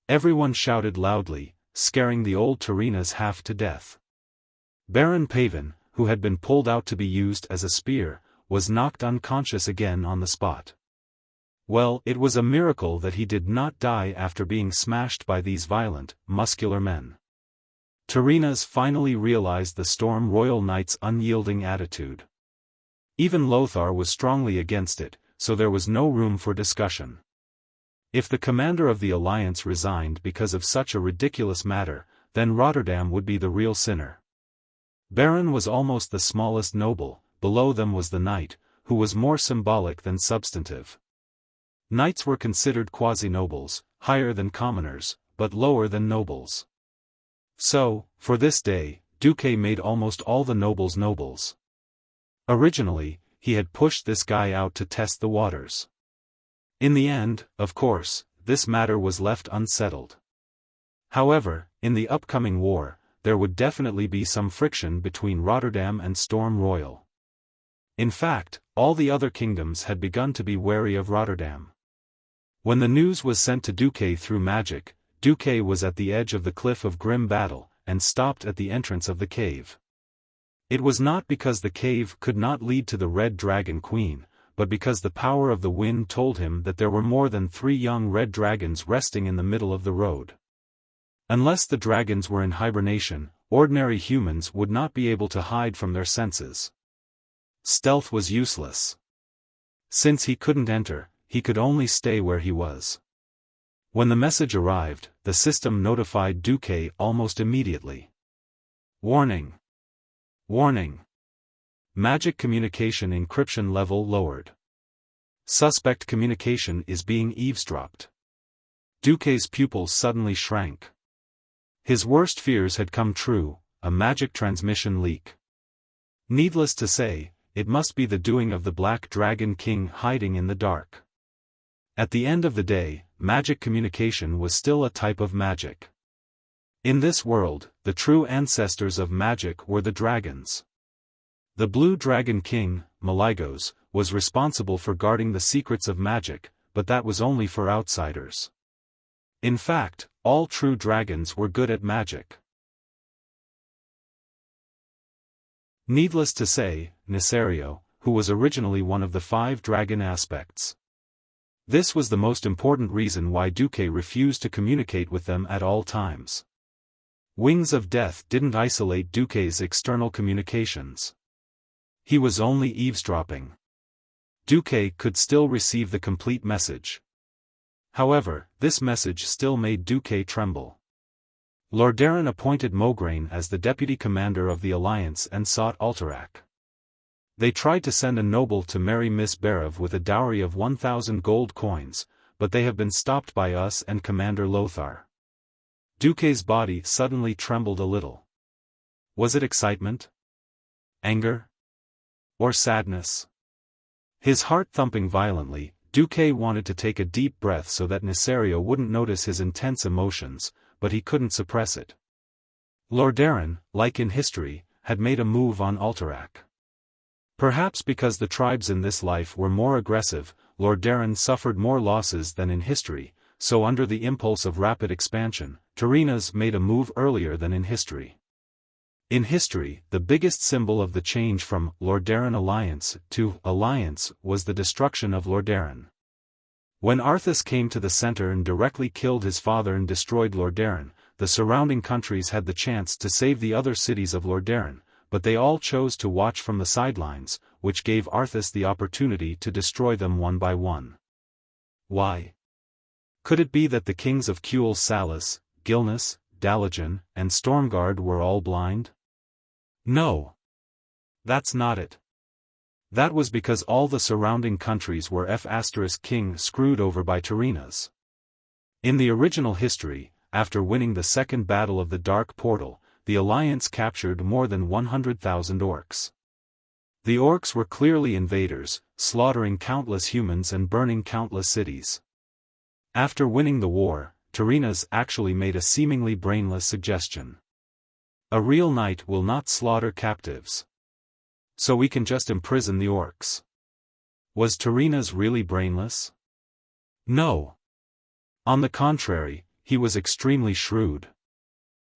Everyone shouted loudly, scaring the old Tarinas half to death. Baron Paven, who had been pulled out to be used as a spear, was knocked unconscious again on the spot. Well, it was a miracle that he did not die after being smashed by these violent, muscular men. Tarinas finally realized the Storm Royal Knight's unyielding attitude. Even Lothar was strongly against it, so there was no room for discussion. If the commander of the alliance resigned because of such a ridiculous matter, then Rotterdam would be the real sinner. Baron was almost the smallest noble, below them was the knight, who was more symbolic than substantive. Knights were considered quasi-nobles, higher than commoners, but lower than nobles. So, for this day, Duque made almost all the nobles nobles. Originally, he had pushed this guy out to test the waters. In the end, of course, this matter was left unsettled. However, in the upcoming war, there would definitely be some friction between Rotterdam and Storm Royal. In fact, all the other kingdoms had begun to be wary of Rotterdam. When the news was sent to Duque through magic, Duque was at the edge of the cliff of grim battle, and stopped at the entrance of the cave. It was not because the cave could not lead to the Red Dragon Queen, but because the power of the wind told him that there were more than 3 young red dragons resting in the middle of the road. Unless the dragons were in hibernation, ordinary humans would not be able to hide from their senses. Stealth was useless. Since he couldn't enter, he could only stay where he was. When the message arrived, the system notified Duque almost immediately. Warning! Warning! Magic communication encryption level lowered. Suspect communication is being eavesdropped. Duque's pupils suddenly shrank. His worst fears had come true, a magic transmission leak. Needless to say, it must be the doing of the Black Dragon King hiding in the dark. At the end of the day, magic communication was still a type of magic. In this world, the true ancestors of magic were the dragons. The Blue Dragon King, Maligos, was responsible for guarding the secrets of magic, but that was only for outsiders. In fact, all true dragons were good at magic. Needless to say, Nesario, who was originally one of the 5 dragon aspects. This was the most important reason why Duque refused to communicate with them at all times. Wings of Death didn't isolate Duque's external communications. He was only eavesdropping. Duque could still receive the complete message. However, this message still made Duque tremble. Lordaeron appointed Mograine as the deputy commander of the alliance and sought Alterac. They tried to send a noble to marry Miss Berev with a dowry of 1,000 gold coins, but they have been stopped by us and Commander Lothar. Duque's body suddenly trembled a little. Was it excitement? Anger? Or sadness? His heart thumping violently, Duque wanted to take a deep breath so that Nesario wouldn't notice his intense emotions, but he couldn't suppress it. Lordaeron, like in history, had made a move on Alterac. Perhaps because the tribes in this life were more aggressive, Lordaeron suffered more losses than in history, so under the impulse of rapid expansion, Tarinas made a move earlier than in history. In history, the biggest symbol of the change from Lordaeron Alliance to Alliance was the destruction of Lordaeron. When Arthas came to the center and directly killed his father and destroyed Lordaeron, the surrounding countries had the chance to save the other cities of Lordaeron, but they all chose to watch from the sidelines, which gave Arthas the opportunity to destroy them one by one. Why? Could it be that the kings of Kuel Salis, Gilnis, Dalajan, and Stormguard were all blind? No. That's not it. That was because all the surrounding countries were F*King screwed over by Tarinas. In the original history, after winning the second battle of the Dark Portal, the Alliance captured more than 100,000 orcs. The orcs were clearly invaders, slaughtering countless humans and burning countless cities. After winning the war, Tarinas actually made a seemingly brainless suggestion. A real knight will not slaughter captives. So we can just imprison the orcs. Was Tyrrhenas really brainless? No. On the contrary, he was extremely shrewd.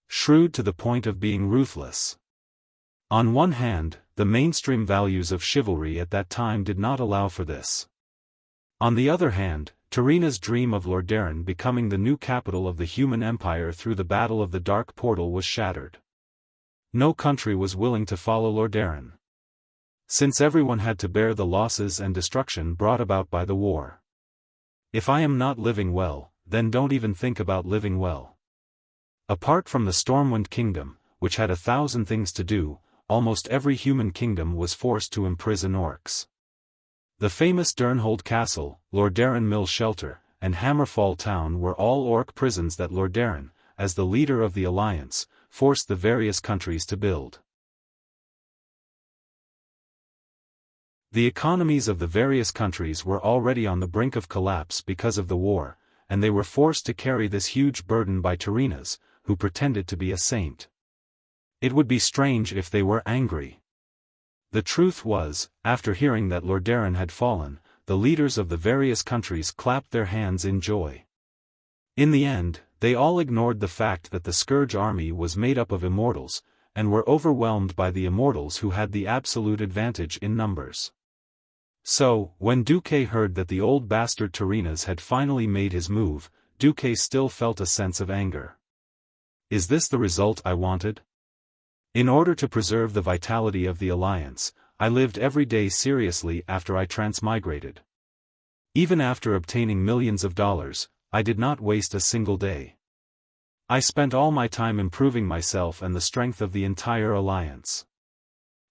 Shrewd to the point of being ruthless. On one hand, the mainstream values of chivalry at that time did not allow for this. On the other hand, Tyrrhena's dream of Lordaeron becoming the new capital of the human empire through the Battle of the Dark Portal was shattered. No country was willing to follow Lordaeron, since everyone had to bear the losses and destruction brought about by the war. If I am not living well, then don't even think about living well. Apart from the Stormwind Kingdom, which had 1,000 things to do, almost every human kingdom was forced to imprison orcs. The famous Durnhold Castle, Lordaeron Mill Shelter, and Hammerfall Town were all orc prisons that Lordaeron, as the leader of the alliance, forced the various countries to build. The economies of the various countries were already on the brink of collapse because of the war, and they were forced to carry this huge burden by Tyrrhenas, who pretended to be a saint. It would be strange if they were angry. The truth was, after hearing that Lordaeron had fallen, the leaders of the various countries clapped their hands in joy. In the end, they all ignored the fact that the Scourge army was made up of immortals, and were overwhelmed by the immortals who had the absolute advantage in numbers. So, when Duque heard that the old bastard Tyrrhenas had finally made his move, Duque still felt a sense of anger. Is this the result I wanted? In order to preserve the vitality of the alliance, I lived every day seriously after I transmigrated. Even after obtaining millions of dollars, I did not waste a single day. I spent all my time improving myself and the strength of the entire alliance.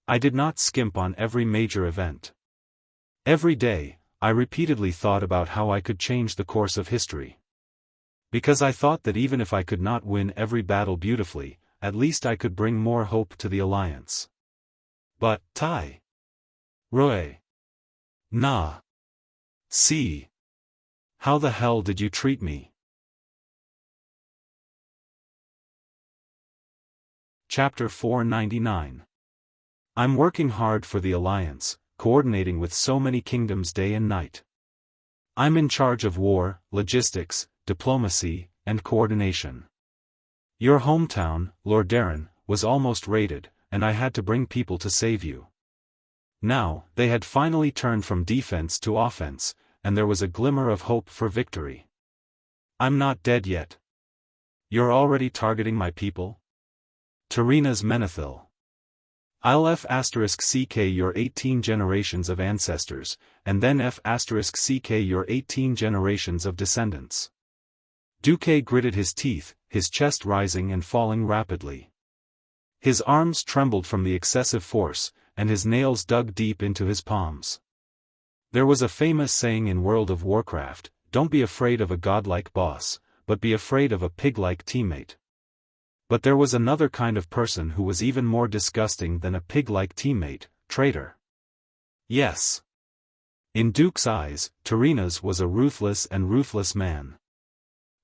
I did not skimp on every major event. Every day, I repeatedly thought about how I could change the course of history. Because I thought that even if I could not win every battle beautifully, at least I could bring more hope to the alliance. But, Tai Roy. Nah. See. How the hell did you treat me? Chapter 499. I'm working hard for the alliance, coordinating with so many kingdoms day and night. I'm in charge of war, logistics, diplomacy, and coordination. Your hometown, Lordaeron, was almost raided, and I had to bring people to save you. Now, they had finally turned from defense to offense, and there was a glimmer of hope for victory. I'm not dead yet. You're already targeting my people? Tyrrhena's Menethil. I'll F***ck your 18 generations of ancestors, and then F***ck your 18 generations of descendants. Duque gritted his teeth, his chest rising and falling rapidly. His arms trembled from the excessive force, and his nails dug deep into his palms. There was a famous saying in World of Warcraft, don't be afraid of a godlike boss, but be afraid of a pig-like teammate. But there was another kind of person who was even more disgusting than a pig-like teammate, traitor. Yes. In Duke's eyes, Tyrrhenas was a ruthless man.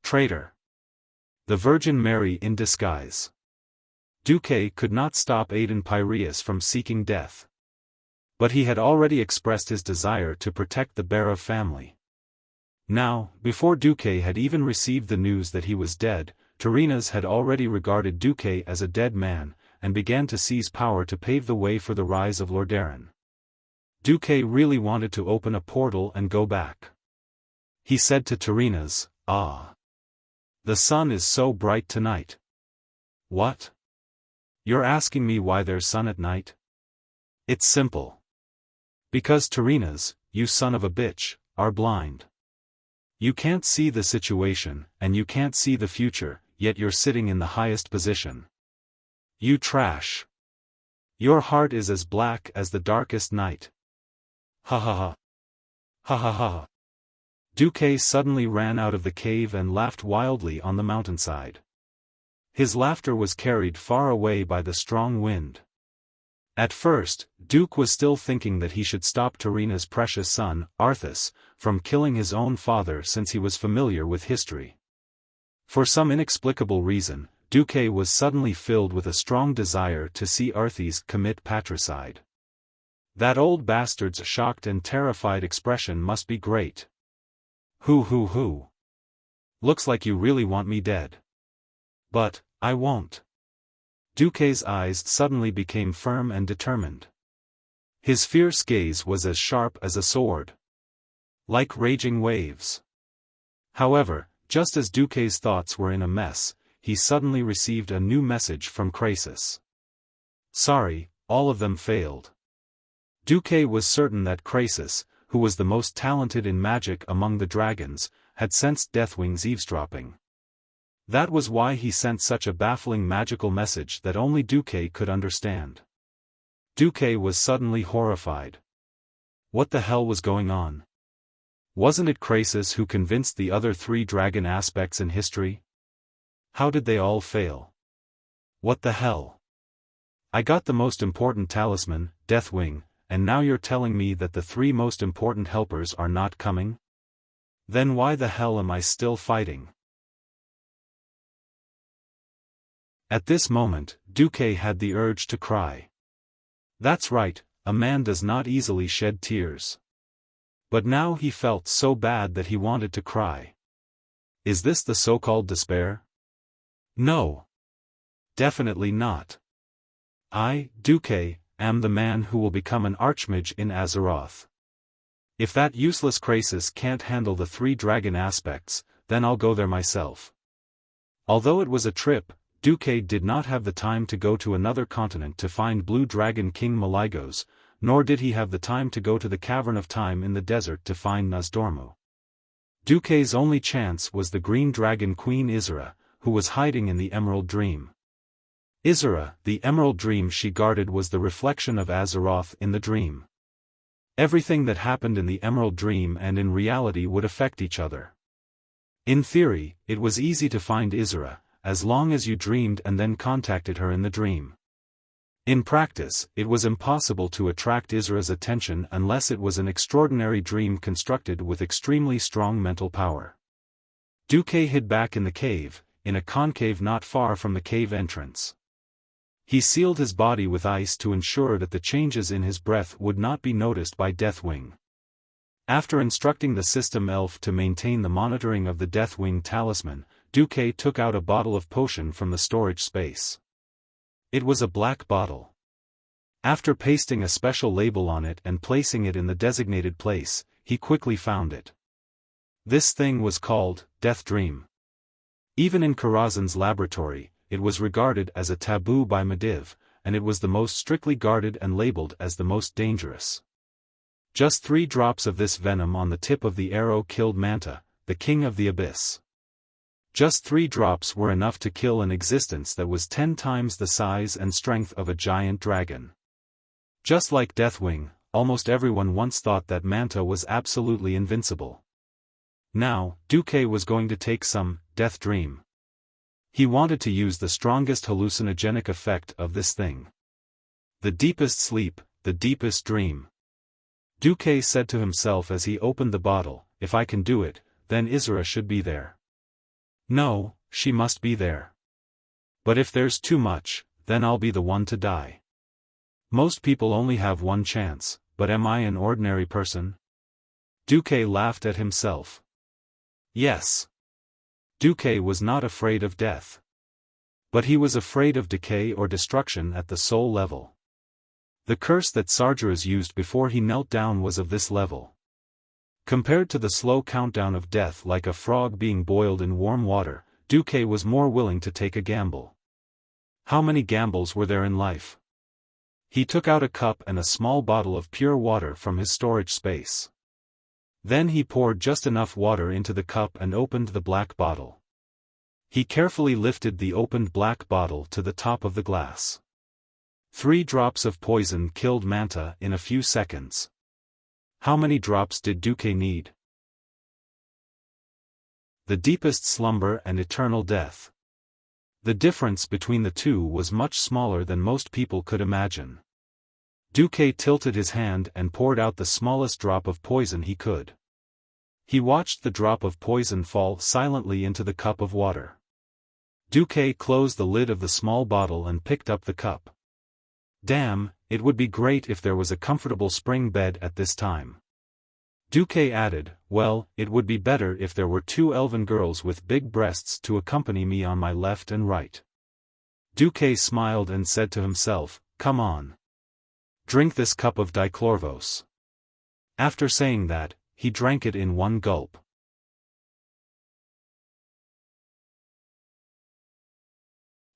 Traitor. The Virgin Mary in disguise. Duque could not stop Aiden Piraeus from seeking death. But he had already expressed his desire to protect the Bara family. Now, before Duque had even received the news that he was dead, Tyrrhenas had already regarded Duque as a dead man, and began to seize power to pave the way for the rise of Lordaeron. Duque really wanted to open a portal and go back. He said to Tyrrhenas, "Ah. The sun is so bright tonight." What? You're asking me why there's sun at night? It's simple. Because Tyrrhenas, you son of a bitch, are blind. You can't see the situation, and you can't see the future, yet you're sitting in the highest position. You trash. Your heart is as black as the darkest night. Ha ha ha. Ha ha ha. Duque suddenly ran out of the cave and laughed wildly on the mountainside. His laughter was carried far away by the strong wind. At first, Duke was still thinking that he should stop Tyrrhena's precious son, Arthas, from killing his own father since he was familiar with history. For some inexplicable reason, Duque was suddenly filled with a strong desire to see Arthis commit patricide. That old bastard's shocked and terrified expression must be great. Hoo. Looks like you really want me dead. But, I won't. Duque's eyes suddenly became firm and determined. His fierce gaze was as sharp as a sword. Like raging waves. However, just as Duque's thoughts were in a mess, he suddenly received a new message from Krasis. Sorry, all of them failed. Duque was certain that Krasis, who was the most talented in magic among the dragons, had sensed Deathwing's eavesdropping. That was why he sent such a baffling magical message that only Duque could understand. Duque was suddenly horrified. What the hell was going on? Wasn't it Krasis who convinced the other 3 dragon aspects in history? How did they all fail? What the hell? I got the most important talisman, Deathwing, and now you're telling me that the 3 most important helpers are not coming? Then why the hell am I still fighting? At this moment, Duque had the urge to cry. That's right, a man does not easily shed tears. But now he felt so bad that he wanted to cry. Is this the so-called despair? No. Definitely not. I, Duque, am the man who will become an archmage in Azeroth. If that useless Krasis can't handle the 3 dragon aspects, then I'll go there myself. Although it was a trip, Duque did not have the time to go to another continent to find Blue Dragon King Maligos, nor did he have the time to go to the Cavern of Time in the desert to find Nozdormu. Duque's only chance was the Green Dragon Queen Isra, who was hiding in the Emerald Dream. Isra, the Emerald Dream she guarded, was the reflection of Azeroth in the dream. Everything that happened in the Emerald Dream and in reality would affect each other. In theory, it was easy to find Isra, as long as you dreamed and then contacted her in the dream. In practice, it was impossible to attract Isra's attention unless it was an extraordinary dream constructed with extremely strong mental power. Duque hid back in the cave, in a concave not far from the cave entrance. He sealed his body with ice to ensure that the changes in his breath would not be noticed by Deathwing. After instructing the system elf to maintain the monitoring of the Deathwing talisman, Duque took out a bottle of potion from the storage space. It was a black bottle. After pasting a special label on it and placing it in the designated place, he quickly found it. This thing was called Death Dream. Even in Karazhan's laboratory, it was regarded as a taboo by Medivh, and it was the most strictly guarded and labeled as the most dangerous. Just 3 drops of this venom on the tip of the arrow killed Manta, the king of the abyss. Just 3 drops were enough to kill an existence that was 10 times the size and strength of a giant dragon. Just like Deathwing, almost everyone once thought that Manta was absolutely invincible. Now, Duque was going to take some Death Dream. He wanted to use the strongest hallucinogenic effect of this thing. The deepest sleep, the deepest dream. Duque said to himself as he opened the bottle, if I can do it, then Isra should be there. No, she must be there. But if there's too much, then I'll be the one to die. Most people only have one chance, but am I an ordinary person? Duque laughed at himself. Yes. Duque was not afraid of death. But he was afraid of decay or destruction at the soul level. The curse that Sargeras used before he knelt down was of this level. Compared to the slow countdown of death like a frog being boiled in warm water, Duque was more willing to take a gamble. How many gambles were there in life? He took out a cup and a small bottle of pure water from his storage space. Then he poured just enough water into the cup and opened the black bottle. He carefully lifted the opened black bottle to the top of the glass. 3 drops of poison killed Manta in a few seconds. How many drops did Duque need? The deepest slumber and eternal death. The difference between the two was much smaller than most people could imagine. Duque tilted his hand and poured out the smallest drop of poison he could. He watched the drop of poison fall silently into the cup of water. Duque closed the lid of the small bottle and picked up the cup. Damn, it would be great if there was a comfortable spring bed at this time. Duque added, well, it would be better if there were 2 elven girls with big breasts to accompany me on my left and right. Duque smiled and said to himself, come on. Drink this cup of dichlorvos. After saying that, he drank it in one gulp.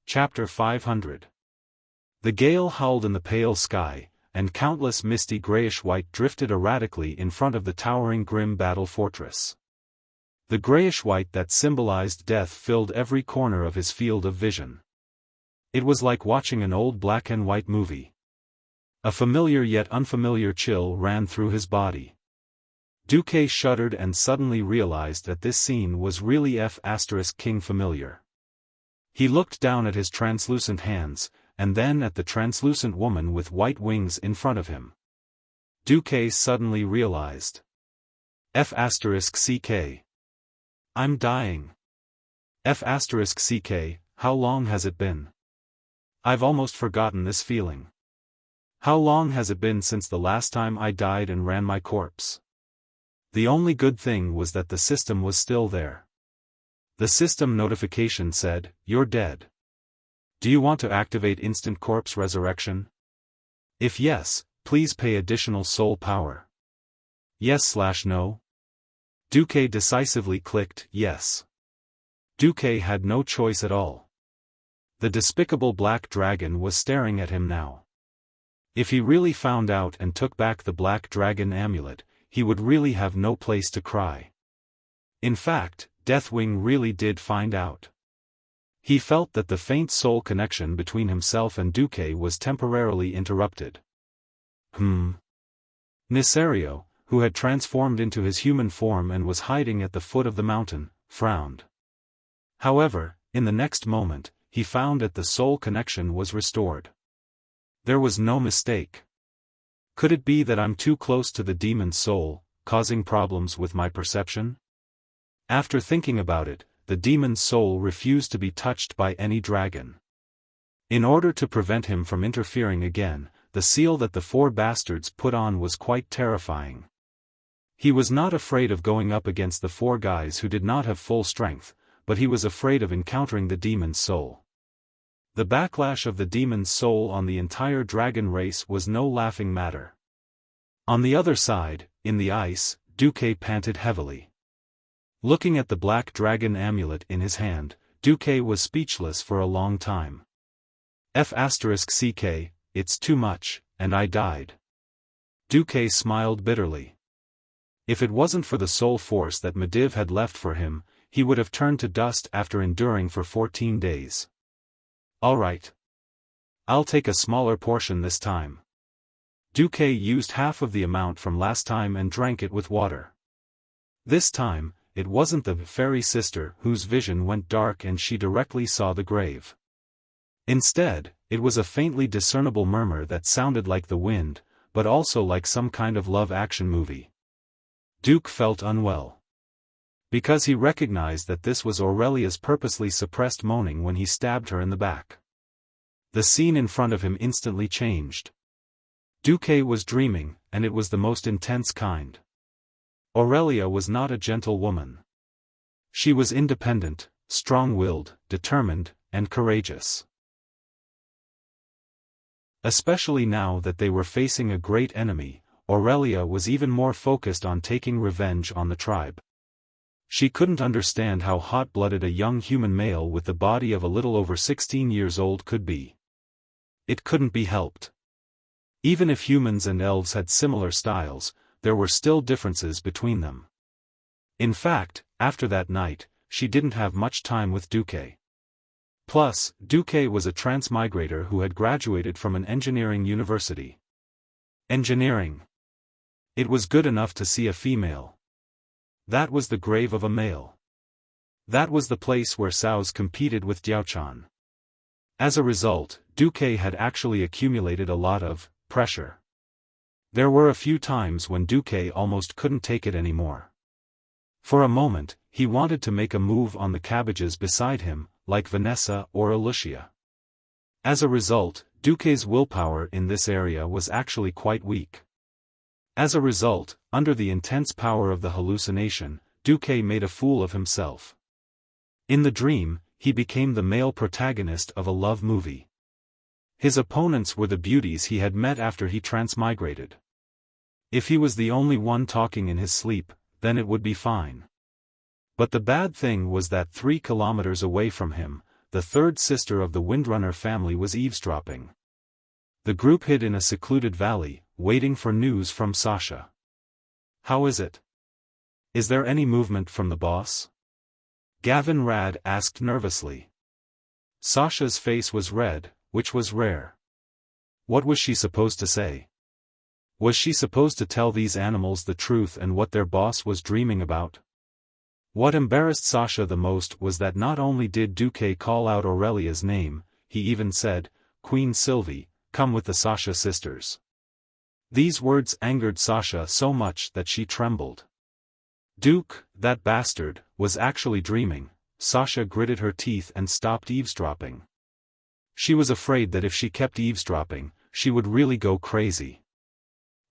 Chapter 500. The gale howled in the pale sky, and countless misty grayish-white drifted erratically in front of the towering grim battle fortress. The grayish-white that symbolized death filled every corner of his field of vision. It was like watching an old black-and-white movie. A familiar yet unfamiliar chill ran through his body. Duque shuddered and suddenly realized that this scene was really King familiar. He looked down at his translucent hands, and then at the translucent woman with white wings in front of him. Duque suddenly realized. Ck. I'm dying. Ck, how long has it been? I've almost forgotten this feeling. How long has it been since the last time I died and ran my corpse? The only good thing was that the system was still there. The system notification said, you're dead. Do you want to activate instant corpse resurrection? If yes, please pay additional soul power. Yes/no? Duque decisively clicked yes. Duque had no choice at all. The despicable black dragon was staring at him now. If he really found out and took back the black dragon amulet, he would really have no place to cry. In fact, Deathwing really did find out. He felt that the faint soul connection between himself and Duque was temporarily interrupted. Nisario, who had transformed into his human form and was hiding at the foot of the mountain, frowned. However, in the next moment, he found that the soul connection was restored. There was no mistake. Could it be that I'm too close to the demon's soul, causing problems with my perception? After thinking about it, the demon's soul refused to be touched by any dragon. In order to prevent him from interfering again, the seal that the 4 bastards put on was quite terrifying. He was not afraid of going up against the 4 guys who did not have full strength, but he was afraid of encountering the demon's soul. The backlash of the demon's soul on the entire dragon race was no laughing matter. On the other side, in the ice, Duque panted heavily. Looking at the black dragon amulet in his hand, Duque was speechless for a long time. Ck, it's too much, and I died. Duque smiled bitterly. If it wasn't for the soul force that Medivh had left for him, he would have turned to dust after enduring for 14 days. Alright. I'll take a smaller portion this time. Duque used half of the amount from last time and drank it with water. This time, it wasn't the fairy sister whose vision went dark and she directly saw the grave. Instead, it was a faintly discernible murmur that sounded like the wind, but also like some kind of love action movie. Duke felt unwell. Because he recognized that this was Aurelia's purposely suppressed moaning when he stabbed her in the back. The scene in front of him instantly changed. Duque was dreaming, and it was the most intense kind. Aurelia was not a gentle woman. She was independent, strong-willed, determined, and courageous. Especially now that they were facing a great enemy, Aurelia was even more focused on taking revenge on the tribe. She couldn't understand how hot-blooded a young human male with the body of a little over 16 years old could be. It couldn't be helped. Even if humans and elves had similar styles, there were still differences between them. In fact, after that night, she didn't have much time with Duque. Plus, Duque was a transmigrator who had graduated from an engineering university. Engineering. It was good enough to see a female. That was the grave of a male. That was the place where Sao's competed with Diaochan. As a result, Duque had actually accumulated a lot of pressure. There were a few times when Duque almost couldn't take it anymore. For a moment, he wanted to make a move on the cabbages beside him, like Vanessa or Alicia. As a result, Duque's willpower in this area was actually quite weak. As a result, under the intense power of the hallucination, Duque made a fool of himself. In the dream, he became the male protagonist of a love movie. His opponents were the beauties he had met after he transmigrated. If he was the only one talking in his sleep, then it would be fine. But the bad thing was that 3 kilometers away from him, the third sister of the Windrunner family was eavesdropping. The group hid in a secluded valley, waiting for news from Sasha. "How is it? Is there any movement from the boss?" Gavin Rad asked nervously. Sasha's face was red, which was rare. What was she supposed to say? Was she supposed to tell these animals the truth and what their boss was dreaming about? What embarrassed Sasha the most was that not only did Duque call out Aurelia's name, he even said, "Queen Sylvie, come with the Sasha sisters." These words angered Sasha so much that she trembled. Duke, that bastard, was actually dreaming. Sasha gritted her teeth and stopped eavesdropping. She was afraid that if she kept eavesdropping, she would really go crazy.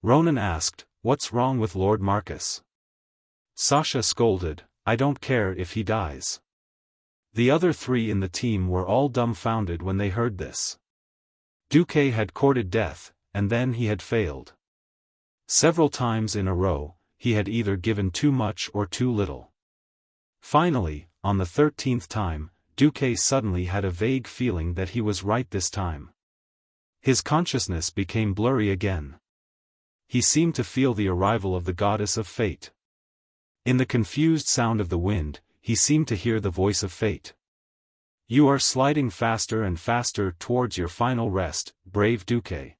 Ronan asked, "What's wrong with Lord Marcus?" Sasha scolded, "I don't care if he dies." The other 3 in the team were all dumbfounded when they heard this. Duque had courted death, and then he had failed. Several times in a row, he had either given too much or too little. Finally, on the 13th time, Duque suddenly had a vague feeling that he was right this time. His consciousness became blurry again. He seemed to feel the arrival of the goddess of fate. In the confused sound of the wind, he seemed to hear the voice of fate. "You are sliding faster and faster towards your final rest, brave Duque.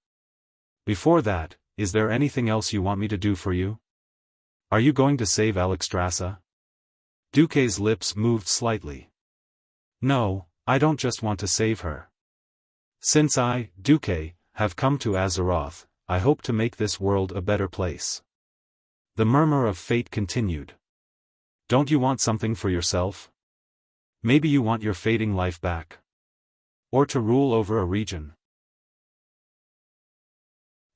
Before that, is there anything else you want me to do for you? Are you going to save Alexstrasza?" Duque's lips moved slightly. "No, I don't just want to save her. Since I, Duque, have come to Azeroth, I hope to make this world a better place." The murmur of fate continued. "Don't you want something for yourself? Maybe you want your fading life back? Or to rule over a region?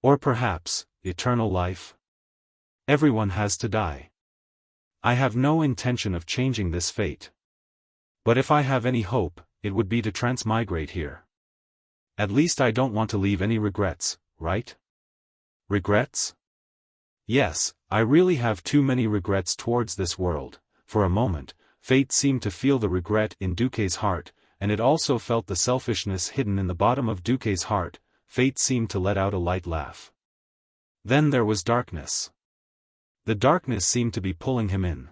Or perhaps, eternal life? Everyone has to die. I have no intention of changing this fate. But if I have any hope, it would be to transmigrate here. At least I don't want to leave any regrets, right? Regrets? Yes, I really have too many regrets towards this world." For a moment, fate seemed to feel the regret in Duque's heart, and it also felt the selfishness hidden in the bottom of Duque's heart. Fate seemed to let out a light laugh. Then there was darkness. The darkness seemed to be pulling him in.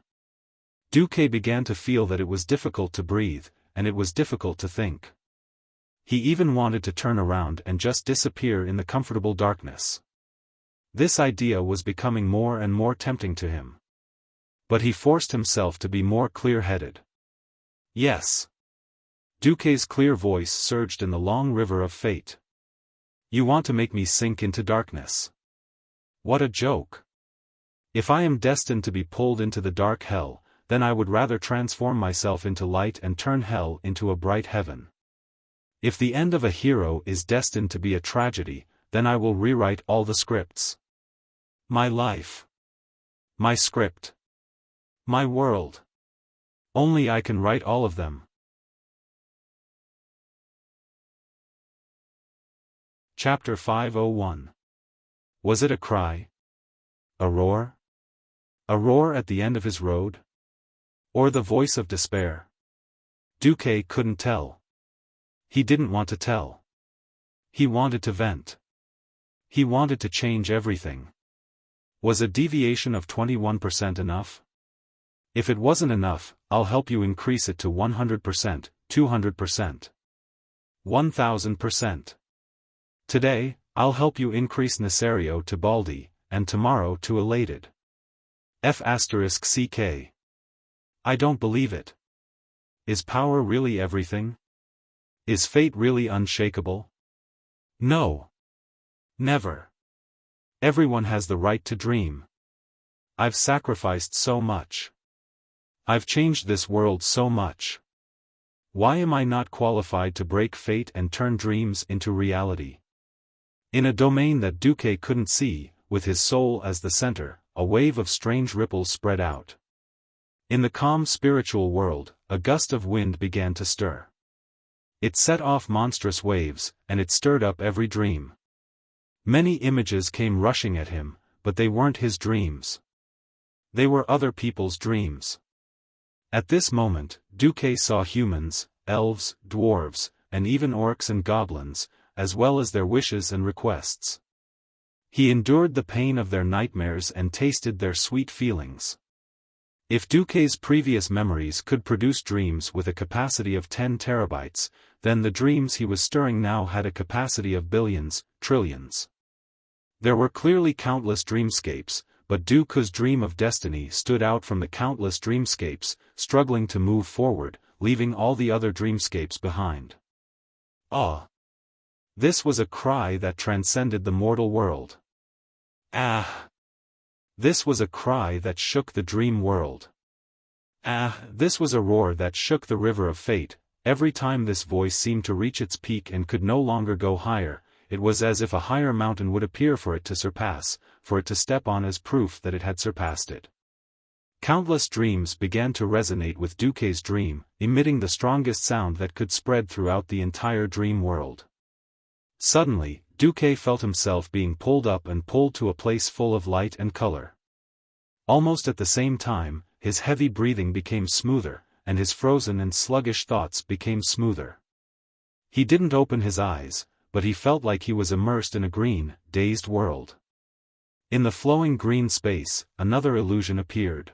Duque began to feel that it was difficult to breathe, and it was difficult to think. He even wanted to turn around and just disappear in the comfortable darkness. This idea was becoming more and more tempting to him. But he forced himself to be more clear-headed. "Yes." Duque's clear voice surged in the long river of fate. "You want to make me sink into darkness? What a joke. If I am destined to be pulled into the dark hell, then I would rather transform myself into light and turn hell into a bright heaven. If the end of a hero is destined to be a tragedy, then I will rewrite all the scripts. My life. My script. My world. Only I can write all of them." Chapter 501. Was it a cry? A roar? A roar at the end of his road? Or the voice of despair? Duque couldn't tell. He didn't want to tell. He wanted to vent. He wanted to change everything. Was a deviation of 21% enough? If it wasn't enough, I'll help you increase it to 100%, 200%. 1000%. Today, I'll help you increase Nesario to Baldi, and tomorrow to Elated. F***CK. I don't believe it. Is power really everything? Is fate really unshakable? No. Never. Everyone has the right to dream. I've sacrificed so much. I've changed this world so much. Why am I not qualified to break fate and turn dreams into reality? In a domain that Duque couldn't see, with his soul as the center, a wave of strange ripples spread out. In the calm spiritual world, a gust of wind began to stir. It set off monstrous waves, and it stirred up every dream. Many images came rushing at him, but they weren't his dreams. They were other people's dreams. At this moment, Duque saw humans, elves, dwarves, and even orcs and goblins, as well as their wishes and requests. He endured the pain of their nightmares and tasted their sweet feelings. If Duque's previous memories could produce dreams with a capacity of 10 terabytes, then the dreams he was stirring now had a capacity of billions, trillions. There were clearly countless dreamscapes, but Duque's dream of destiny stood out from the countless dreamscapes, struggling to move forward, leaving all the other dreamscapes behind. Ah! This was a cry that transcended the mortal world. Ah! This was a cry that shook the dream world. Ah! This was a roar that shook the river of fate. Every time this voice seemed to reach its peak and could no longer go higher, it was as if a higher mountain would appear for it to surpass, for it to step on as proof that it had surpassed it. Countless dreams began to resonate with Duque's dream, emitting the strongest sound that could spread throughout the entire dream world. Suddenly, Duque felt himself being pulled up and pulled to a place full of light and color. Almost at the same time, his heavy breathing became smoother, and his frozen and sluggish thoughts became smoother. He didn't open his eyes, but he felt like he was immersed in a green, dazed world. In the flowing green space, another illusion appeared.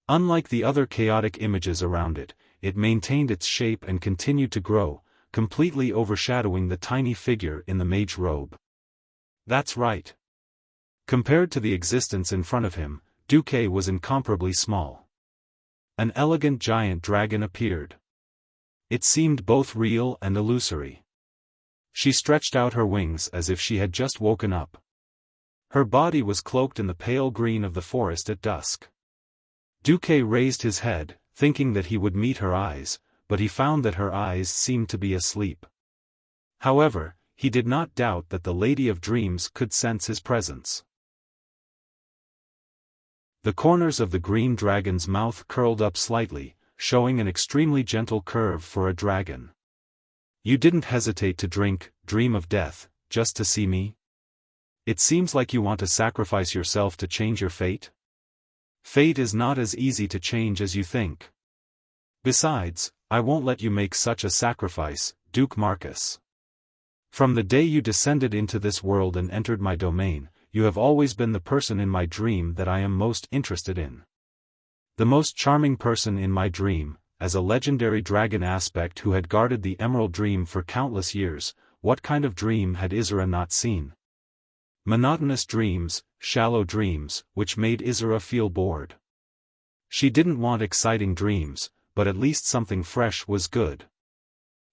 Unlike the other chaotic images around it, it maintained its shape and continued to grow, completely overshadowing the tiny figure in the mage robe. That's right. Compared to the existence in front of him, Duque was incomparably small. An elegant giant dragon appeared. It seemed both real and illusory. She stretched out her wings as if she had just woken up. Her body was cloaked in the pale green of the forest at dusk. Duque raised his head, thinking that he would meet her eyes, but he found that her eyes seemed to be asleep. However, he did not doubt that the Lady of Dreams could sense his presence. The corners of the green dragon's mouth curled up slightly, showing an extremely gentle curve for a dragon. You didn't hesitate to dream of death, just to see me? It seems like you want to sacrifice yourself to change your fate? Fate is not as easy to change as you think. Besides, I won't let you make such a sacrifice, Duke Marcus. From the day you descended into this world and entered my domain, you have always been the person in my dream that I am most interested in. The most charming person in my dream, as a legendary dragon aspect who had guarded the Emerald Dream for countless years. What kind of dream had Isra not seen? Monotonous dreams, shallow dreams, which made Isra feel bored. She didn't want exciting dreams, but at least something fresh was good.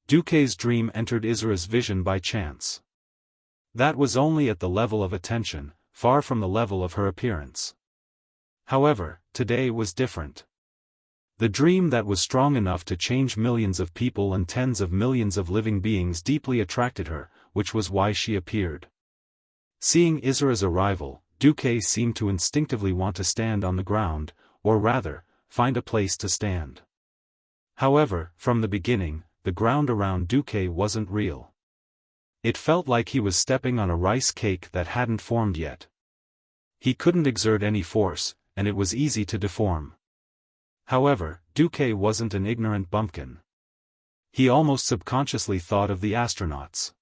Duque's dream entered Isra's vision by chance. That was only at the level of attention, far from the level of her appearance. However, today was different. The dream that was strong enough to change millions of people and tens of millions of living beings deeply attracted her, which was why she appeared. Seeing Isra's arrival, Duque seemed to instinctively want to stand on the ground, or rather, find a place to stand. However, from the beginning, the ground around Duque wasn't real. It felt like he was stepping on a rice cake that hadn't formed yet. He couldn't exert any force, and it was easy to deform. However, Duque wasn't an ignorant bumpkin. He almost subconsciously thought of the astronauts.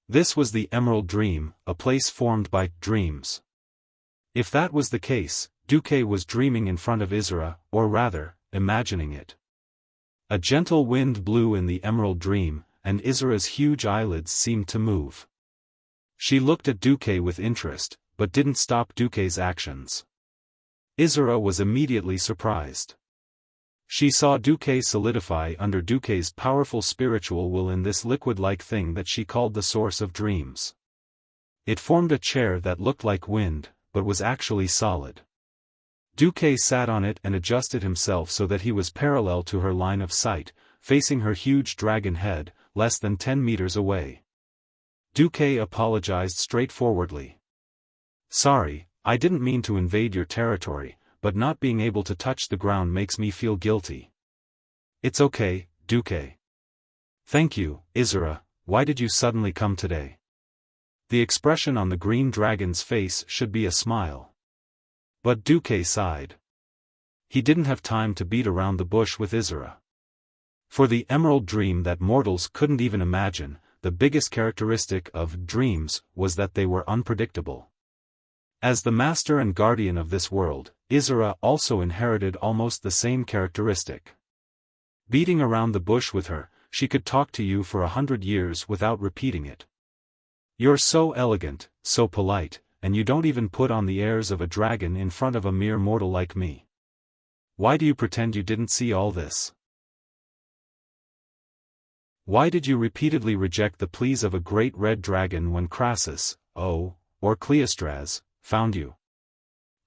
This was the Emerald Dream, a place formed by dreams. If that was the case, Duque was dreaming in front of Isra, or rather, imagining it. A gentle wind blew in the Emerald Dream, and Isra's huge eyelids seemed to move. She looked at Duque with interest, but didn't stop Duque's actions. Isra was immediately surprised. She saw Duque solidify under Duque's powerful spiritual will in this liquid-like thing that she called the source of dreams. It formed a chair that looked like wind, but was actually solid. Duque sat on it and adjusted himself so that he was parallel to her line of sight, facing her huge dragon head, less than 10 meters away. Duque apologized straightforwardly. "Sorry, I didn't mean to invade your territory, but not being able to touch the ground makes me feel guilty." "It's okay, Duque." "Thank you, Izura. Why did you suddenly come today?" The expression on the green dragon's face should be a smile. But Duque sighed. He didn't have time to beat around the bush with Izura. For the emerald dream that mortals couldn't even imagine, the biggest characteristic of dreams was that they were unpredictable. As the master and guardian of this world, Izura also inherited almost the same characteristic. Beating around the bush with her, she could talk to you for 100 years without repeating it. "You're so elegant, so polite, and you don't even put on the airs of a dragon in front of a mere mortal like me. Why do you pretend you didn't see all this? Why did you repeatedly reject the pleas of a great red dragon when Crassus, or Cleostras, found you?"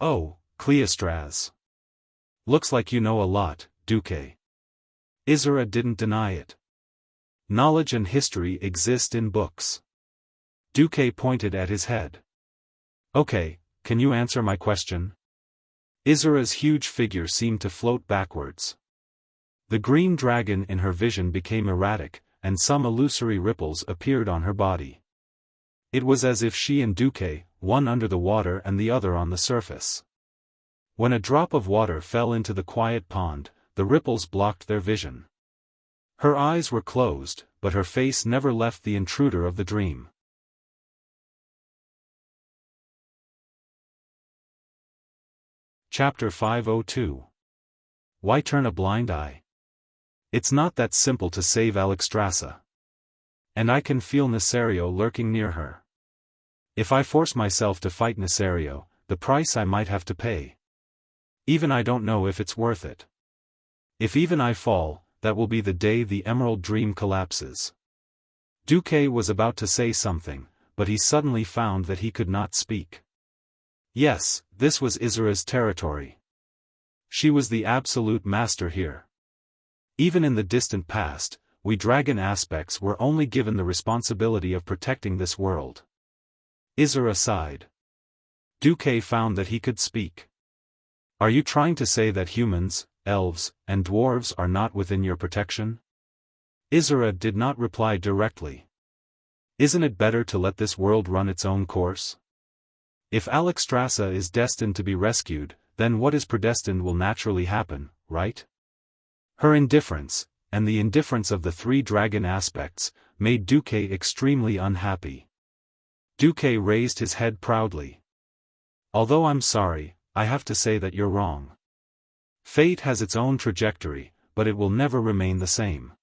"Oh, Cleostras. Looks like you know a lot, Duque." Izura didn't deny it. Knowledge and history exist in books. Duque pointed at his head. "Okay, can you answer my question?" Izura's huge figure seemed to float backwards. The green dragon in her vision became erratic, and some illusory ripples appeared on her body. It was as if she and Duque, one under the water and the other on the surface. When a drop of water fell into the quiet pond, the ripples blocked their vision. Her eyes were closed, but her face never left the intruder of the dream. Chapter 502. Why turn a blind eye? It's not that simple to save Alexstrasza. And I can feel Nesario lurking near her. If I force myself to fight Nesario, the price I might have to pay. Even I don't know if it's worth it. If even I fall, that will be the day the emerald dream collapses. Duque was about to say something, but he suddenly found that he could not speak. Yes, this was Izura's territory. She was the absolute master here. Even in the distant past, we dragon aspects were only given the responsibility of protecting this world. Izura sighed. Duque found that he could speak. "Are you trying to say that humans, elves, and dwarves are not within your protection?" Izura did not reply directly. "Isn't it better to let this world run its own course? If Alexstrasza is destined to be rescued, then what is predestined will naturally happen, right?" Her indifference, and the indifference of the three dragon aspects, made Duque extremely unhappy. Duque raised his head proudly. "Although I'm sorry, I have to say that you're wrong. Fate has its own trajectory, but it will never remain the same.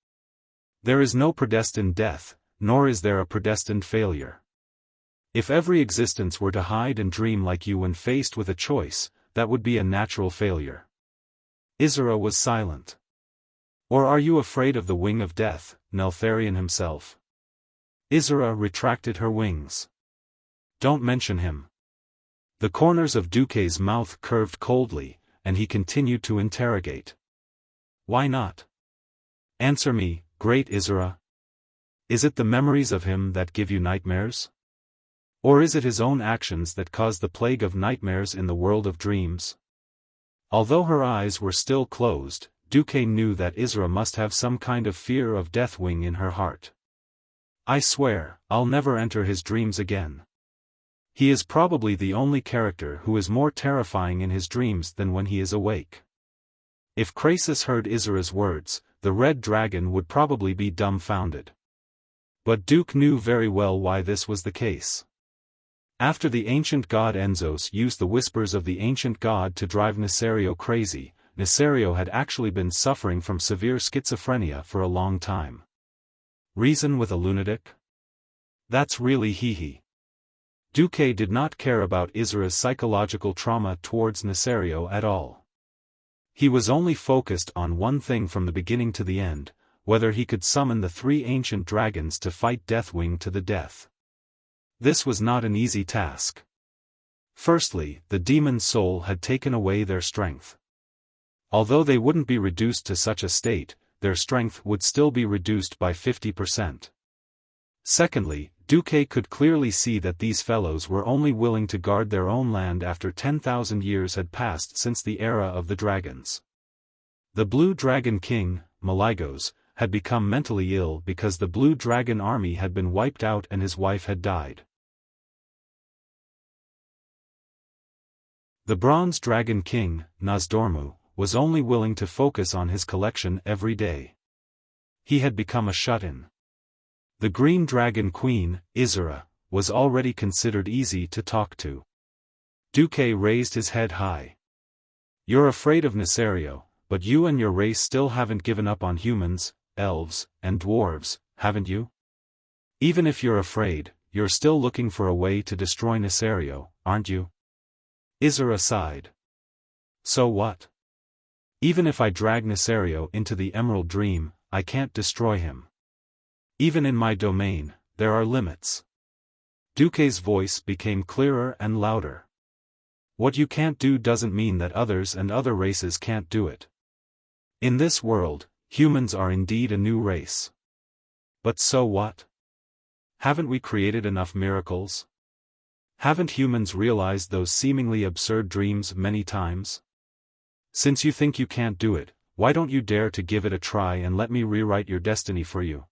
There is no predestined death, nor is there a predestined failure. If every existence were to hide and dream like you when faced with a choice, that would be a natural failure." Izura was silent. "Or are you afraid of the wing of death, Neltharion himself?" Izura retracted her wings. "Don't mention him." The corners of Duque's mouth curved coldly, and he continued to interrogate. "Why not? Answer me, great Izura. Is it the memories of him that give you nightmares? Or is it his own actions that cause the plague of nightmares in the world of dreams?" Although her eyes were still closed, Duque knew that Izura must have some kind of fear of Deathwing in her heart. "I swear, I'll never enter his dreams again. He is probably the only character who is more terrifying in his dreams than when he is awake." If Crassus heard Izura's words, the red dragon would probably be dumbfounded. But Duke knew very well why this was the case. After the ancient god Enzos used the whispers of the ancient god to drive Nesario crazy, Nesario had actually been suffering from severe schizophrenia for a long time. Reason with a lunatic? That's really hee-hee. Duque did not care about Izura's psychological trauma towards Nesario at all. He was only focused on one thing from the beginning to the end, whether he could summon the three ancient dragons to fight Deathwing to the death. This was not an easy task. Firstly, the demon's soul had taken away their strength. Although they wouldn't be reduced to such a state, their strength would still be reduced by 50%. Secondly, Duque could clearly see that these fellows were only willing to guard their own land after 10,000 years had passed since the era of the dragons. The Blue Dragon King, Malygos, had become mentally ill because the Blue Dragon army had been wiped out and his wife had died. The Bronze Dragon King, Nozdormu, was only willing to focus on his collection every day. He had become a shut-in. The Green Dragon Queen, Isra, was already considered easy to talk to. Duque raised his head high. "You're afraid of Nesario, but you and your race still haven't given up on humans, elves, and dwarves, haven't you? Even if you're afraid, you're still looking for a way to destroy Nesario, aren't you?" Isra sighed. "So what? Even if I drag Nesario into the Emerald Dream, I can't destroy him. Even in my domain, there are limits." Duque's voice became clearer and louder. "What you can't do doesn't mean that others and other races can't do it. In this world, humans are indeed a new race. But so what? Haven't we created enough miracles? Haven't humans realized those seemingly absurd dreams many times? Since you think you can't do it, why don't you dare to give it a try and let me rewrite your destiny for you?"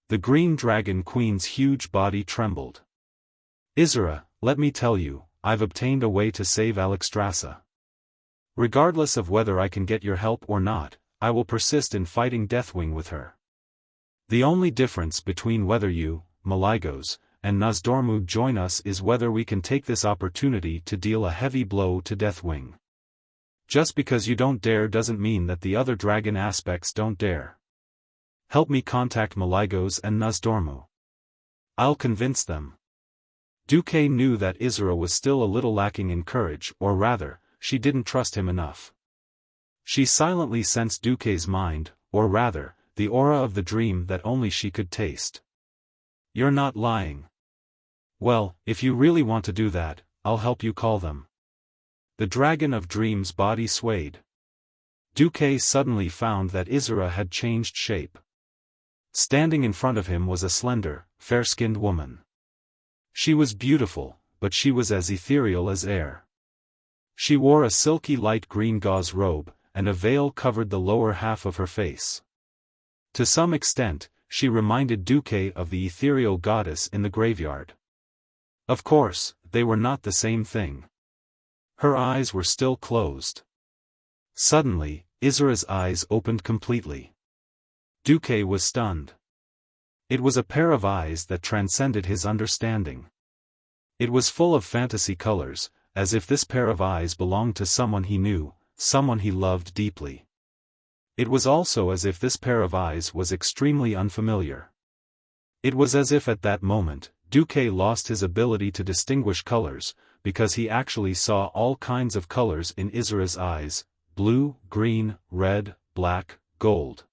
The Green Dragon Queen's huge body trembled. "Isra, let me tell you, I've obtained a way to save Alexstrasza. Regardless of whether I can get your help or not, I will persist in fighting Deathwing with her. The only difference between whether you, Malygos, and Nozdormu join us is whether we can take this opportunity to deal a heavy blow to Deathwing. Just because you don't dare doesn't mean that the other dragon aspects don't dare. Help me contact Malygos and Nozdormu. I'll convince them." Duque knew that Isra was still a little lacking in courage, or rather, she didn't trust him enough. She silently sensed Duque's mind, or rather, the aura of the dream that only she could taste. "You're not lying. Well, if you really want to do that, I'll help you call them." The Dragon of Dreams' body swayed. Duque suddenly found that Isra had changed shape. Standing in front of him was a slender, fair-skinned woman. She was beautiful, but she was as ethereal as air. She wore a silky light green gauze robe, and a veil covered the lower half of her face. To some extent, she reminded Duque of the ethereal goddess in the graveyard. Of course, they were not the same thing. Her eyes were still closed. Suddenly, Isra's eyes opened completely. Duque was stunned. It was a pair of eyes that transcended his understanding. It was full of fantasy colors, as if this pair of eyes belonged to someone he knew, someone he loved deeply. It was also as if this pair of eyes was extremely unfamiliar. It was as if at that moment, Duque lost his ability to distinguish colors, because he actually saw all kinds of colors in Isra's eyes: blue, green, red, black, gold.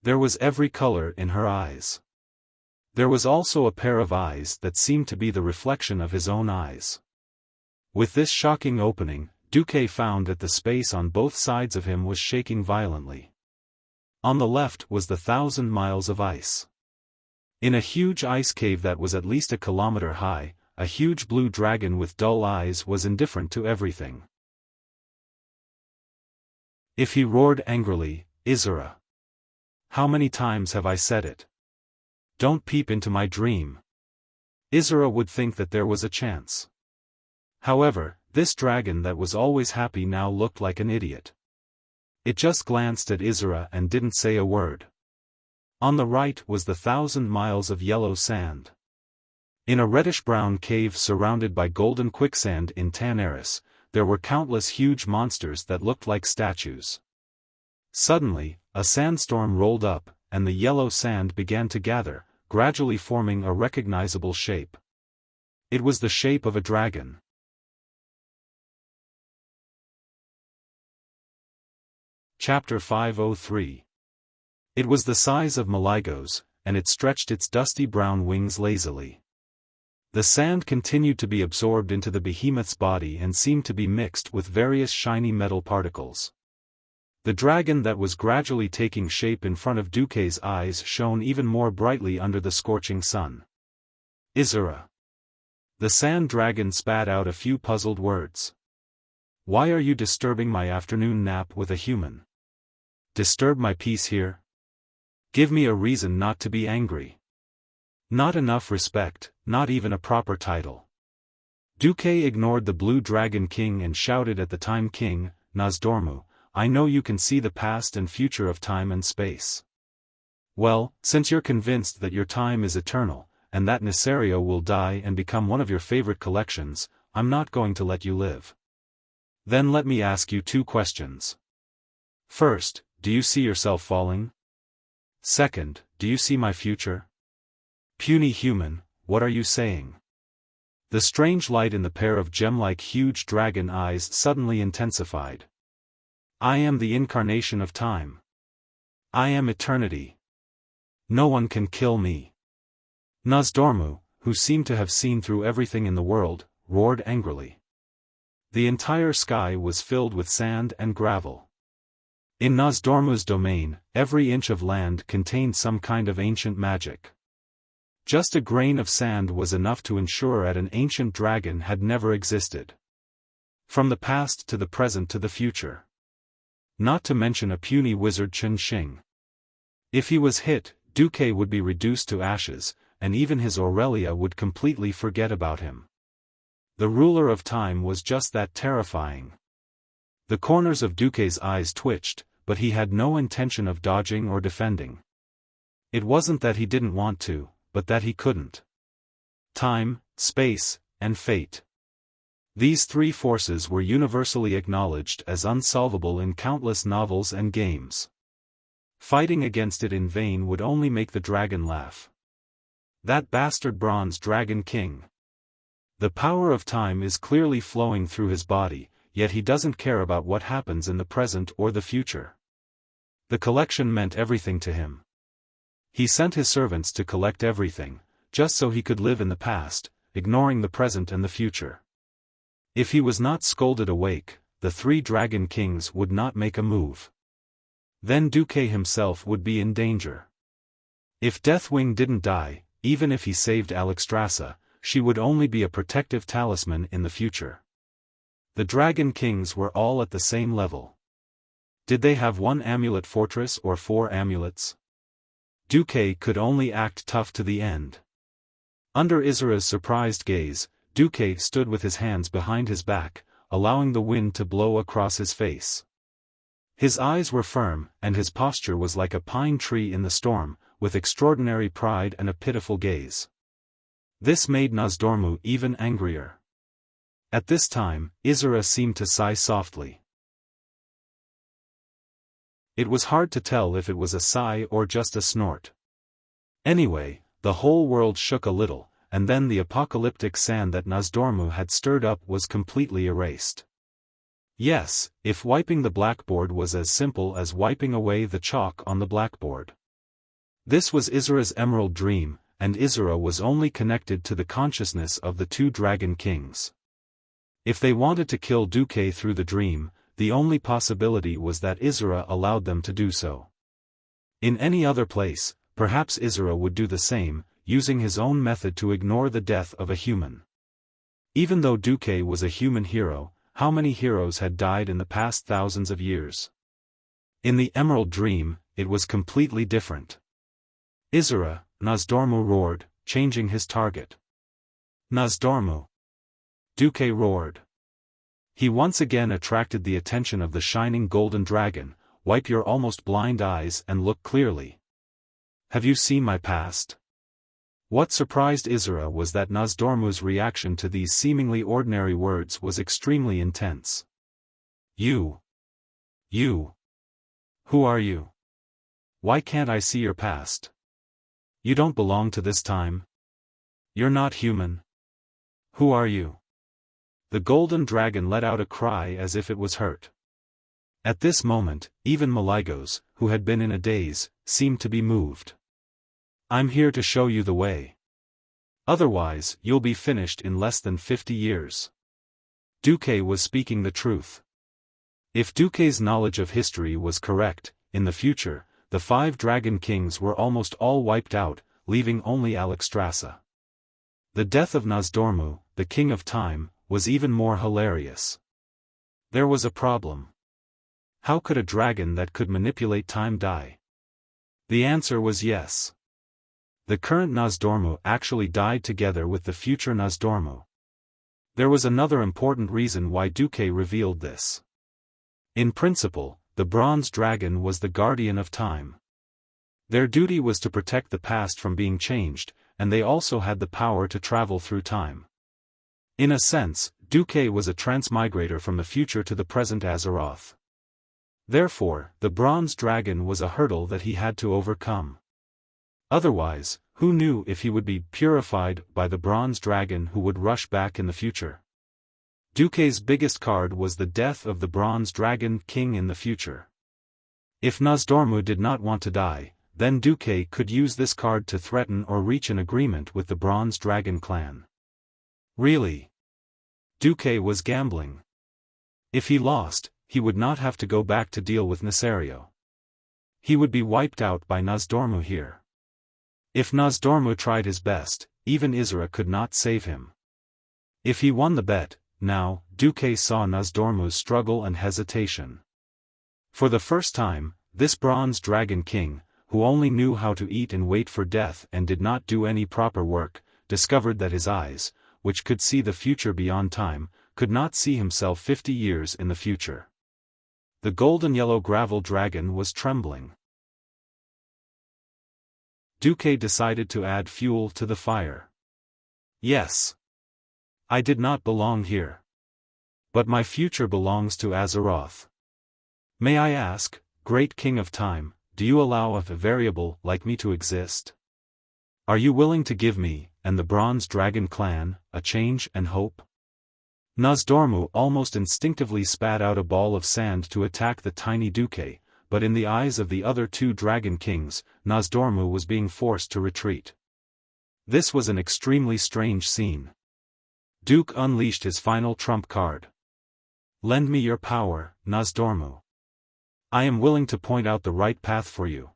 There was every color in her eyes. There was also a pair of eyes that seemed to be the reflection of his own eyes. With this shocking opening, Duque found that the space on both sides of him was shaking violently. On the left was the 1,000 miles of ice. In a huge ice cave that was at least a kilometer high, a huge blue dragon with dull eyes was indifferent to everything. If he roared angrily, "Isra! How many times have I said it? Don't peep into my dream," Isra would think that there was a chance. However, this dragon that was always happy now looked like an idiot. It just glanced at Isra and didn't say a word. On the right was the 1,000 miles of yellow sand. In a reddish-brown cave surrounded by golden quicksand in Tanaris, there were countless huge monsters that looked like statues. Suddenly, a sandstorm rolled up, and the yellow sand began to gather, gradually forming a recognizable shape. It was the shape of a dragon. Chapter 503. It was the size of Malygos, and it stretched its dusty brown wings lazily. The sand continued to be absorbed into the behemoth's body and seemed to be mixed with various shiny metal particles. The dragon that was gradually taking shape in front of Duque's eyes shone even more brightly under the scorching sun. Izura. The sand dragon spat out a few puzzled words. Why are you disturbing my afternoon nap with a human? Disturb my peace here? Give me a reason not to be angry. Not enough respect, not even a proper title. Duque ignored the blue dragon king and shouted at the time king, Nozdormu, I know you can see the past and future of time and space. Well, since you're convinced that your time is eternal, and that Nesario will die and become one of your favorite collections, I'm not going to let you live. Then let me ask you 2 questions. First, do you see yourself falling? Second, do you see my future? Puny human, what are you saying? The strange light in the pair of gem-like huge dragon eyes suddenly intensified. I am the incarnation of time. I am eternity. No one can kill me. Nozdormu, who seemed to have seen through everything in the world, roared angrily. The entire sky was filled with sand and gravel. In Nozdormu's domain, every inch of land contained some kind of ancient magic. Just a grain of sand was enough to ensure an ancient dragon had never existed. From the past to the present to the future. Not to mention a puny wizard Chen Xing. If he was hit, Duque would be reduced to ashes, and even his Aurelia would completely forget about him. The ruler of time was just that terrifying. The corners of Duque's eyes twitched, but he had no intention of dodging or defending. It wasn't that he didn't want to, but that he couldn't. Time, space, and fate. These 3 forces were universally acknowledged as unsolvable in countless novels and games. Fighting against it in vain would only make the dragon laugh. That bastard bronze dragon king. The power of time is clearly flowing through his body, yet he doesn't care about what happens in the present or the future. The collection meant everything to him. He sent his servants to collect everything, just so he could live in the past, ignoring the present and the future. If he was not scolded awake, the 3 dragon kings would not make a move. Then Duque himself would be in danger. If Deathwing didn't die, even if he saved Alexstrasza, she would only be a protective talisman in the future. The dragon kings were all at the same level. Did they have 1 amulet fortress or 4 amulets? Duque could only act tough to the end. Under Izura's surprised gaze, Duque stood with his hands behind his back, allowing the wind to blow across his face. His eyes were firm, and his posture was like a pine tree in the storm, with extraordinary pride and a pitiful gaze. This made Nozdormu even angrier. At this time, Izura seemed to sigh softly. It was hard to tell if it was a sigh or just a snort. Anyway, the whole world shook a little, and then the apocalyptic sand that Nozdormu had stirred up was completely erased. Yes, if wiping the blackboard was as simple as wiping away the chalk on the blackboard. This was Izura's emerald dream, and Izura was only connected to the consciousness of the 2 dragon kings. If they wanted to kill Duque through the dream, the only possibility was that Izura allowed them to do so. In any other place, perhaps Izura would do the same, using his own method to ignore the death of a human. Even though Duque was a human hero, how many heroes had died in the past thousands of years? In the Emerald Dream, it was completely different. Izura, Nozdormu roared, changing his target. Nozdormu. Duque roared. He once again attracted the attention of the shining golden dragon. Wipe your almost blind eyes and look clearly. Have you seen my past? What surprised Izura was that Nozdormu's reaction to these seemingly ordinary words was extremely intense. You. Who are you? Why can't I see your past? You don't belong to this time. You're not human. Who are you? The golden dragon let out a cry as if it was hurt. At this moment, even Maligos, who had been in a daze, seemed to be moved. I'm here to show you the way. Otherwise, you'll be finished in less than 50 years. Duque was speaking the truth. If Duque's knowledge of history was correct, in the future, the 5 dragon kings were almost all wiped out, leaving only Alexstrasza. The death of Nozdormu, the king of time, was even more hilarious. There was a problem. How could a dragon that could manipulate time die? The answer was yes. The current Nozdormu actually died together with the future Nozdormu. There was another important reason why Duque revealed this. In principle, the bronze dragon was the guardian of time. Their duty was to protect the past from being changed, and they also had the power to travel through time. In a sense, Duque was a transmigrator from the future to the present Azeroth. Therefore, the bronze dragon was a hurdle that he had to overcome. Otherwise, who knew if he would be purified by the bronze dragon who would rush back in the future? Duque's biggest card was the death of the bronze dragon king in the future. If Nozdormu did not want to die, then Duque could use this card to threaten or reach an agreement with the bronze dragon clan. Really? Duque was gambling. If he lost, he would not have to go back to deal with Nesario. He would be wiped out by Nozdormu here. If Nozdormu tried his best, even Isra could not save him. If he won the bet, now, Duque saw Nozdormu's struggle and hesitation. For the first time, this bronze dragon king, who only knew how to eat and wait for death and did not do any proper work, discovered that his eyes, which could see the future beyond time, could not see himself 50 years in the future. The golden-yellow gravel dragon was trembling. Duque decided to add fuel to the fire. Yes. I did not belong here. But my future belongs to Azeroth. May I ask, great king of time, do you allow a variable like me to exist? Are you willing to give me, and the Bronze Dragon clan, a change and hope? Nozdormu almost instinctively spat out a ball of sand to attack the tiny Duque, but in the eyes of the other 2 dragon kings, Nozdormu was being forced to retreat. This was an extremely strange scene. Duke unleashed his final trump card. Lend me your power, Nozdormu. I am willing to point out the right path for you.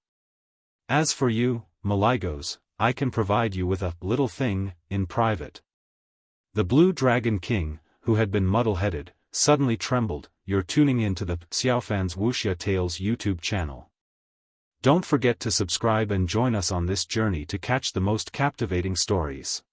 As for you, Maligos, I can provide you with a little thing, in private. The Blue Dragon King, who had been muddle-headed, suddenly trembled. You're tuning in to the Xiaofan's Wuxia Tales YouTube channel. Don't forget to subscribe and join us on this journey to catch the most captivating stories.